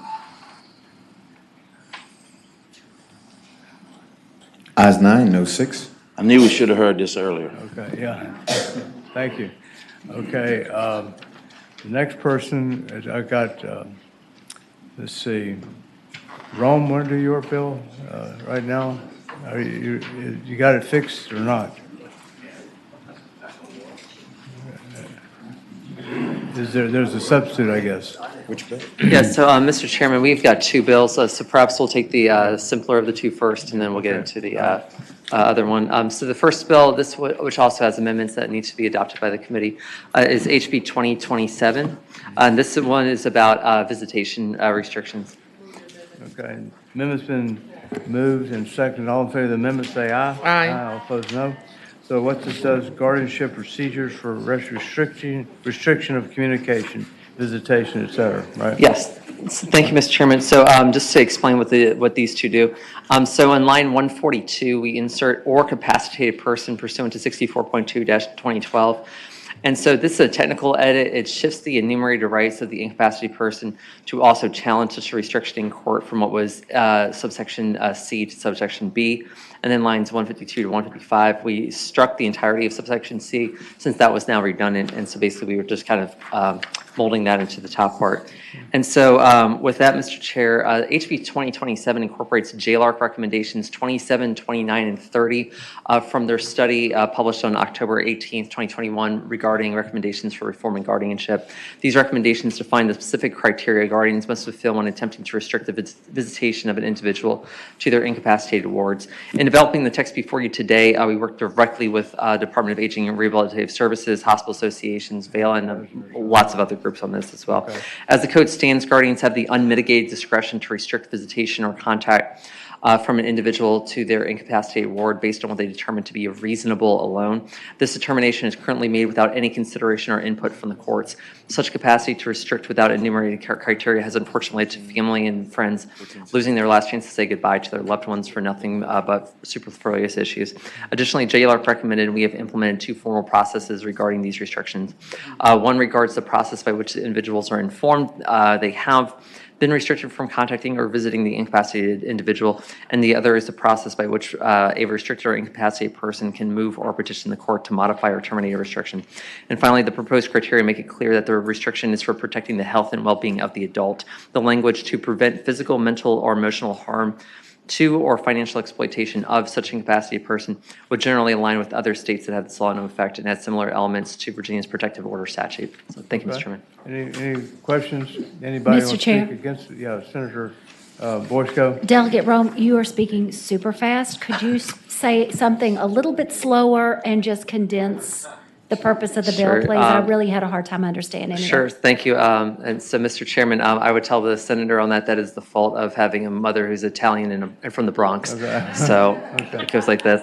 Ayes 9, no 6. I knew we should have heard this earlier. Okay, yeah. Thank you. Okay, the next person, is I got, let's see, Rome, want to do your bill right now? Are you got it fixed or not? There's a substitute, I guess. Which bill? Yes, so Mr. Chairman, we've got two bills, so perhaps we'll take the simpler of the two first, and then we'll get into the other one. So the first bill, which also has amendments that need to be adopted by the committee, is HB 2027. And this one is about visitation restrictions. Okay. Amendment's been moved and seconded. All in favor of the amendment, say aye. Aye. All opposed, no. So what this does, guardianship procedures for restriction of communication, visitation, et cetera, right? Yes. Thank you, Mr. Chairman. So just to explain what these two do. So in line 142, we insert or capacitated person pursuant to 64.2-2012. And so this is a technical edit. It shifts the enumerated rights of the incapacitated person to also challenge such a restriction in court from what was subsection C to subsection B. And then lines 152 to 155, we struck the entirety of subsection C since that was now redundant. And so basically we were just kind of molding that into the top part. And so with that, Mr. Chair, HB 2027 incorporates JLARC recommendations 27, 29, and 30 from their study published on October 18th, 2021 regarding recommendations for reforming guardianship. These recommendations define the specific criteria guardians must fulfill when attempting to restrict the visitation of an individual to their incapacitated wards. In developing the text before you today, we worked directly with Department of Aging and Rehabilitative Services, hospital associations, VAIL, and lots of other groups on this as well. Okay. As the code stands, guardians have the unmitigated discretion to restrict visitation or contact from an individual to their incapacitated ward based on what they determine to be reasonable alone. This determination is currently made without any consideration or input from the courts. Such capacity to restrict without enumerated criteria has unfortunately led to family and friends losing their last chance to say goodbye to their loved ones for nothing but superfluous issues. Additionally, JLARC recommended we have implemented two formal processes regarding these restrictions. One regards the process by which the individuals are informed they have been restricted from contacting or visiting the incapacitated individual, and the other is the process by which a restricted or incapacitated person can move or petition the court to modify or terminate a restriction. And finally, the proposed criteria make it clear that the restriction is for protecting the health and well-being of the adult. The language to prevent physical, mental, or emotional harm to or financial exploitation of such incapacitated person would generally align with other states that have this law in effect and has similar elements to Virginia's protective order statute. So thank you, Mr. Chairman. Any questions? Anybody Mr. want to Chair. speak against it? Yeah, Senator Boysko. Delegate Rome, you are speaking super fast. Could you say something a little bit slower and just condense the purpose of the bill, Sure, please? I really had a hard time understanding it. Sure, thank you. And so, Mr. Chairman, I would tell the senator on that is the fault of having a mother who's Italian and from the Bronx. Okay. So it goes like this.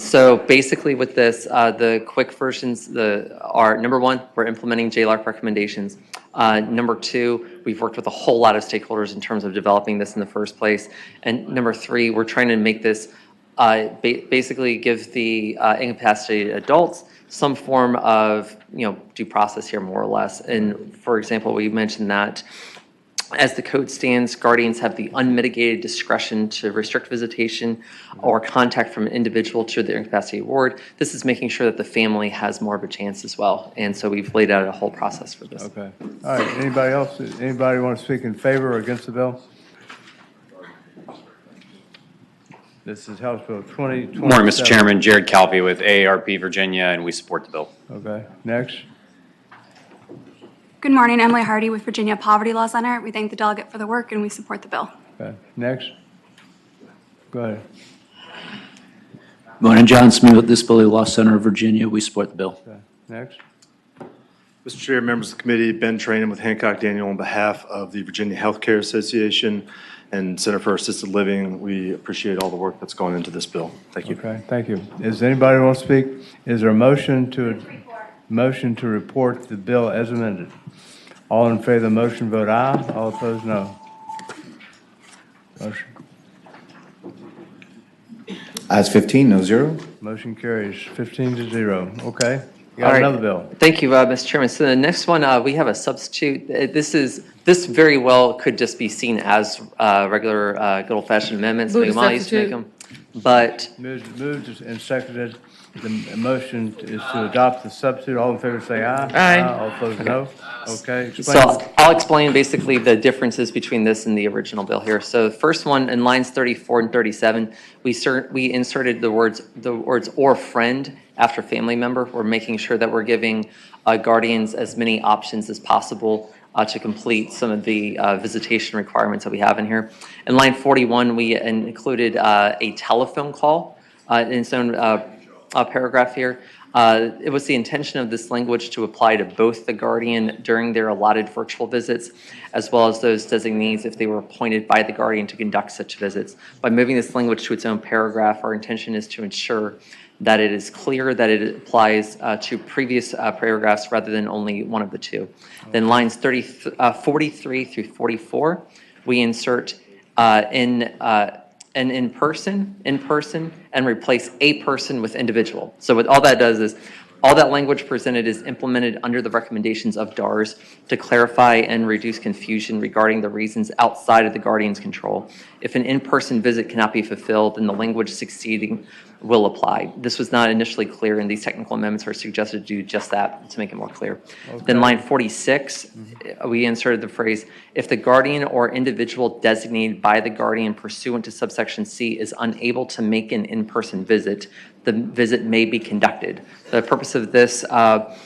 So basically with this, the quick versions are, number one, we're implementing JLARC recommendations. Number two, we've worked with a whole lot of stakeholders in terms of developing this in the first place. And number three, we're trying to make this basically give the incapacitated adults some form of, due process here, more or less. And for example, we mentioned that as the code stands, guardians have the unmitigated discretion to restrict visitation or contact from an individual to their incapacitated ward. This is making sure that the family has more of a chance as well. And so we've laid out a whole process for this. Okay. All right. Anybody else? Anybody want to speak in favor or against the bill? This is House Bill 2027. Good morning, Mr. Chairman. Jared Calpe with AARP Virginia, and we support the bill. Okay. Next. Good morning, Emily Hardy with Virginia Poverty Law Center. We thank the delegate for the work and we support the bill. Okay. Next. Go ahead. Morning, John Smith with Disability Law Center of Virginia. We support the bill. Okay. Next. Mr. Chair, members of the committee, Ben Trainen with Hancock Daniel on behalf of the Virginia Healthcare Association and Center for Assisted Living. We appreciate all the work that's gone into this bill. Thank you. Okay. Thank you. Is anybody want to speak? Is there a motion to report the bill as amended? All in favor of the motion, vote aye. All opposed, no. Motion. Ayes 15, no zero. Motion carries 15-0. Okay. You All got right. another bill. Thank you, Mr. Chairman. So the next one, we have a substitute. This very well could just be seen as regular good old-fashioned amendments. Move to Mike used to make substitute. them. But Moved and seconded. The motion is to adopt the substitute. All in favor say aye. Aye. All opposed, no. Okay. So Explain. I'll explain basically the differences between this and the original bill here. So the first one in lines 34 and 37, we inserted the words or friend after family member. We're making sure that we're giving guardians as many options as possible to complete some of the visitation requirements that we have in here. In line 41, we included a telephone call in its own paragraph here. It was the intention of this language to apply to both the guardian during their allotted virtual visits, as well as those designees if they were appointed by the guardian to conduct such visits. By moving this language to its own paragraph, our intention is to ensure that it is clear that it applies to previous paragraphs rather than only one of the two. Then lines 43 through 44, we insert in person, and replace a person with individual. So what all that does is, all that language presented is implemented under the recommendations of DARS to clarify and reduce confusion regarding the reasons outside of the guardian's control. If an in-person visit cannot be fulfilled, then the language succeeding will apply. This was not initially clear, and these technical amendments are suggested to do just that, to make it more clear. Okay. Then line 46, we inserted the phrase, if the guardian or individual designated by the guardian pursuant to subsection C is unable to make an in-person visit, the visit may be conducted. The purpose of this, the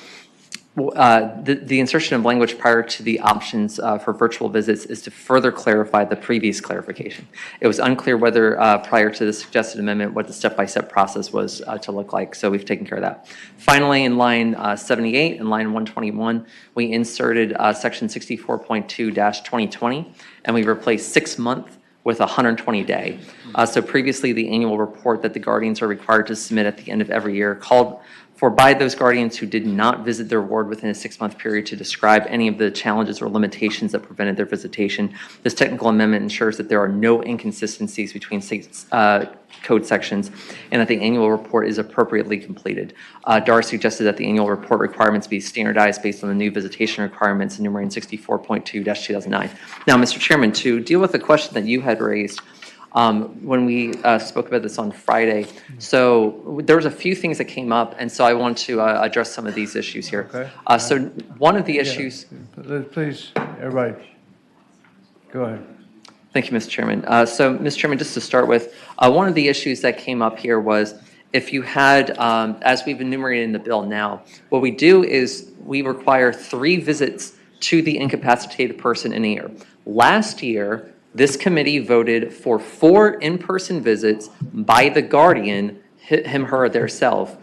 insertion of language prior to the options for virtual visits is to further clarify the previous clarification. It was unclear whether prior to the suggested amendment what the step-by-step process was to look like, so we've taken care of that. Finally, in line 78 and line 121, we inserted section 64.2-2020, and we replaced 6 month with 120 day. So previously, the annual report that the guardians are required to submit at the end of every year called for by those guardians who did not visit their ward within a 6-month period to describe any of the challenges or limitations that prevented their visitation. This technical amendment ensures that there are no inconsistencies between code sections and that the annual report is appropriately completed. DAR suggested that the annual report requirements be standardized based on the new visitation requirements enumerated in 64.2-2009. Now, Mr. Chairman, to deal with the question that you had raised, when we spoke about this on Friday. So there was a few things that came up, and so I want to address some of these issues here. Okay. So one of the issues... Please, everybody, go ahead. Thank you, Mr. Chairman. So, Mr. Chairman, just to start with, one of the issues that came up here was if you had, as we've enumerated in the bill now, what we do is we require 3 visits to the incapacitated person in a year. Last year, this committee voted for 4 in-person visits by the guardian, him, her, or their self,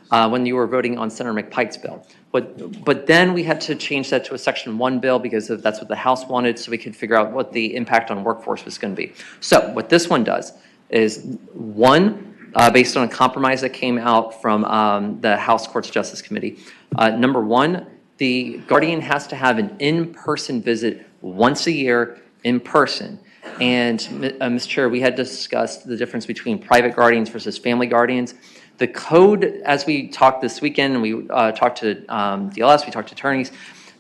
when you were voting on Senator McPike's bill. But then we had to change that to a Section 1 bill because that's what the House wanted, so we could figure out what the impact on workforce was going to be. So what this one does is, one, based on a compromise that came out from the House Courts Justice Committee, number 1, the guardian has to have an in-person visit once a year in person. And, Mr. Chair, we had discussed the difference between private guardians versus family guardians. The code, as we talked this weekend, and we talked to DLS, we talked to attorneys,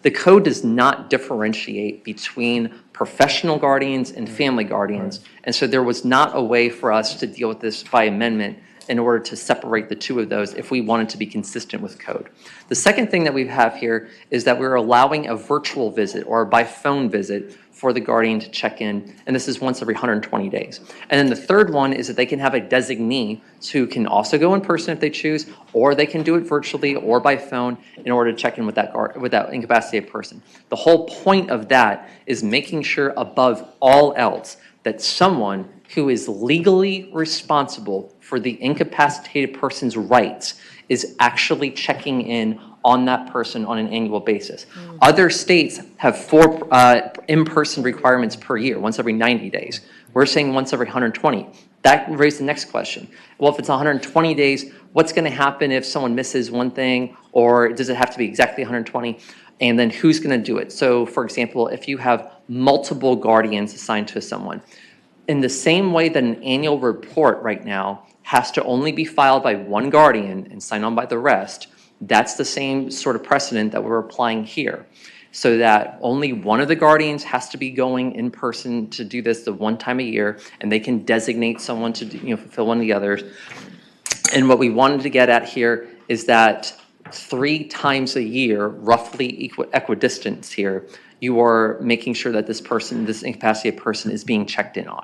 the code does not differentiate between professional guardians and family guardians. And so there was not a way for us to deal with this by amendment in order to separate the two of those if we wanted to be consistent with code. The second thing that we have here is that we're allowing a virtual visit or by phone visit for the guardian to check in, and this is once every 120 days. And then the third one is that they can have a designee who can also go in person if they choose, or they can do it virtually or by phone in order to check in with that incapacitated person. The whole point of that is making sure above all else that someone who is legally responsible for the incapacitated person's rights is actually checking in on that person on an annual basis. Other states have 4 in-person requirements per year, once every 90 days. We're saying once every 120. That raises the next question. Well, if it's 120 days, what's going to happen if someone misses one thing, or does it have to be exactly 120? And then who's going to do it? So, for example, if you have multiple guardians assigned to someone, in the same way that an annual report right now has to only be filed by one guardian and signed on by the rest, that's the same sort of precedent that we're applying here, so that only one of the guardians has to be going in person to do this the one time a year, and they can designate someone to fulfill one of the others. And what we wanted to get at here is that 3 times a year, roughly equidistant here, you are making sure that this incapacitated person is being checked in on.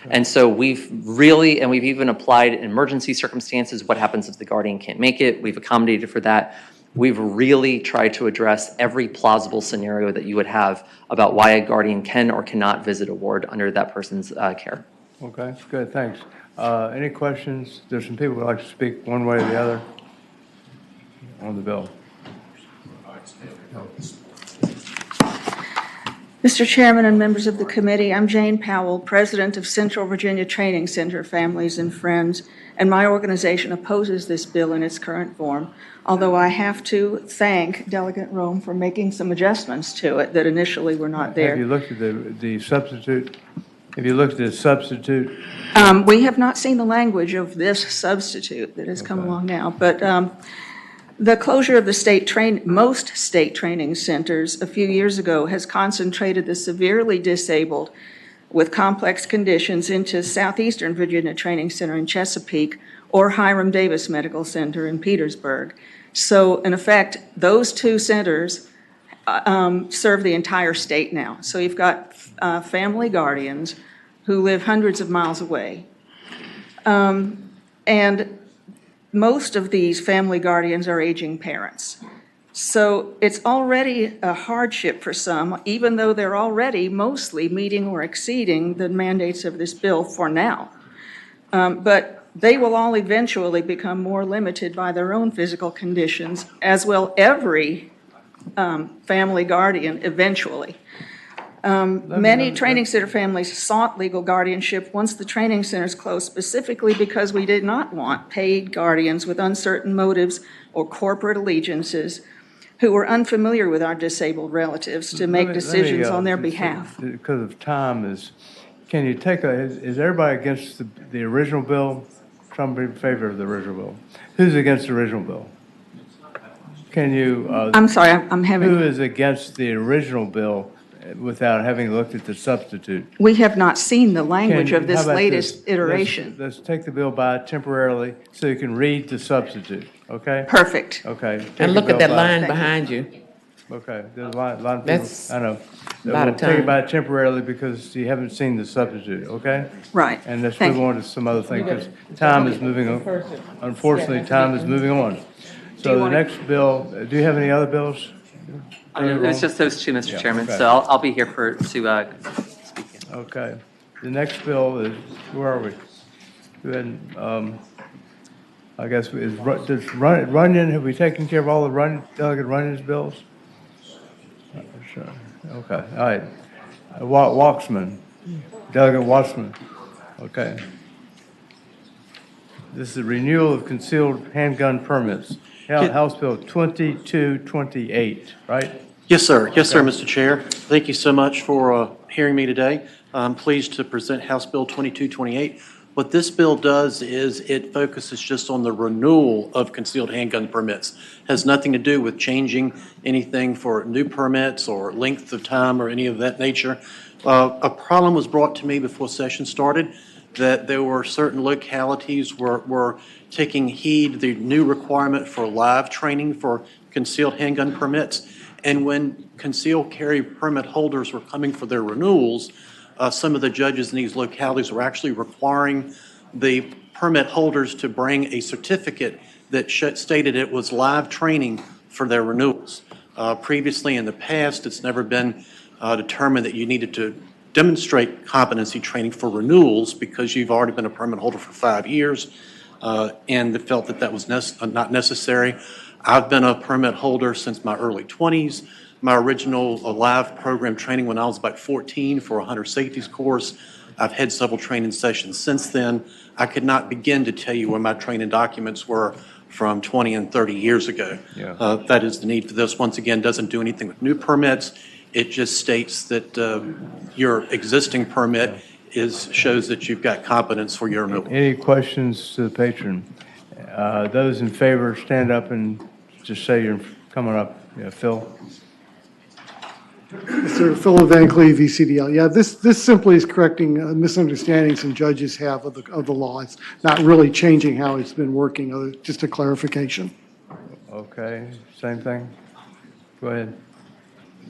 Okay. And so we've even applied in emergency circumstances, what happens if the guardian can't make it? We've accommodated for that. We've really tried to address every plausible scenario that you would have about why a guardian can or cannot visit a ward under that person's care. Okay, good, thanks. Any questions? There's some people who would like to speak one way or the other on the bill. Mr. Chairman and members of the committee, I'm Jane Powell, President of Central Virginia Training Center Families and Friends, and my organization opposes this bill in its current form, although I have to thank Delegate Rome for making some adjustments to it that initially were not there. Have you looked at the substitute? Have you looked at the substitute? We have not seen the language of this substitute that has come along now, but the closure of the most state training centers a few years ago has concentrated the severely disabled with complex conditions into Southeastern Virginia Training Center in Chesapeake or Hiram Davis Medical Center in Petersburg. So in effect, those two centers serve the entire state now. So you've got family guardians who live hundreds of miles away. And most of these family guardians are aging parents. So it's already a hardship for some, even though they're already mostly meeting or exceeding the mandates of this bill for now. But they will all eventually become more limited by their own physical conditions, as will every family guardian eventually. Many training center families sought legal guardianship once the training centers closed, specifically because we did not want paid guardians with uncertain motives or corporate allegiances who were unfamiliar with our disabled relatives to make decisions on their behalf. Because of time, can you take is everybody against the original bill? Some in favor of the original bill. Who's against the original bill? Can you? I'm sorry, I'm having. Who is against the original bill without having looked at the substitute? We have not seen the language of this latest iteration. Let's take the bill by temporarily so you can read the substitute, okay? Perfect. Okay. And look at that line behind you. Okay, there's a lot of people, That's I know. a lot of We'll take it time. by temporarily because you haven't seen the substitute, okay? Right. And let's Thank move on to some other thing because time is moving on. Unfortunately, time is moving on. So the next bill, do you have any other bills? It was just those two, Mr. Yeah, Chairman, okay. so I'll be here to speak. Okay. The next bill is, where are we? Go ahead and, I guess, does Runyon, have we taken care of all the Delegate Runyon's bills? Sure. Okay, all right. Waxman, Delegate Waxman, okay. This is a renewal of concealed handgun permits. House Bill 2228, right? Yes, sir. Yes, sir, Mr. Chair. Thank you so much for hearing me today. I'm pleased to present House Bill 2228. What this bill does is it focuses just on the renewal of concealed handgun permits. Has nothing to do with changing anything for new permits or length of time or any of that nature. A problem was brought to me before session started that there were certain localities were taking heed the new requirement for live training for concealed handgun permits. And when concealed carry permit holders were coming for their renewals, some of the judges in these localities were actually requiring the permit holders to bring a certificate that stated it was live training for their renewals. Previously in the past, it's never been determined that you needed to demonstrate competency training for renewals because you've already been a permit holder for 5 years, and they felt that that was not necessary. I've been a permit holder since my early 20s. My original live program training when I was about 14 for a hunter safeties course. I've had several training sessions since then. I could not begin to tell you where my training documents were from 20 and 30 years ago. Yeah. That is the need for this. Once again, doesn't do anything with new permits. It just states that your existing permit shows that you've got competence for your renewal. Any questions to the patron? Those in favor, stand up and just say you're coming up. Yeah, Phil? Mr. Phil Van Cleve, VCDL. Yeah, this simply is correcting misunderstandings some judges have of the law. It's not really changing how it's been working, just a clarification. Okay, same thing? Go ahead.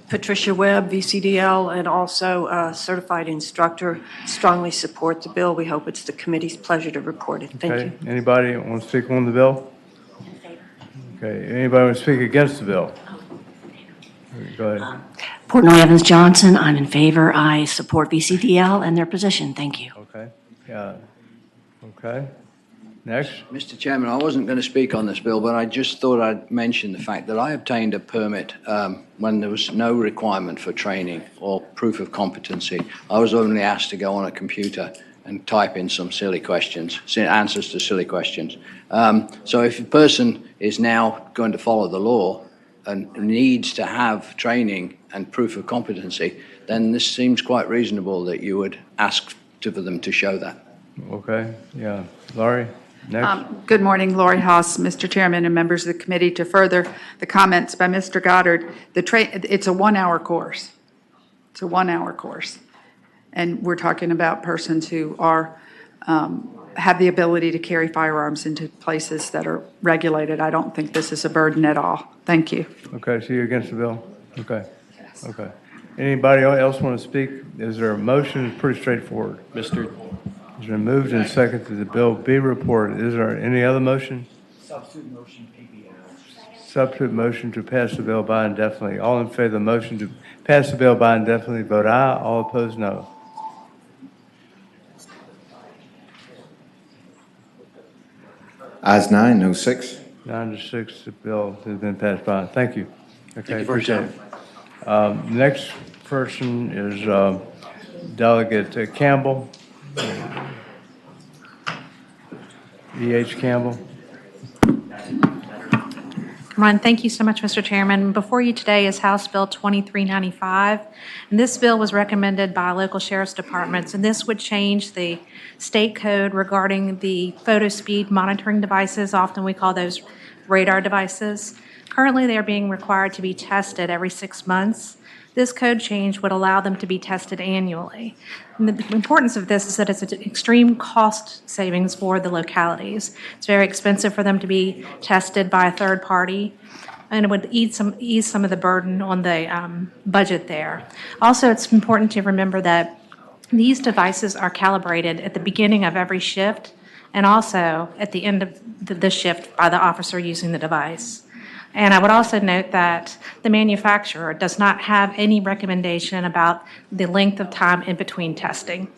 Patricia Webb, VCDL, and also a certified instructor, strongly support the bill. We hope it's the committee's pleasure to report it. Thank you. Anybody want to speak on the bill? Okay, anybody want to speak against the bill? Go ahead. Portnoy Evans Johnson, I'm in favor. I support VCDL and their position. Thank you. Okay, yeah, Okay. Next. Mr. Chairman, I wasn't going to speak on this bill, but I just thought I'd mention the fact that I obtained a permit when there was no requirement for training or proof of competency. I was only asked to go on a computer and type in some silly questions, answers to silly questions. So if a person is now going to follow the law and needs to have training and proof of competency, then this seems quite reasonable that you would ask for them to show that. Okay, yeah. Laurie, next. Good morning, Lori Haas, Mr. Chairman, and members of the committee. To further the comments by Mr. Goddard, it's a 1-hour course. It's a 1-hour course. And we're talking about persons who are, have the ability to carry firearms into places that are regulated. I don't think this is a burden at all. Thank you. Okay, so you're against the bill? Okay. Okay. Anybody else want to speak? Is there a motion? It's pretty straightforward. It's been moved and seconded that the bill be reported. Is there any other motion? Substitute motion, PBI. Substitute motion to pass the bill by indefinitely. All in favor of the motion to pass the bill by indefinitely, vote aye. All opposed, no. Ayes 9, no 6. 9 to 6, the bill has been passed by. Thank you. Okay, Thank you for your appreciate it. Next person is Delegate Campbell. E.H. Campbell. Ron, thank you so much, Mr. Chairman. Before you today is House Bill 2395. And this bill was recommended by local sheriff's departments, and this would change the state code regarding the photo speed monitoring devices. Often we call those radar devices. Currently, they are being required to be tested every 6 months. This code change would allow them to be tested annually. And the importance of this is that it's an extreme cost savings for the localities. It's very expensive for them to be tested by a third party, and it would ease some of the burden on the budget there. Also, it's important to remember that these devices are calibrated at the beginning of every shift and also at the end of the shift by the officer using the device. And I would also note that the manufacturer does not have any recommendation about the length of time in between testing.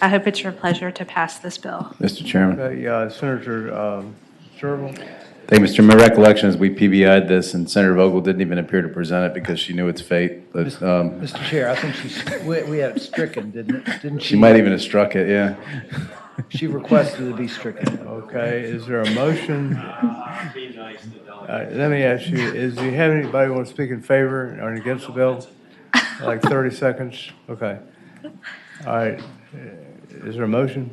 I hope it's your pleasure to pass this bill. Mr. Chairman. Senator Sherville. Thank you, Mr. My recollection is we PBI'd this, and Senator Vogel didn't even appear to present it because she knew its fate. But Mr. Chair, I think we had it stricken, didn't she? She might even have struck it, yeah. She requested it to be stricken. Okay, is there a motion? Let me ask you, do you have anybody want to speak in favor or against the bill? Like 30 seconds? Okay. All right. Is there a motion?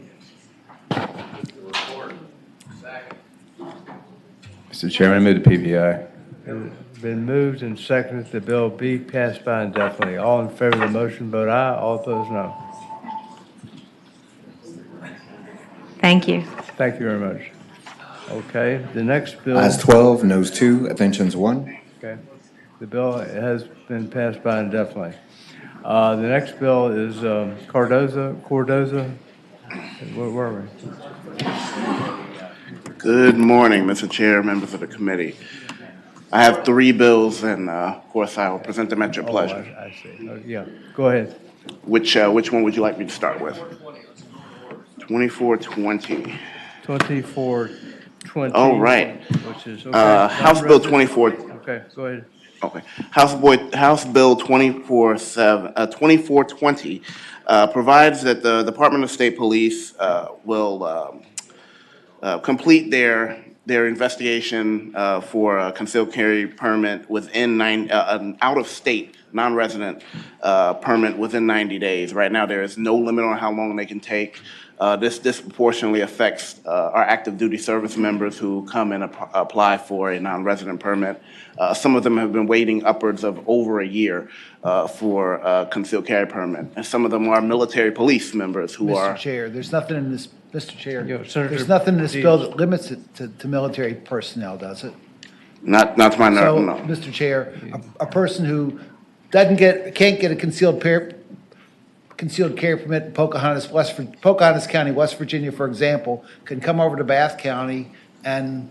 Mr. Chairman, I move the PBI. It's been moved and seconded that the bill be passed by indefinitely. All in favor of the motion, vote aye. All opposed, no. Thank you. Thank you very much. Okay, the next bill. Ayes 12, noes 2, abstentions 1. Okay, the bill has been passed by indefinitely. The next bill is Cardoza. Where were we? Good morning, Mr. Chair, members of the committee. I have 3 bills, and of course, I will present them at your pleasure. I see. Yeah, go ahead. Which one would you like me to start with? 2420. 2420. Oh, right. Which is, House Bill 24. Okay, go ahead. Okay. House Bill 2420 provides that the Department of State Police will complete their investigation for a concealed carry permit within an out-of-state non-resident permit within 90 days. Right now, there is no limit on how long they can take. This disproportionately affects our active duty service members who come and apply for a non-resident permit. Some of them have been waiting upwards of over a year for a concealed carry permit. And some of them are military police members who are. Mr. Chair, there's nothing in this, Mr. Chair, Senator there's nothing in this Dees. bill that limits it to military personnel, does it? Not to my So, no. Mr. Chair, a person who can't get a concealed carry permit in Pocahontas County, West Virginia, for example, can come over to Bath County, and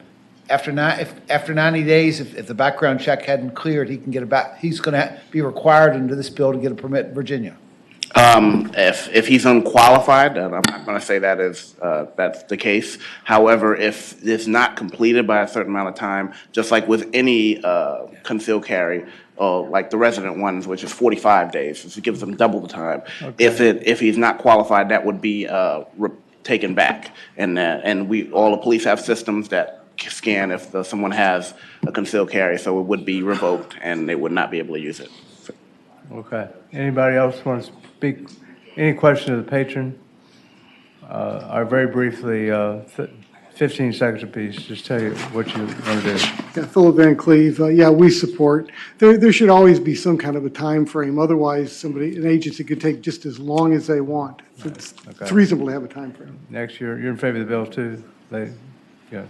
after 90 days, if the background check hadn't cleared, he's going to be required under this bill to get a permit in Virginia. If he's unqualified, and I'm not going to say that is, that's the case. However, if it's not completed by a certain amount of time, just like with any concealed carry, or like the resident ones, which is 45 days, so it gives them double the time. If he's not qualified, that would be taken back. And all the police have systems that scan if someone has a concealed carry, so it would be revoked and they would not be able to use it. Okay. Anybody else want to speak? Any question of the patron? Very briefly, 15 seconds apiece, just tell you what you want to do. Yeah, Philip Van Cleve, yeah, we support. There should always be some kind of a time frame. Otherwise, an agency could take just as long as they want. It's reasonable to have a time frame. Next, you're in favor of the bill too? Yeah.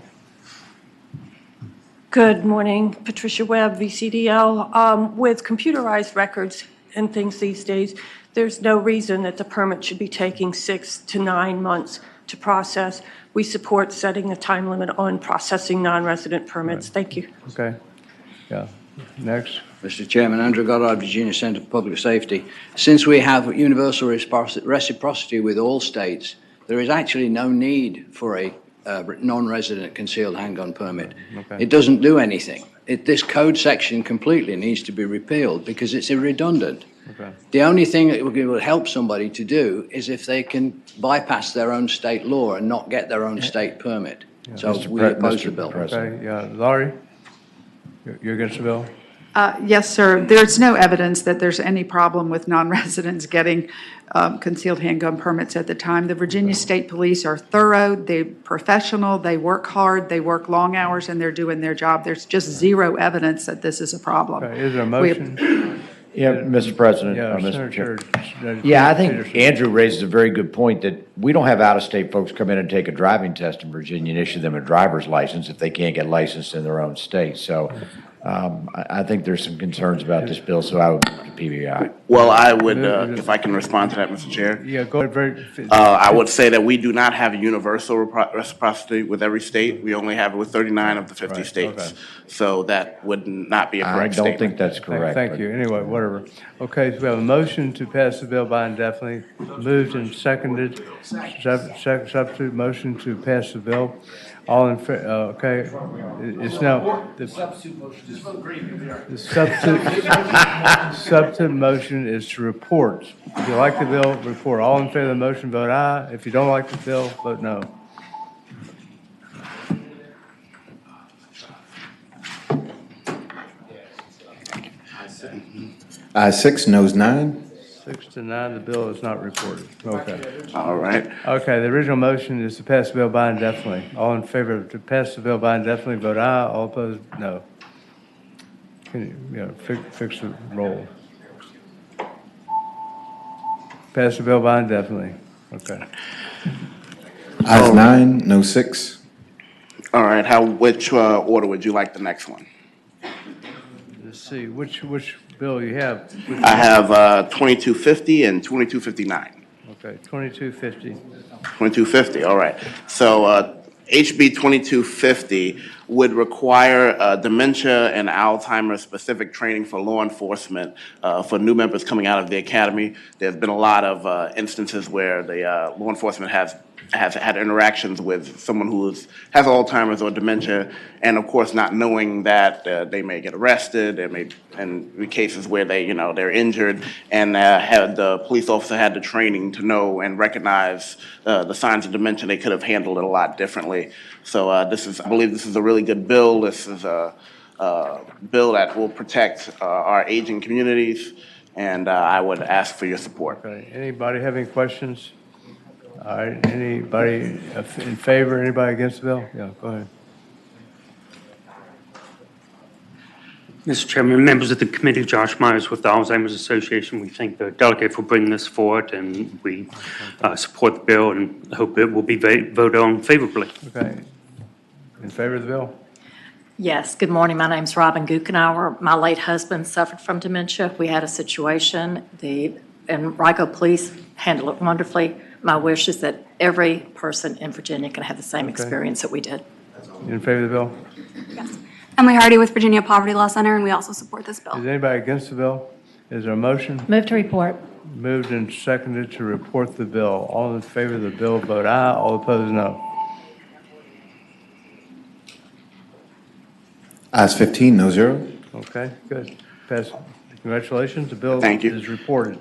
Good morning, Patricia Webb, VCDL. With computerized records and things these days, there's no reason that the permit should be taking 6 to 9 months to process. We support setting a time limit on processing non-resident permits. Thank you. Okay. Yeah. Next. Mr. Chairman, Andrew Goddard, Virginia Center for Public Safety. Since we have universal reciprocity with all states, there is actually no need for a non-resident concealed handgun permit. Okay. It doesn't do anything. This code section completely needs to be repealed because it's redundant. Okay. The only thing that will help somebody to do is if they can bypass their own state law and not get their own state permit. Yeah. So we oppose the bill. Okay. Yeah. Laurie, you're against the bill? Yes, sir. There's no evidence that there's any problem with non-residents getting concealed handgun permits at the time. The Virginia State Police are thorough, they're professional, they work hard, they work long hours, and they're doing their job. There's just zero evidence that this is a problem. Okay. Is there a motion? Yeah, Mr. President, Mr. Chair. Yeah, I think Andrew raises a very good point that we don't have out-of-state folks come in and take a driving test in Virginia and issue them a driver's license if they can't get licensed in their own state. So I think there's some concerns about this bill, so I would move to PBI. Well, I would, if I can respond to that, Mr. Chair. Yeah, go ahead. I would say that we do not have universal reciprocity with every state. We only have it with 39 of the 50 states. Okay. So that would not be a correct I don't statement. think that's correct. Thank you. Anyway, whatever. Okay, so we have a motion to pass the bill by indefinitely, moved and seconded. Substitute motion to pass the bill. All in favor, okay. It's now, the substitute motion is to report. If you like the bill, report. All in favor of the motion, vote aye. If you don't like the bill, vote no. Ayes 6, noes 9. 6 to 9, the bill is not reported. Okay. All right. Okay, the original motion is to pass the bill by indefinitely. All in favor of to pass the bill by indefinitely, vote aye. All opposed, no. Can you, fix the roll. Pass the bill by indefinitely. Okay. Ayes 9, no 6. All right, which order would you like the next one? Let's see, which bill you have? I have 2250 and 2259. Okay, 2250. 2250, all right. So HB 2250 would require dementia and Alzheimer's specific training for law enforcement for new members coming out of the academy. There's been a lot of instances where the law enforcement has had interactions with someone who has Alzheimer's or dementia, and of course not knowing that they may get arrested. There may be cases where they're injured, and had the police officer had the training to know and recognize the signs of dementia, they could have handled it a lot differently. So I believe this is a really good bill. This is a bill that will protect our aging communities, and I would ask for your support. Okay, anybody have any questions? All right, anybody in favor, anybody against the bill? Yeah, go ahead. Mr. Chairman, members of the committee, Josh Myers with the Alzheimer's Association. We thank the delegate for bringing this forward, and we support the bill and hope it will be voted on favorably. Okay. In favor of the bill? Yes, good morning. My name's Robin Guckenauer. My late husband suffered from dementia. We had a situation. And Rico Police handled it wonderfully. My wish is that every person in Virginia can have the same experience that we did. In favor of the bill? Yes. Emily Hardy with Virginia Poverty Law Center, and we also support this bill. Is anybody against the bill? Is there a motion? Move to report. Moved and seconded to report the bill. All in favor of the bill, vote aye. All opposed, no. Ayes 15, no zero. Okay, good. Pass. Congratulations, the bill Thank you. is reported.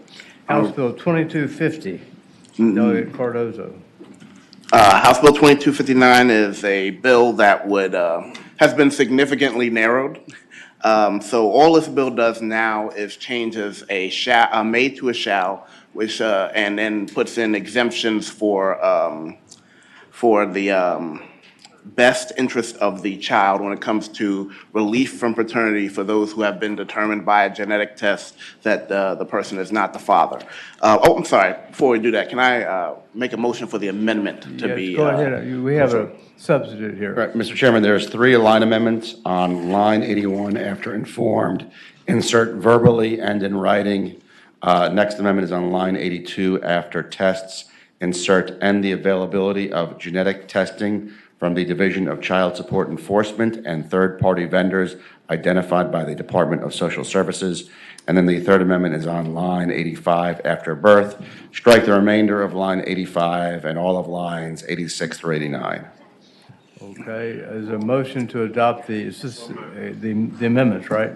House Bill 2250, Delegate Cardozo. House Bill 2259 is a bill that would, has been significantly narrowed. So all this bill does now is changes a may to a shall, which, and then puts in exemptions for the best interest of the child when it comes to relief from paternity for those who have been determined by a genetic test that the person is not the father. I'm sorry, before we do that, can I make a motion for the amendment to be? Yes, go ahead. We have a substitute here. Right, Mr. Chairman, there's 3 line amendments on line 81 after informed. Insert verbally and in writing. Next amendment is on line 82 after tests. Insert and the availability of genetic testing from the Division of Child Support Enforcement and third-party vendors identified by the Department of Social Services. And then the third amendment is on line 85 after birth. Strike the remainder of line 85 and all of lines 86 through 89. Okay, is a motion to adopt the amendments, right?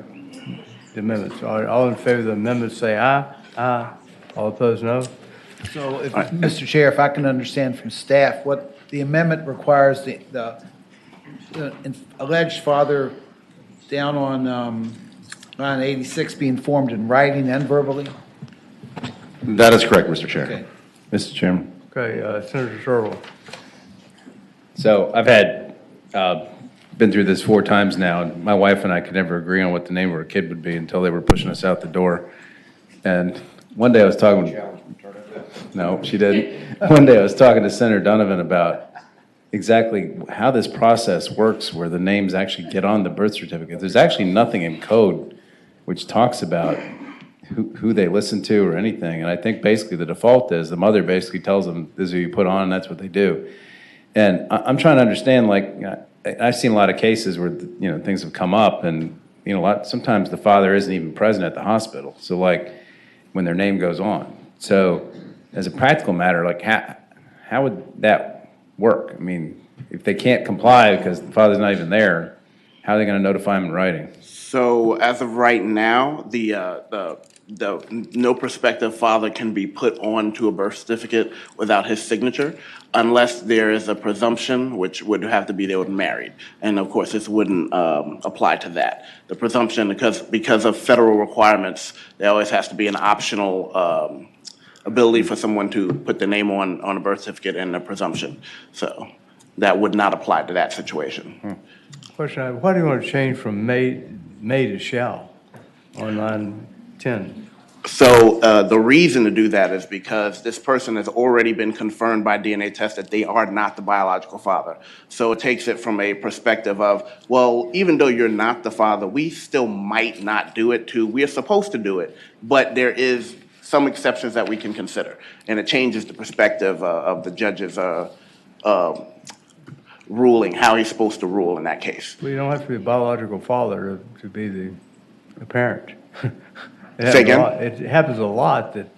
The amendments. All in favor of the amendments say aye. Aye. All opposed, no. So, Mr. Chair, if I can understand from staff, what the amendment requires the alleged father down on line 86 be informed in writing and verbally? That is correct, Mr. Chair. Okay. Mr. Chairman. Okay, Senator Sherrill. So I've had, been through this 4 times now, and my wife and I could never agree on what the name of our kid would be until they were pushing us out the door. And one day I was talking, no, she didn't. One day I was talking to Senator Donovan about exactly how this process works where the names actually get on the birth certificate. There's actually nothing in code which talks about who they listen to or anything. And I think basically the default is the mother basically tells them, this is who you put on, and that's what they do. And I'm trying to understand, like, I've seen a lot of cases where, things have come up and, sometimes the father isn't even present at the hospital. So, like, when their name goes on. So, as a practical matter, like, how would that work? I mean, if they can't comply because the father's not even there, how are they going to notify him in writing? So as of right now, the no prospective father can be put onto a birth certificate without his signature unless there is a presumption, which would have to be they were married. And of course, this wouldn't apply to that. The presumption, because of federal requirements, there always has to be an optional ability for someone to put the name on a birth certificate and a presumption. So that would not apply to that situation. Question, why do you want to change from may to shall on line 10? So the reason to do that is because this person has already been confirmed by DNA test that they are not the biological father. So it takes it from a perspective of, well, even though you're not the father, we still might not do it to, we are supposed to do it, but there is some exceptions that we can consider. And it changes the perspective of the judge's ruling, how he's supposed to rule in that case. Well, you don't have to be a biological father to be the parent. Say again? It happens a lot that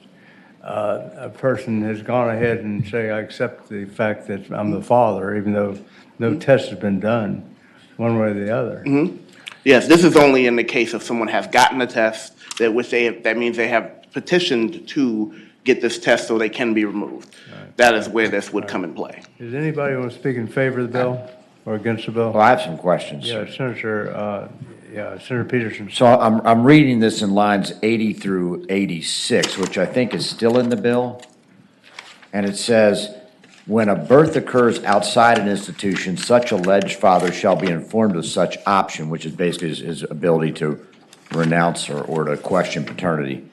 a person has gone ahead and say, I accept the fact that I'm the father, even though no test has been done one way or the other. Mm-hmm. Yes, this is only in the case of someone has gotten a test, that means they have petitioned to get this test so they can be removed. Right. That is where this would come in play. Does anybody want to speak in favor of the bill or against the bill? Well, I have some questions. Yeah, Senator Peterson. So I'm reading this in lines 80 through 86, which I think is still in the bill. And it says, when a birth occurs outside an institution, such alleged father shall be informed of such option, which is basically his ability to renounce or to question paternity,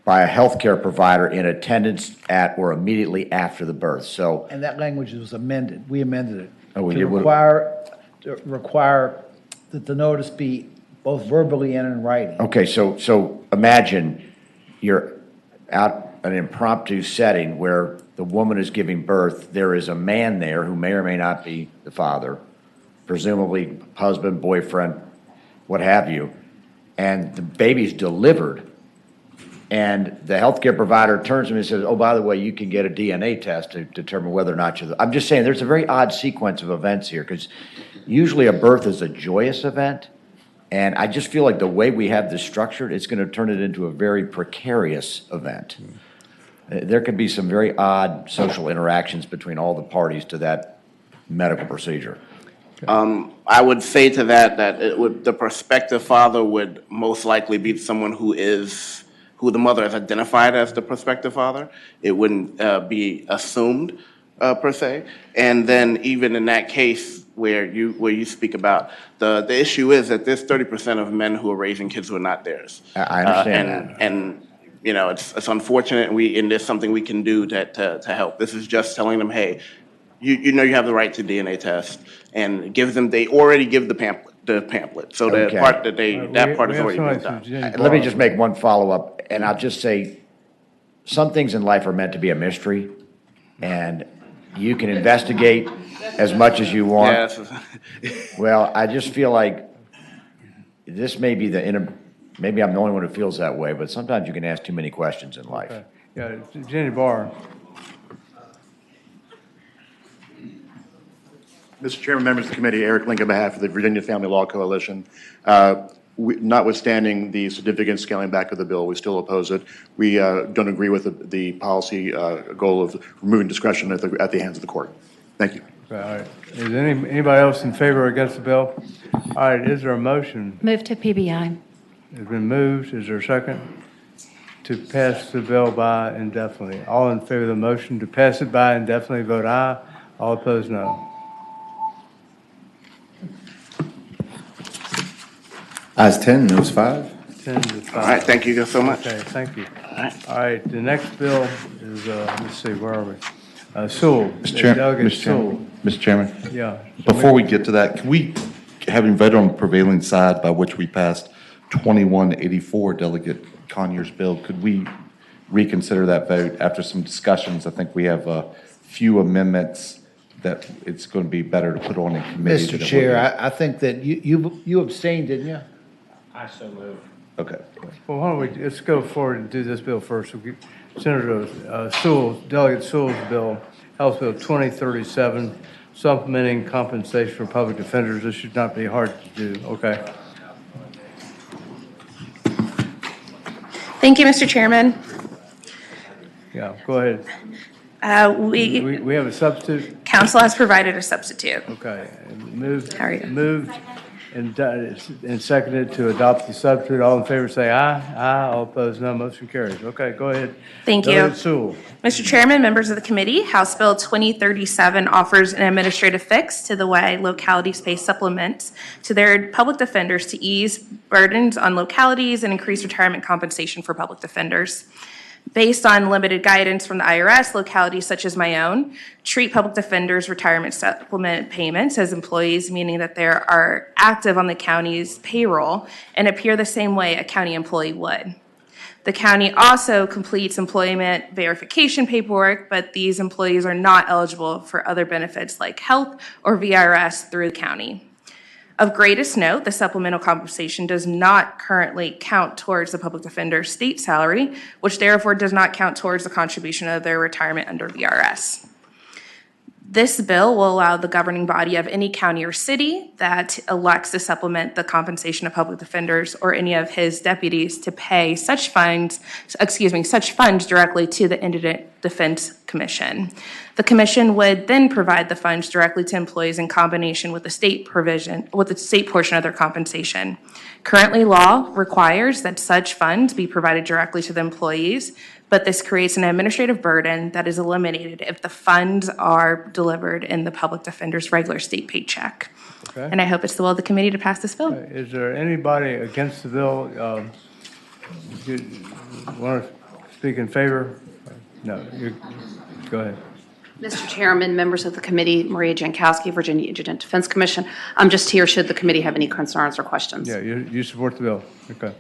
by a healthcare provider in attendance at or immediately after the birth. So, And that language was amended. We amended it. Oh, we to did? require that the notice be both verbally and in writing. okay, so imagine you're out an impromptu setting where the woman is giving birth. There is a man there who may or may not be the father, presumably husband, boyfriend, what have you, and the baby's delivered. and the healthcare provider turns to me and says, oh, by the way, you can get a DNA test to determine whether or not you're, I'm just saying, there's a very odd sequence of events here, because usually a birth is a joyous event, and I just feel like the way we have this structured, it's going to turn it into a very precarious event. There could be some very odd social interactions between all the parties to that medical procedure. I would say to that the prospective father would most likely be someone who the mother has identified as the prospective father. It wouldn't be assumed per se. And then even in that case where you speak about, the issue is that there's 30% of men who are raising kids who are not theirs. I understand that. And you know, it's unfortunate, and there's something we can do to help. This is just telling them, hey, you know you have the right to DNA test, and give them, they already give the pamphlet. So Okay. the part that part has already been done. Let me just make one follow-up, and I'll just say, some things in life are meant to be a mystery, and you can investigate as much as you want. Yes. Well, I just feel like this may be maybe I'm the only one who feels that way, but sometimes you can ask too many questions in life. Okay. Yeah, Jenny Barr. Mr. Chairman, members of the committee, Eric Link on behalf of the Virginia Family Law Coalition. Notwithstanding the significant scaling back of the bill, we still oppose it. We don't agree with the policy goal of removing discretion at the hands of the court. Thank you. Okay, all right. Is anybody else in favor or against the bill? All right, is there a motion? Move to PBI. It's been moved. Is there a second? To pass the bill by indefinitely. All in favor of the motion to pass it by indefinitely, vote aye. All opposed, no. Ayes 10, noes 5. 10 to 5. All right, thank you so much. Okay, thank you. All right, the next bill is, let's see, where are we? Sewell. Delegate Sewell. Mr. Chairman? Yeah. Before we get to that, can we, having voted on the prevailing side by which we passed 2184 Delegate Conyers' bill, could we reconsider that vote after some discussions? I think we have a few amendments that it's going to be better to put on in committee. Mr. Chair, I think that you abstained, didn't you? I so move. Okay. Well, why don't we, let's go forward and do this bill first. Senator Sewell, Delegate Sewell's bill, House Bill 2037, supplementing compensation for public defenders. This should not be hard to do. Okay. Thank you, Mr. Chairman. Yeah, go ahead. We have a substitute? Council has provided a substitute. Okay. Moved. How are you? Moved and seconded to adopt the substitute. All in favor say aye. Aye. All opposed, no. Motion carries. Okay, go ahead. Thank you. Delegate Sewell. Mr. Chairman, members of the committee, House Bill 2037 offers an administrative fix to the way localities pay supplements to their public defenders to ease burdens on localities and increase retirement compensation for public defenders. Based on limited guidance from the IRS, localities such as my own treat public defenders' retirement supplement payments as employees, meaning that they are active on the county's payroll and appear the same way a county employee would. The county also completes employment verification paperwork, but these employees are not eligible for other benefits like health or VRS through the county. Of greatest note, the supplemental compensation does not currently count towards the public defender's state salary, which therefore does not count towards the contribution of their retirement under VRS. This bill will allow the governing body of any county or city that elects to supplement the compensation of public defenders or any of his deputies to pay such funds directly to the Indigent Defense Commission. The commission would then provide the funds directly to employees in combination with the state portion of their compensation. Currently, law requires that such funds be provided directly to the employees, but this creates an administrative burden that is eliminated if the funds are delivered in the public defender's regular state paycheck. Okay. And I hope it's the will of the committee to pass this bill. Is there anybody against the bill? Want to speak in favor? No. Go ahead. Mr. Chairman, members of the committee, Maria Jankowski, Virginia Indigent Defense Commission. I'm just here should the committee have any concerns or questions. Yeah, you support the bill. Okay.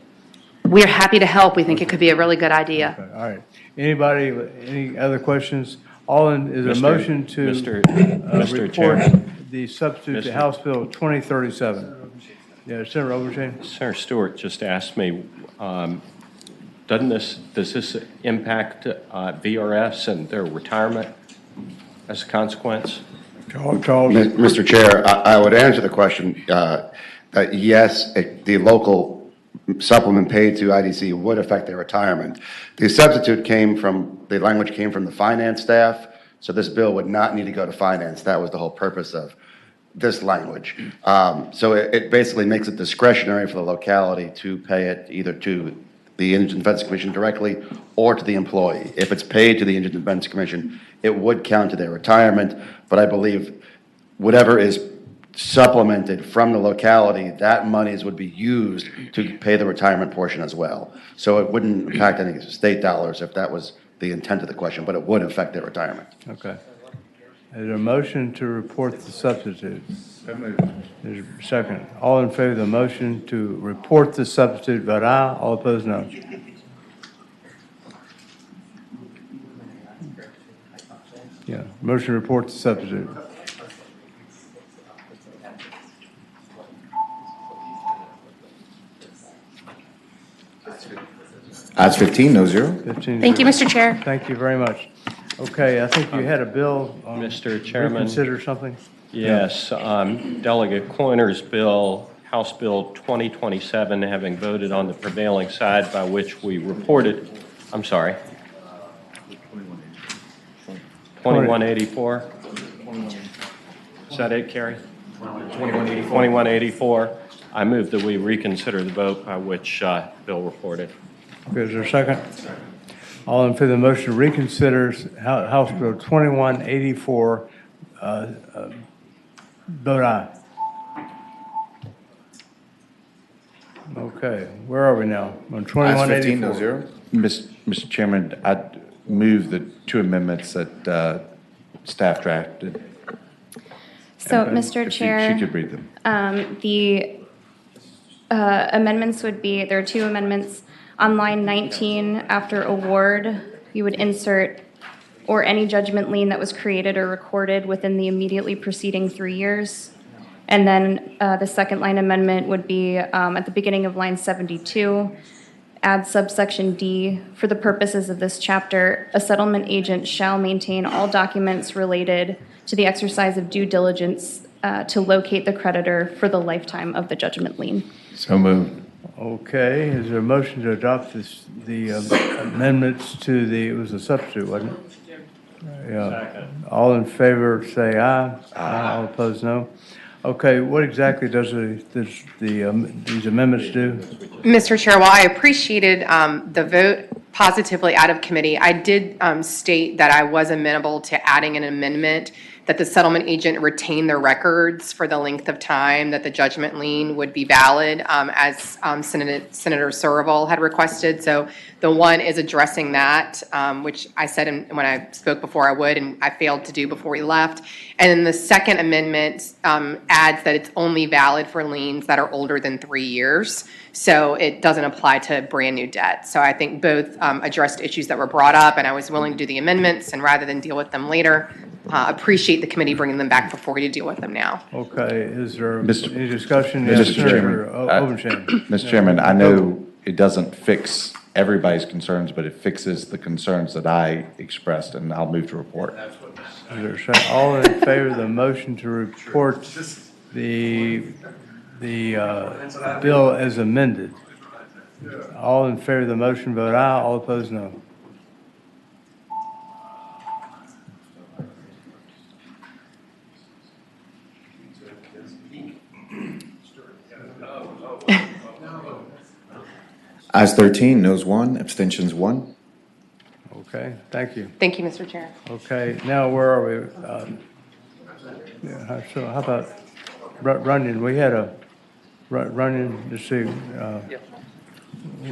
We're happy to help. We think it could be a really good idea. Okay. All right. Anybody, any other questions? Is there a motion to report Chairman. the substitute to House Bill 2037? Yeah, Senator Overshain. Senator Stewart just asked me does this impact VRS and their retirement as a consequence? Charles? Mr. Chair, I would answer the question, yes, the local supplement paid to IDC would affect their retirement. The substitute the language came from the finance staff, so this bill would not need to go to finance. That was the whole purpose of this language. So it basically makes it discretionary for the locality to pay it either to the Indigent Defense Commission directly or to the employee. If it's paid to the Indigent Defense Commission, it would count to their retirement, but I believe whatever is supplemented from the locality, that monies would be used to pay the retirement portion as well. So it wouldn't impact any state dollars if that was the intent of the question, but it would affect their retirement. Okay. Is there a motion to report the substitute? Is there a second? All in favor of the motion to report the substitute, vote aye. All opposed, no. Yeah, motion to report the substitute. Ayes 15, no zero. 15. Thank you, Mr. Chair. Thank you very much. Okay, I think you had a bill on. Mr. Chairman. Reconsider something? Yes, Delegate Coiner's bill, House Bill 2027, having voted on the prevailing side by which we reported, I'm sorry. 2184? Is that it, Carrie? 2184. I move that we reconsider the vote by which Bill reported. Okay, is there a second? All in favor of the motion to reconsider House Bill 2184, vote aye. Okay, where are we now? On 2184? Mr. Chairman, I'd move the two amendments that staff drafted. So, And Mr. if Chair, she could read them. The amendments would be, there are two amendments. On line 19, after award, you would insert or any judgment lien that was created or recorded within the immediately preceding 3 years. And then the second line amendment would be at the beginning of line 72, add subsection D, for the purposes of this chapter, a settlement agent shall maintain all documents related to the exercise of due diligence to locate the creditor for the lifetime of the judgment lien. So moved. Okay, is there a motion to adopt the amendments to it was a substitute, wasn't it? Yeah. All in favor, say aye. Aye. All opposed, no. Okay, what exactly does these amendments do? Mr. Chair, while I appreciated the vote positively out of committee, I did state that I was amenable to adding an amendment that the settlement agent retain their records for the length of time that the judgment lien would be valid, as Senator Surville had requested. So the one is addressing that, which I said when I spoke before I would, and I failed to do before we left. And then the second amendment adds that it's only valid for liens that are older than 3 years. So it doesn't apply to brand new debt. So I think both addressed issues that were brought up, and I was willing to do the amendments, and rather than deal with them later, appreciate the committee bringing them back before you deal with them now. Okay, is there any discussion? Mr. Chairman, Mr. Chairman, I know it doesn't fix everybody's concerns, but it fixes the concerns that I expressed, and I'll move to report. All in favor of the motion to report the bill as amended? All in favor of the motion, vote aye. All opposed, no. Ayes 13, noes 1, abstentions 1. Okay, thank you. Thank you, Mr. Chair. Okay, now where are we? So how about Runyon? We had a Runyon, let's see.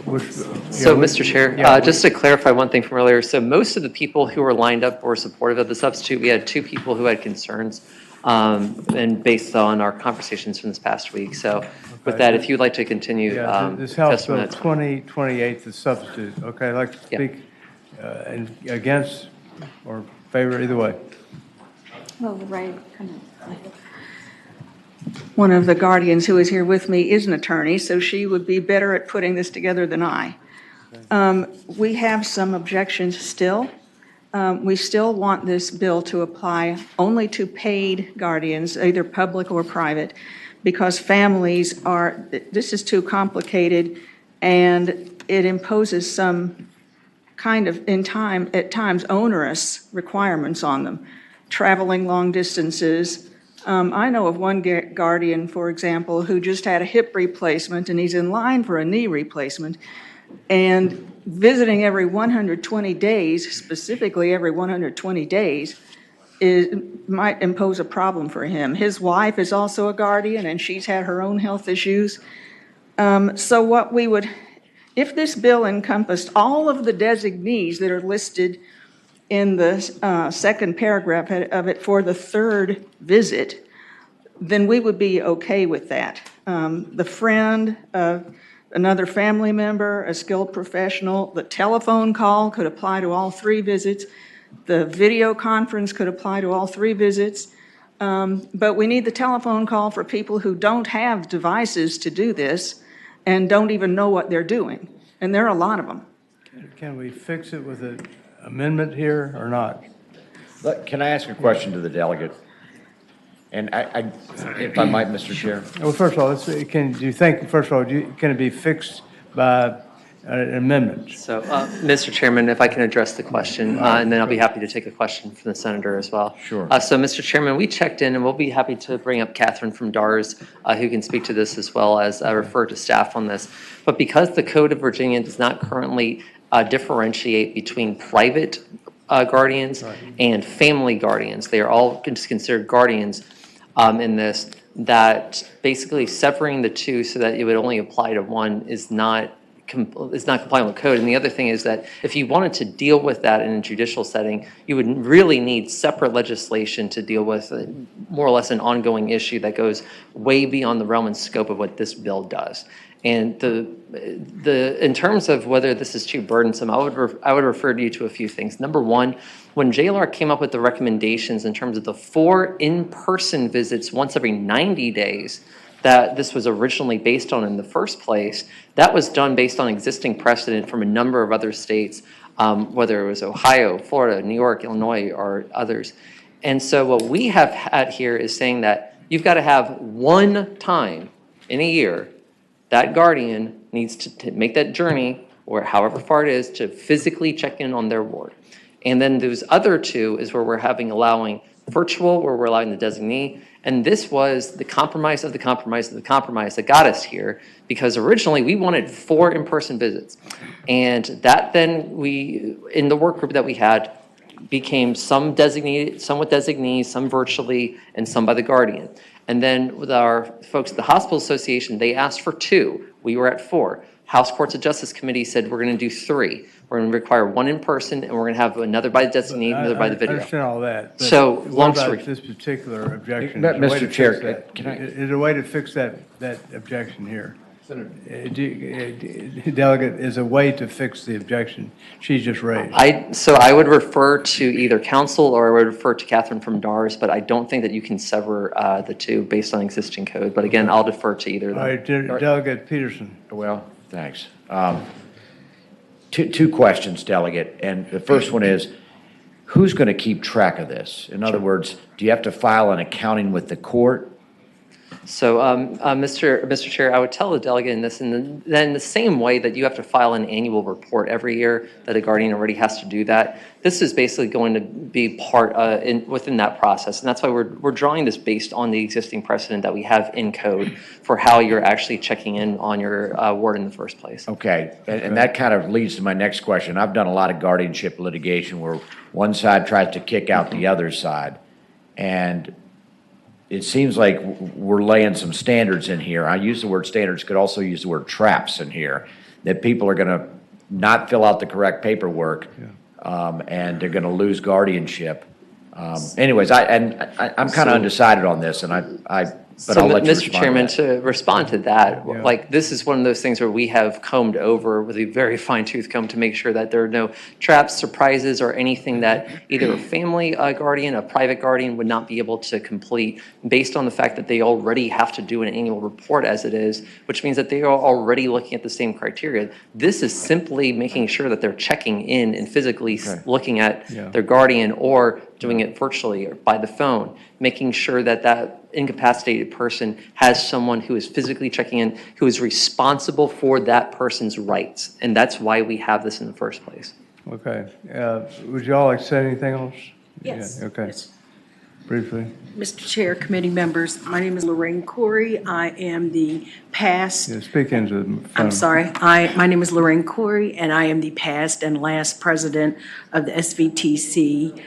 Mr. Chair, just to clarify one thing from earlier, so most of the people who were lined up were supportive of the substitute. We had 2 people who had concerns, and based on our conversations from this past week. So with that, if you'd like to continue this House Bill testimony. 2028, the substitute. Okay, I'd like to speak against or favor, either way. Well, right. One of the guardians who is here with me is an attorney, so she would be better at putting this together than I. We have some objections still. We still want this bill to apply only to paid guardians, either public or private, because families are, this is too complicated, and it imposes some kind of, at times, onerous requirements on them, traveling long distances. I know of one guardian, for example, who just had a hip replacement, and he's in line for a knee replacement, and visiting every 120 days, specifically every 120 days, might impose a problem for him. His wife is also a guardian, and she's had her own health issues. So what we would, if this bill encompassed all of the designees that are listed in the second paragraph of it for the third visit, then we would be okay with that. The friend, another family member, a skilled professional, the telephone call could apply to all three visits. The video conference could apply to all three visits. But we need the telephone call for people who don't have devices to do this and don't even know what they're doing. And there are a lot of them. Can we fix it with an amendment here or not? Can I ask a question to the delegate? And if I might, Mr. Chair? Well, first of all, can it be fixed by an amendment? So, Mr. Chairman, if I can address the question, and then I'll be happy to take a question from the senator as well. Sure. So, Mr. Chairman, we checked in, and we'll be happy to bring up Catherine from DARS, who can speak to this as well as refer to staff on this. But because the Code of Virginia does not currently differentiate between private guardians and family guardians, they are all just considered guardians in this, that basically severing the two so that it would only apply to one is not compliant with code. And the other thing is that if you wanted to deal with that in a judicial setting, you would really need separate legislation to deal with more or less an ongoing issue that goes way beyond the realm and scope of what this bill does. And in terms of whether this is too burdensome, I would refer you to a few things. Number one, when JLR came up with the recommendations in terms of the 4 in-person visits once every 90 days that this was originally based on in the first place, that was done based on existing precedent from a number of other states, whether it was Ohio, Florida, New York, Illinois, or others. And so what we have had here is saying that you've got to have one time in a year that guardian needs to make that journey, or however far it is, to physically check in on their ward. And then those other two is where we're allowing virtual, where we're allowing the designee. And this was the compromise of the compromise of the compromise that got us here, because originally we wanted 4 in-person visits. And that then in the work group that we had, became some with designees, some virtually, and some by the guardian. And then with our folks at the Hospital Association, they asked for 2. We were at 4. House Courts of Justice Committee said we're going to do 3. We're going to require 1 in person, and we're going to have another by the designee, another by the video. I understand all that. So, long what story. about this particular objection? Mr. Chair, Is there a way to fix that objection here? Delegate, is a way to fix the objection she's just raised? So I would refer to either counsel or I would refer to Catherine from DARS, but I don't think that you can sever the two based on existing code. But again, I'll defer to either of them. All right, Delegate Peterson. Well, thanks. Two questions, Delegate. And the first one is, who's going to keep track of this? In other words, do you have to file an accounting with the court? So, Mr. Chair, I would tell the delegate in this, and then the same way that you have to file an annual report every year, that a guardian already has to do that. This is basically going to be part within that process, and that's why we're drawing this based on the existing precedent that we have in code for how you're actually checking in on your ward in the first place. Okay, and that kind of leads to my next question. I've done a lot of guardianship litigation where one side tries to kick out the other side, and it seems like we're laying some standards in here. I use the word standards, could also use the word traps in here, that people are going to not fill out the correct paperwork, and they're going to lose guardianship. Anyways, I'm kind of undecided on this, and I but I'll let you Mr. respond to Chairman, that. to respond to that, Yeah. like, this is one of those things where we have combed over with a very fine tooth comb to make sure that there are no traps, surprises, or anything that either a family guardian, a private guardian would not be able to complete based on the fact that they already have to do an annual report as it is, which means that they are already looking at the same criteria. This is simply making sure that they're checking in and physically looking at Yeah. their guardian or doing it virtually or by the phone, making sure that that incapacitated person has someone who is physically checking in, who is responsible for that person's rights. And that's why we have this in the first place. Okay. Would y'all like to say anything else? Yes. Yeah, okay. Briefly. Mr. Chair, committee members, my name is Lorraine Corey. I am the past, Yeah, speak into the phone. I'm sorry, my name is Lorraine Corey, and I am the past and last president of the SVTC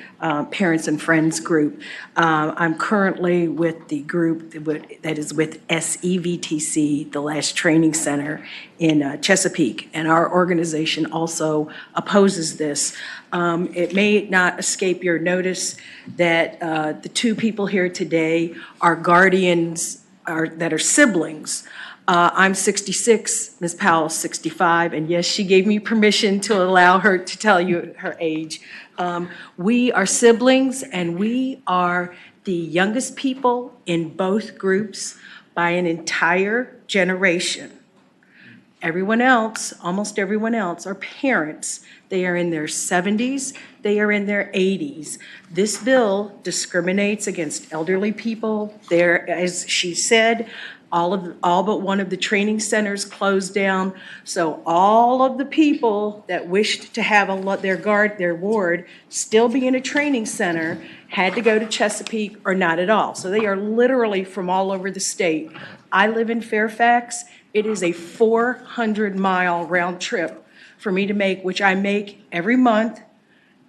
Parents and Friends Group. I'm currently with the group that is with SEVTC, the last training center in Chesapeake, and our organization also opposes this. It may not escape your notice that the two people here today are guardians that are siblings. I'm 66, Ms. Powell's 65, and yes, she gave me permission to allow her to tell you her age. We are siblings, and we are the youngest people in both groups by an entire generation. Everyone else, almost everyone else, are parents. They are in their 70s, they are in their 80s. This bill discriminates against elderly people. There, as she said, all but one of the training centers closed down. So all of the people that wished to have their ward still be in a training center had to go to Chesapeake or not at all. So they are literally from all over the state. I live in Fairfax. It is a 400-mile round trip for me to make, which I make every month.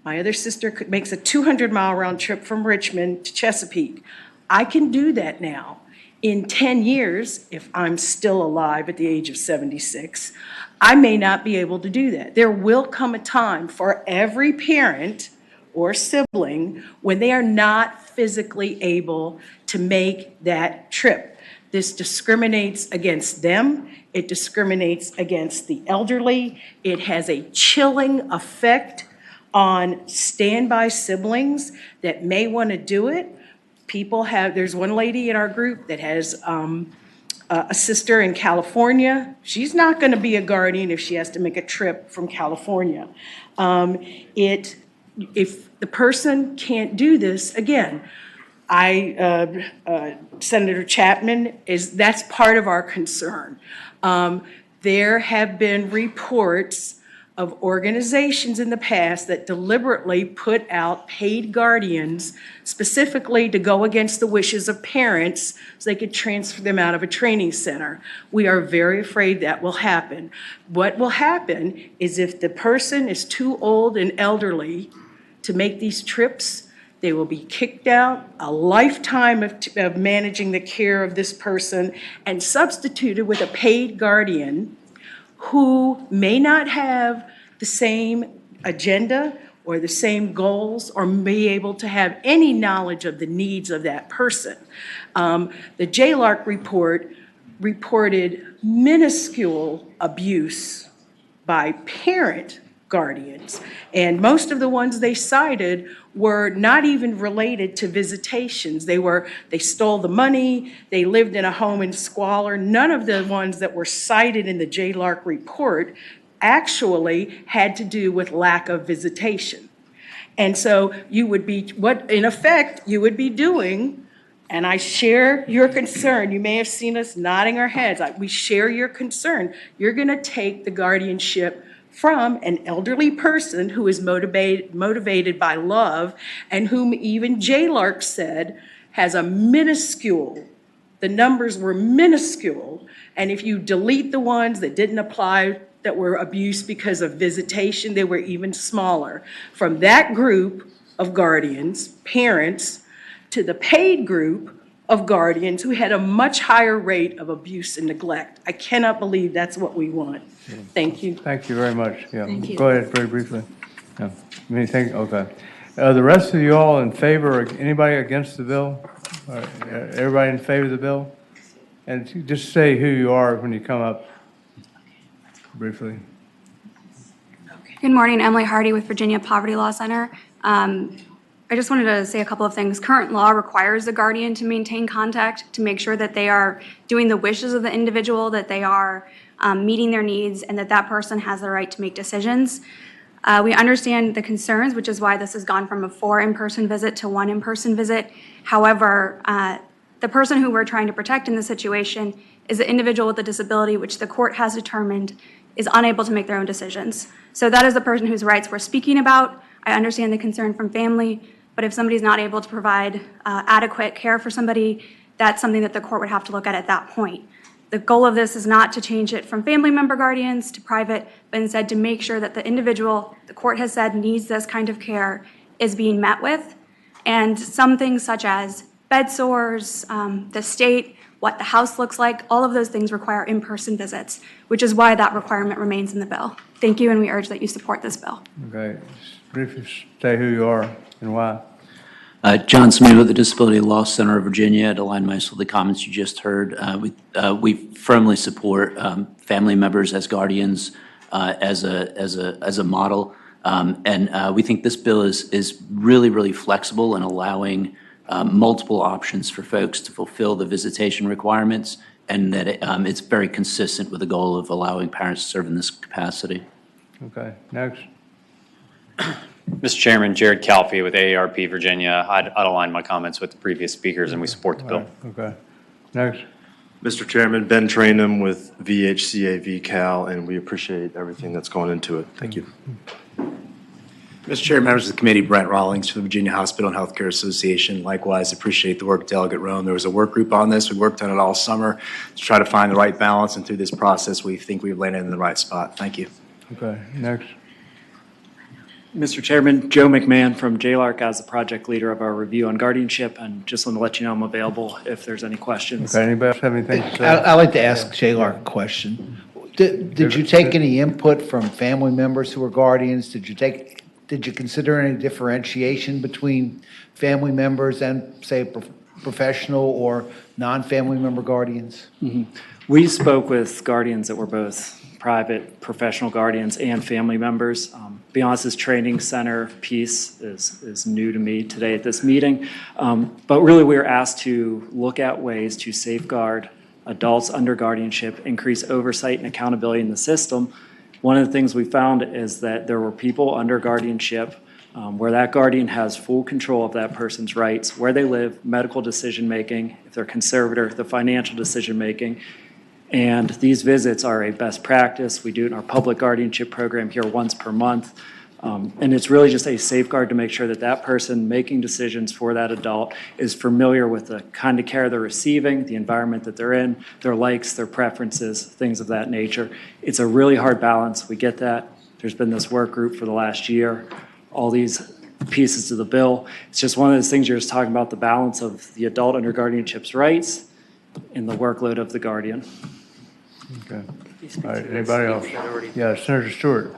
My other sister makes a 200-mile round trip from Richmond to Chesapeake. I can do that now. In 10 years, if I'm still alive at the age of 76, I may not be able to do that. There will come a time for every parent or sibling when they are not physically able to make that trip. This discriminates against them. It discriminates against the elderly. It has a chilling effect on standby siblings that may want to do it. There's one lady in our group that has a sister in California. She's not going to be a guardian if she has to make a trip from California. If the person can't do this, again, Senator Chapman, that's part of our concern. There have been reports of organizations in the past that deliberately put out paid guardians specifically to go against the wishes of parents so they could transfer them out of a training center. We are very afraid that will happen. What will happen is if the person is too old and elderly to make these trips, they will be kicked out, a lifetime of managing the care of this person, and substituted with a paid guardian who may not have the same agenda or the same goals or be able to have any knowledge of the needs of that person. The JLARC report reported minuscule abuse by parent guardians, and most of the ones they cited were not even related to visitations. They stole the money, they lived in a home in squalor. None of the ones that were cited in the JLARC report actually had to do with lack of visitation. And so what in effect you would be doing, and I share your concern. You may have seen us nodding our heads. We share your concern. You're going to take the guardianship from an elderly person who is motivated by love and whom even JLARC said has a minuscule, the numbers were minuscule, and if you delete the ones that didn't apply that were abused because of visitation, they were even smaller. From that group of guardians, parents, to the paid group of guardians who had a much higher rate of abuse and neglect. I cannot believe that's what we want. Thank you. Thank you very much. Yeah. Thank you. Go ahead, very briefly. Yeah. Okay. The rest of you all in favor, anybody against the bill? All right, everybody in favor of the bill? And just say who you are when you come up briefly. Good morning, Emily Hardy with Virginia Poverty Law Center. I just wanted to say a couple of things. Current law requires the guardian to maintain contact to make sure that they are doing the wishes of the individual, that they are meeting their needs, and that that person has the right to make decisions. We understand the concerns, which is why this has gone from a 4 in-person visit to 1 in-person visit. However, the person who we're trying to protect in this situation is the individual with a disability, which the court has determined is unable to make their own decisions. So that is the person whose rights we're speaking about. I understand the concern from family, but if somebody's not able to provide adequate care for somebody, that's something that the court would have to look at that point. The goal of this is not to change it from family member guardians to private, but instead to make sure that the individual the court has said needs this kind of care is being met with. And some things such as bed sores, the state, what the house looks like, all of those things require in-person visits, which is why that requirement remains in the bill. Thank you, and we urge that you support this bill. Okay, just briefly say who you are and why. John Smith with the Disability Law Center of Virginia. To align myself with the comments you just heard, we firmly support family members as guardians as a model, and we think this bill is really flexible in allowing multiple options for folks to fulfill the visitation requirements, and that it's very consistent with the goal of allowing parents to serve in this capacity. Okay, next. Mr. Chairman, Jared Calfee with AARP Virginia. I'd align my comments with the previous speakers, and we support the bill. Okay, next. Mr. Chairman, Ben Trainum with VHCA VCAL, and we appreciate everything that's gone into it. Thank you. Mr. Chair, members of the committee, Brent Rawlings from the Virginia Hospital and Healthcare Association. Likewise, appreciate the work of Delegate Rome. There was a work group on this. We worked on it all summer to try to find the right balance, and through this process, we think we've landed in the right spot. Thank you. Okay, next. Mr. Chairman, Joe McMahon from JLARC as the project leader of our review on guardianship, and just want to let you know I'm available if there's any questions. Okay, anybody else have anything to say? I'd like to ask JLARC a question. Did you take any input from family members who are guardians? Did you consider any differentiation between family members and, say, professional or non-family member guardians? Mm-hmm. We spoke with guardians that were both private, professional guardians, and family members. Be honest, this training center piece is new to me today at this meeting. But really, we were asked to look at ways to safeguard adults under guardianship, increase oversight and accountability in the system. One of the things we found is that there were people under guardianship where that guardian has full control of that person's rights, where they live, medical decision-making, if they're conservator, the financial decision-making. And these visits are a best practice. We do it in our public guardianship program here once per month. And it's really just a safeguard to make sure that that person making decisions for that adult is familiar with the kind of care they're receiving, the environment that they're in, their likes, their preferences, things of that nature. It's a really hard balance. We get that. There's been this work group for the last year, all these pieces of the bill. It's just one of those things you're just talking about, the balance of the adult under guardianship's rights and the workload of the guardian. Okay. All right, anybody else? Yeah, Senator Stewart.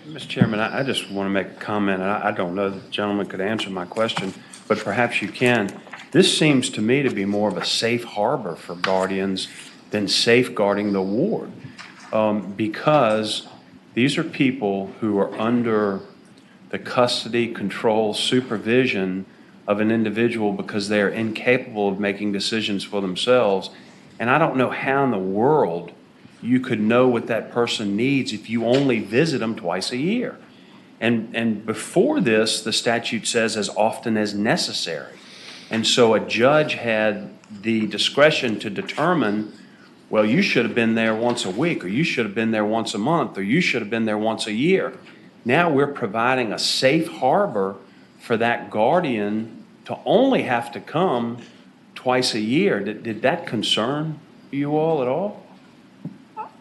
Mr. Chairman, I just want to make a comment, and I don't know that the gentleman could answer my question, but perhaps you can. This seems to me to be more of a safe harbor for guardians than safeguarding the ward, because these are people who are under the custody, control, supervision of an individual because they are incapable of making decisions for themselves. And I don't know how in the world you could know what that person needs if you only visit them twice a year. And before this, the statute says as often as necessary. And so a judge had the discretion to determine, well, you should have been there once a week, or you should have been there once a month, or you should have been there once a year. Now we're providing a safe harbor for that guardian to only have to come twice a year. Did that concern you all at all?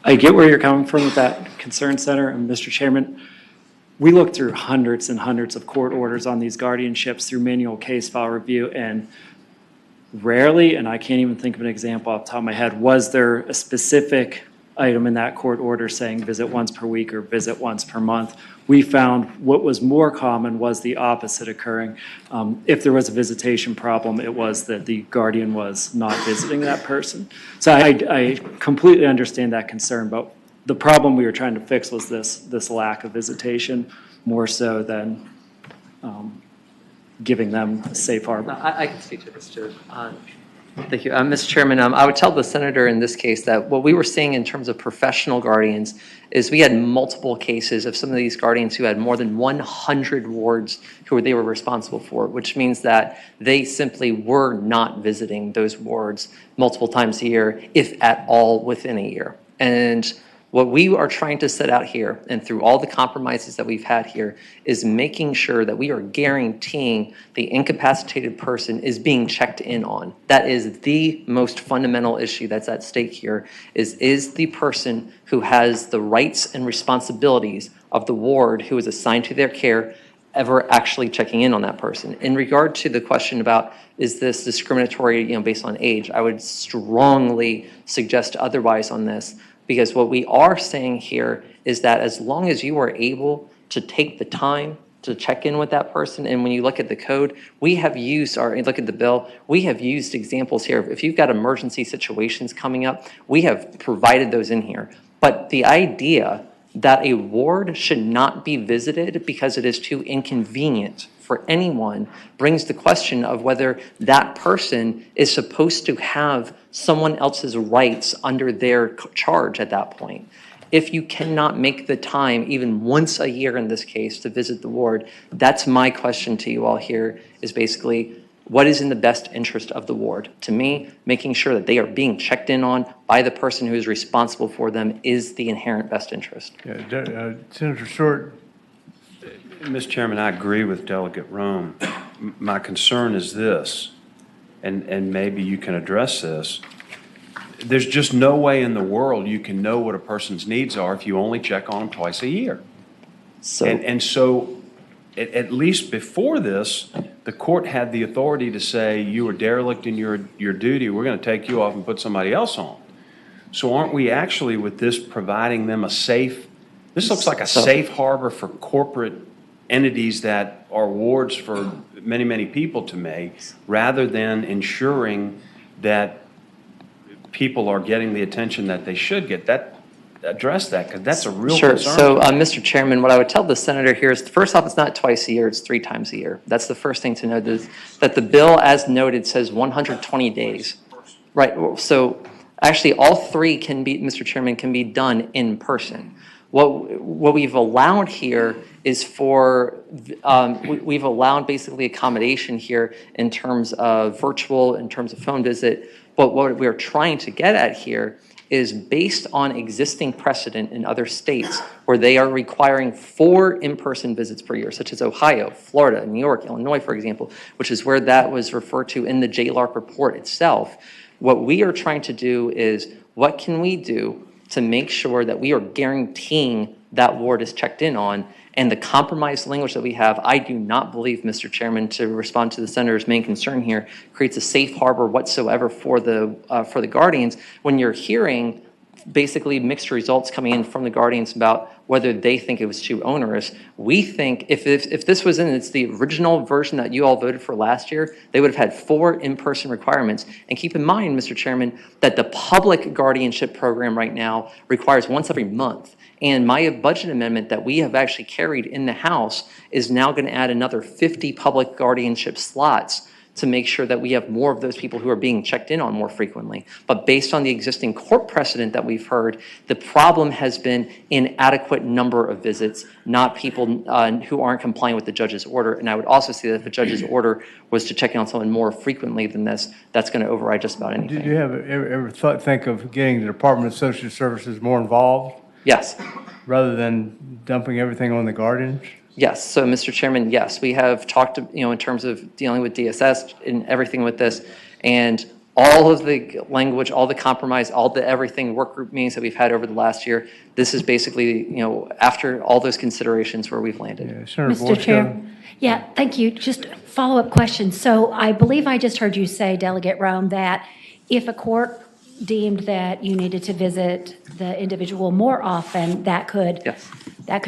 I get where you're coming from with that concern, Senator. And Mr. Chairman, we looked through hundreds and hundreds of court orders on these guardianships through manual case file review, and rarely, and I can't even think of an example off the top of my head, was there a specific item in that court order saying visit once per week or visit once per month. We found what was more common was the opposite occurring. If there was a visitation problem, it was that the guardian was not visiting that person. So I completely understand that concern, but the problem we were trying to fix was this lack of visitation, more so than giving them a safe harbor. I can speak to this too. Thank you. Mr. Chairman, I would tell the senator in this case that what we were seeing in terms of professional guardians is we had multiple cases of some of these guardians who had more than 100 wards who they were responsible for, which means that they simply were not visiting those wards multiple times a year, if at all within a year. And what we are trying to set out here, and through all the compromises that we've had here, is making sure that we are guaranteeing the incapacitated person is being checked in on. That is the most fundamental issue that's at stake here, is the person who has the rights and responsibilities of the ward who is assigned to their care ever actually checking in on that person. In regard to the question about is this discriminatory, based on age, I would strongly suggest otherwise on this. Because what we are saying here is that as long as you are able to take the time to check in with that person, and when you look at the code, we have used, or look at the bill, we have used examples here. If you've got emergency situations coming up, we have provided those in here. But the idea that a ward should not be visited because it is too inconvenient for anyone brings the question of whether that person is supposed to have someone else's rights under their charge at that point. If you cannot make the time, even once a year in this case, to visit the ward, that's my question to you all here, is basically, what is in the best interest of the ward? To me, making sure that they are being checked in on by the person who is responsible for them is the inherent best interest. Yeah, Senator Short. Mr. Chairman, I agree with Delegate Rome. My concern is this, and maybe you can address this. There's just no way in the world you can know what a person's needs are if you only check on them twice a year. So at least before this, the court had the authority to say you were derelict in your duty, we're going to take you off and put somebody else on. So aren't we actually, with this, providing them a safe, this looks like a safe harbor for corporate entities that are wards for many, many people to make, rather than ensuring that people are getting the attention that they should get. Address that, because that's a real concern. So, Mr. Chairman, what I would tell the senator here is, first off, it's not twice a year, it's 3 times a year. That's the first thing to note, is that the bill, as noted, says 120 days. Right, so actually all 3 can be, Mr. Chairman, can be done in person. What we've allowed here is for, we've allowed basically accommodation here in terms of virtual, in terms of phone visit, but what we're trying to get at here is based on existing precedent in other states where they are requiring 4 in-person visits per year, such as Ohio, Florida, New York, Illinois, for example, which is where that was referred to in the JLARC report itself. What we are trying to do is, what can we do to make sure that we are guaranteeing that ward is checked in on? And the compromise language that we have, I do not believe, Mr. Chairman, to respond to the senator's main concern here, creates a safe harbor whatsoever for the guardians, when you're hearing basically mixed results coming in from the guardians about whether they think it was too onerous. We think if this was in its the original version that you all voted for last year, they would have had 4 in-person requirements. And keep in mind, Mr. Chairman, that the public guardianship program right now requires once every month. And my budget amendment that we have actually carried in the House is now going to add another 50 public guardianship slots to make sure that we have more of those people who are being checked in on more frequently. But based on the existing court precedent that we've heard, the problem has been inadequate number of visits, not people who aren't complying with the judge's order. And I would also say that if the judge's order was to check in on someone more frequently than this, that's going to override just about anything. Did you ever think of getting the Department of Social Services more involved? Yes. Rather than dumping everything on the guardians? Yes. So, Mr. Chairman, yes, we have talked, in terms of dealing with DSS and everything with this, and all of the language, all the compromise, all the everything work group meetings that we've had over the last year. This is basically, after all those considerations where we've landed. Yeah, Mr. Chair. Yeah, thank you. Just a follow-up question. So I believe I just heard you say, Delegate Rome, that if a court deemed that you needed to visit the individual more often, that could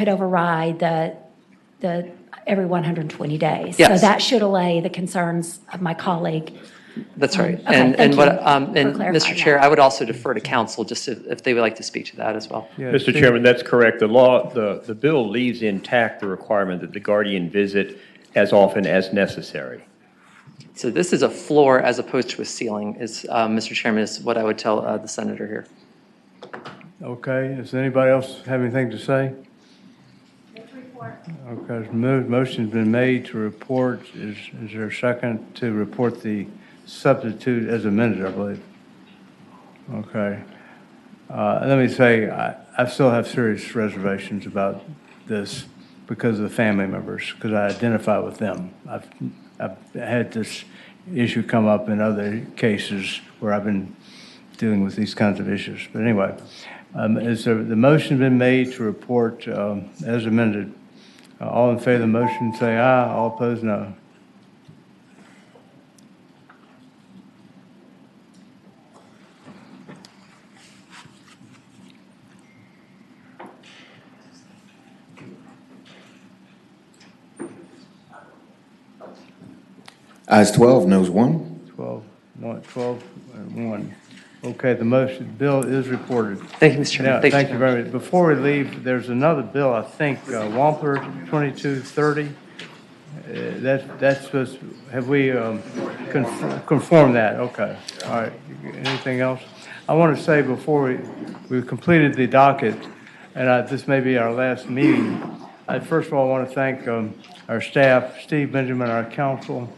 override the every 120 days. Yes. So that should allay the concerns of my colleague. That's right. Okay, thank you And for Mr. clarifying Chair, that. I would also defer to council just if they would like to speak to that as well. Mr. Chairman, that's correct. The bill leaves intact the requirement that the guardian visit as often as necessary. So this is a floor as opposed to a ceiling, Mr. Chairman, is what I would tell the senator here. Okay, does anybody else have anything to say? Okay, motion's been made to report. Is there a second to report the substitute as amended, I believe? Okay. Let me say, I still have serious reservations about this because of the family members, because I identify with them. I've had this issue come up in other cases where I've been dealing with these kinds of issues. But anyway, the motion been made to report as amended? All in favor of the motion, say aye. All opposed, no. Ayes 12, noes 1. 12 and 1. Okay, the bill is reported. Thank you, Mr. Chairman. Now, thank you very much. Before we leave, there's another bill, I think, Wampler 2230. That's supposed, have we conformed that? Okay. All right. Anything else? I want to say before we've completed the docket, and this may be our last meeting, first of all, I want to thank our staff, Steve Benjamin, our counsel,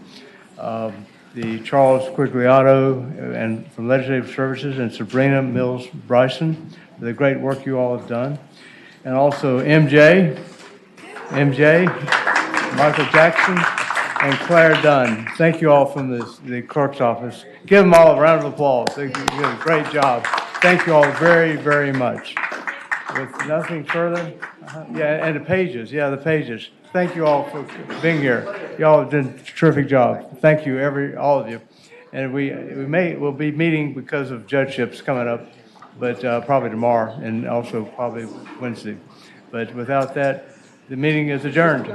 the Charles Quigliotto and from Legislative Services, and Sabrina Mills Bryson for the great work you all have done. And also MJ, Michael Jackson, and Claire Dunn. Thank you all from the clerk's office. Give them all a round of applause. They did a great job. Thank you all very, very much. With nothing further, yeah, and the pages, the pages. Thank you all for being here. Y'all have done a terrific job. Thank you, all of you. And we'll be meeting because of judgeships coming up, but probably tomorrow and also probably Wednesday. But without that, the meeting is adjourned.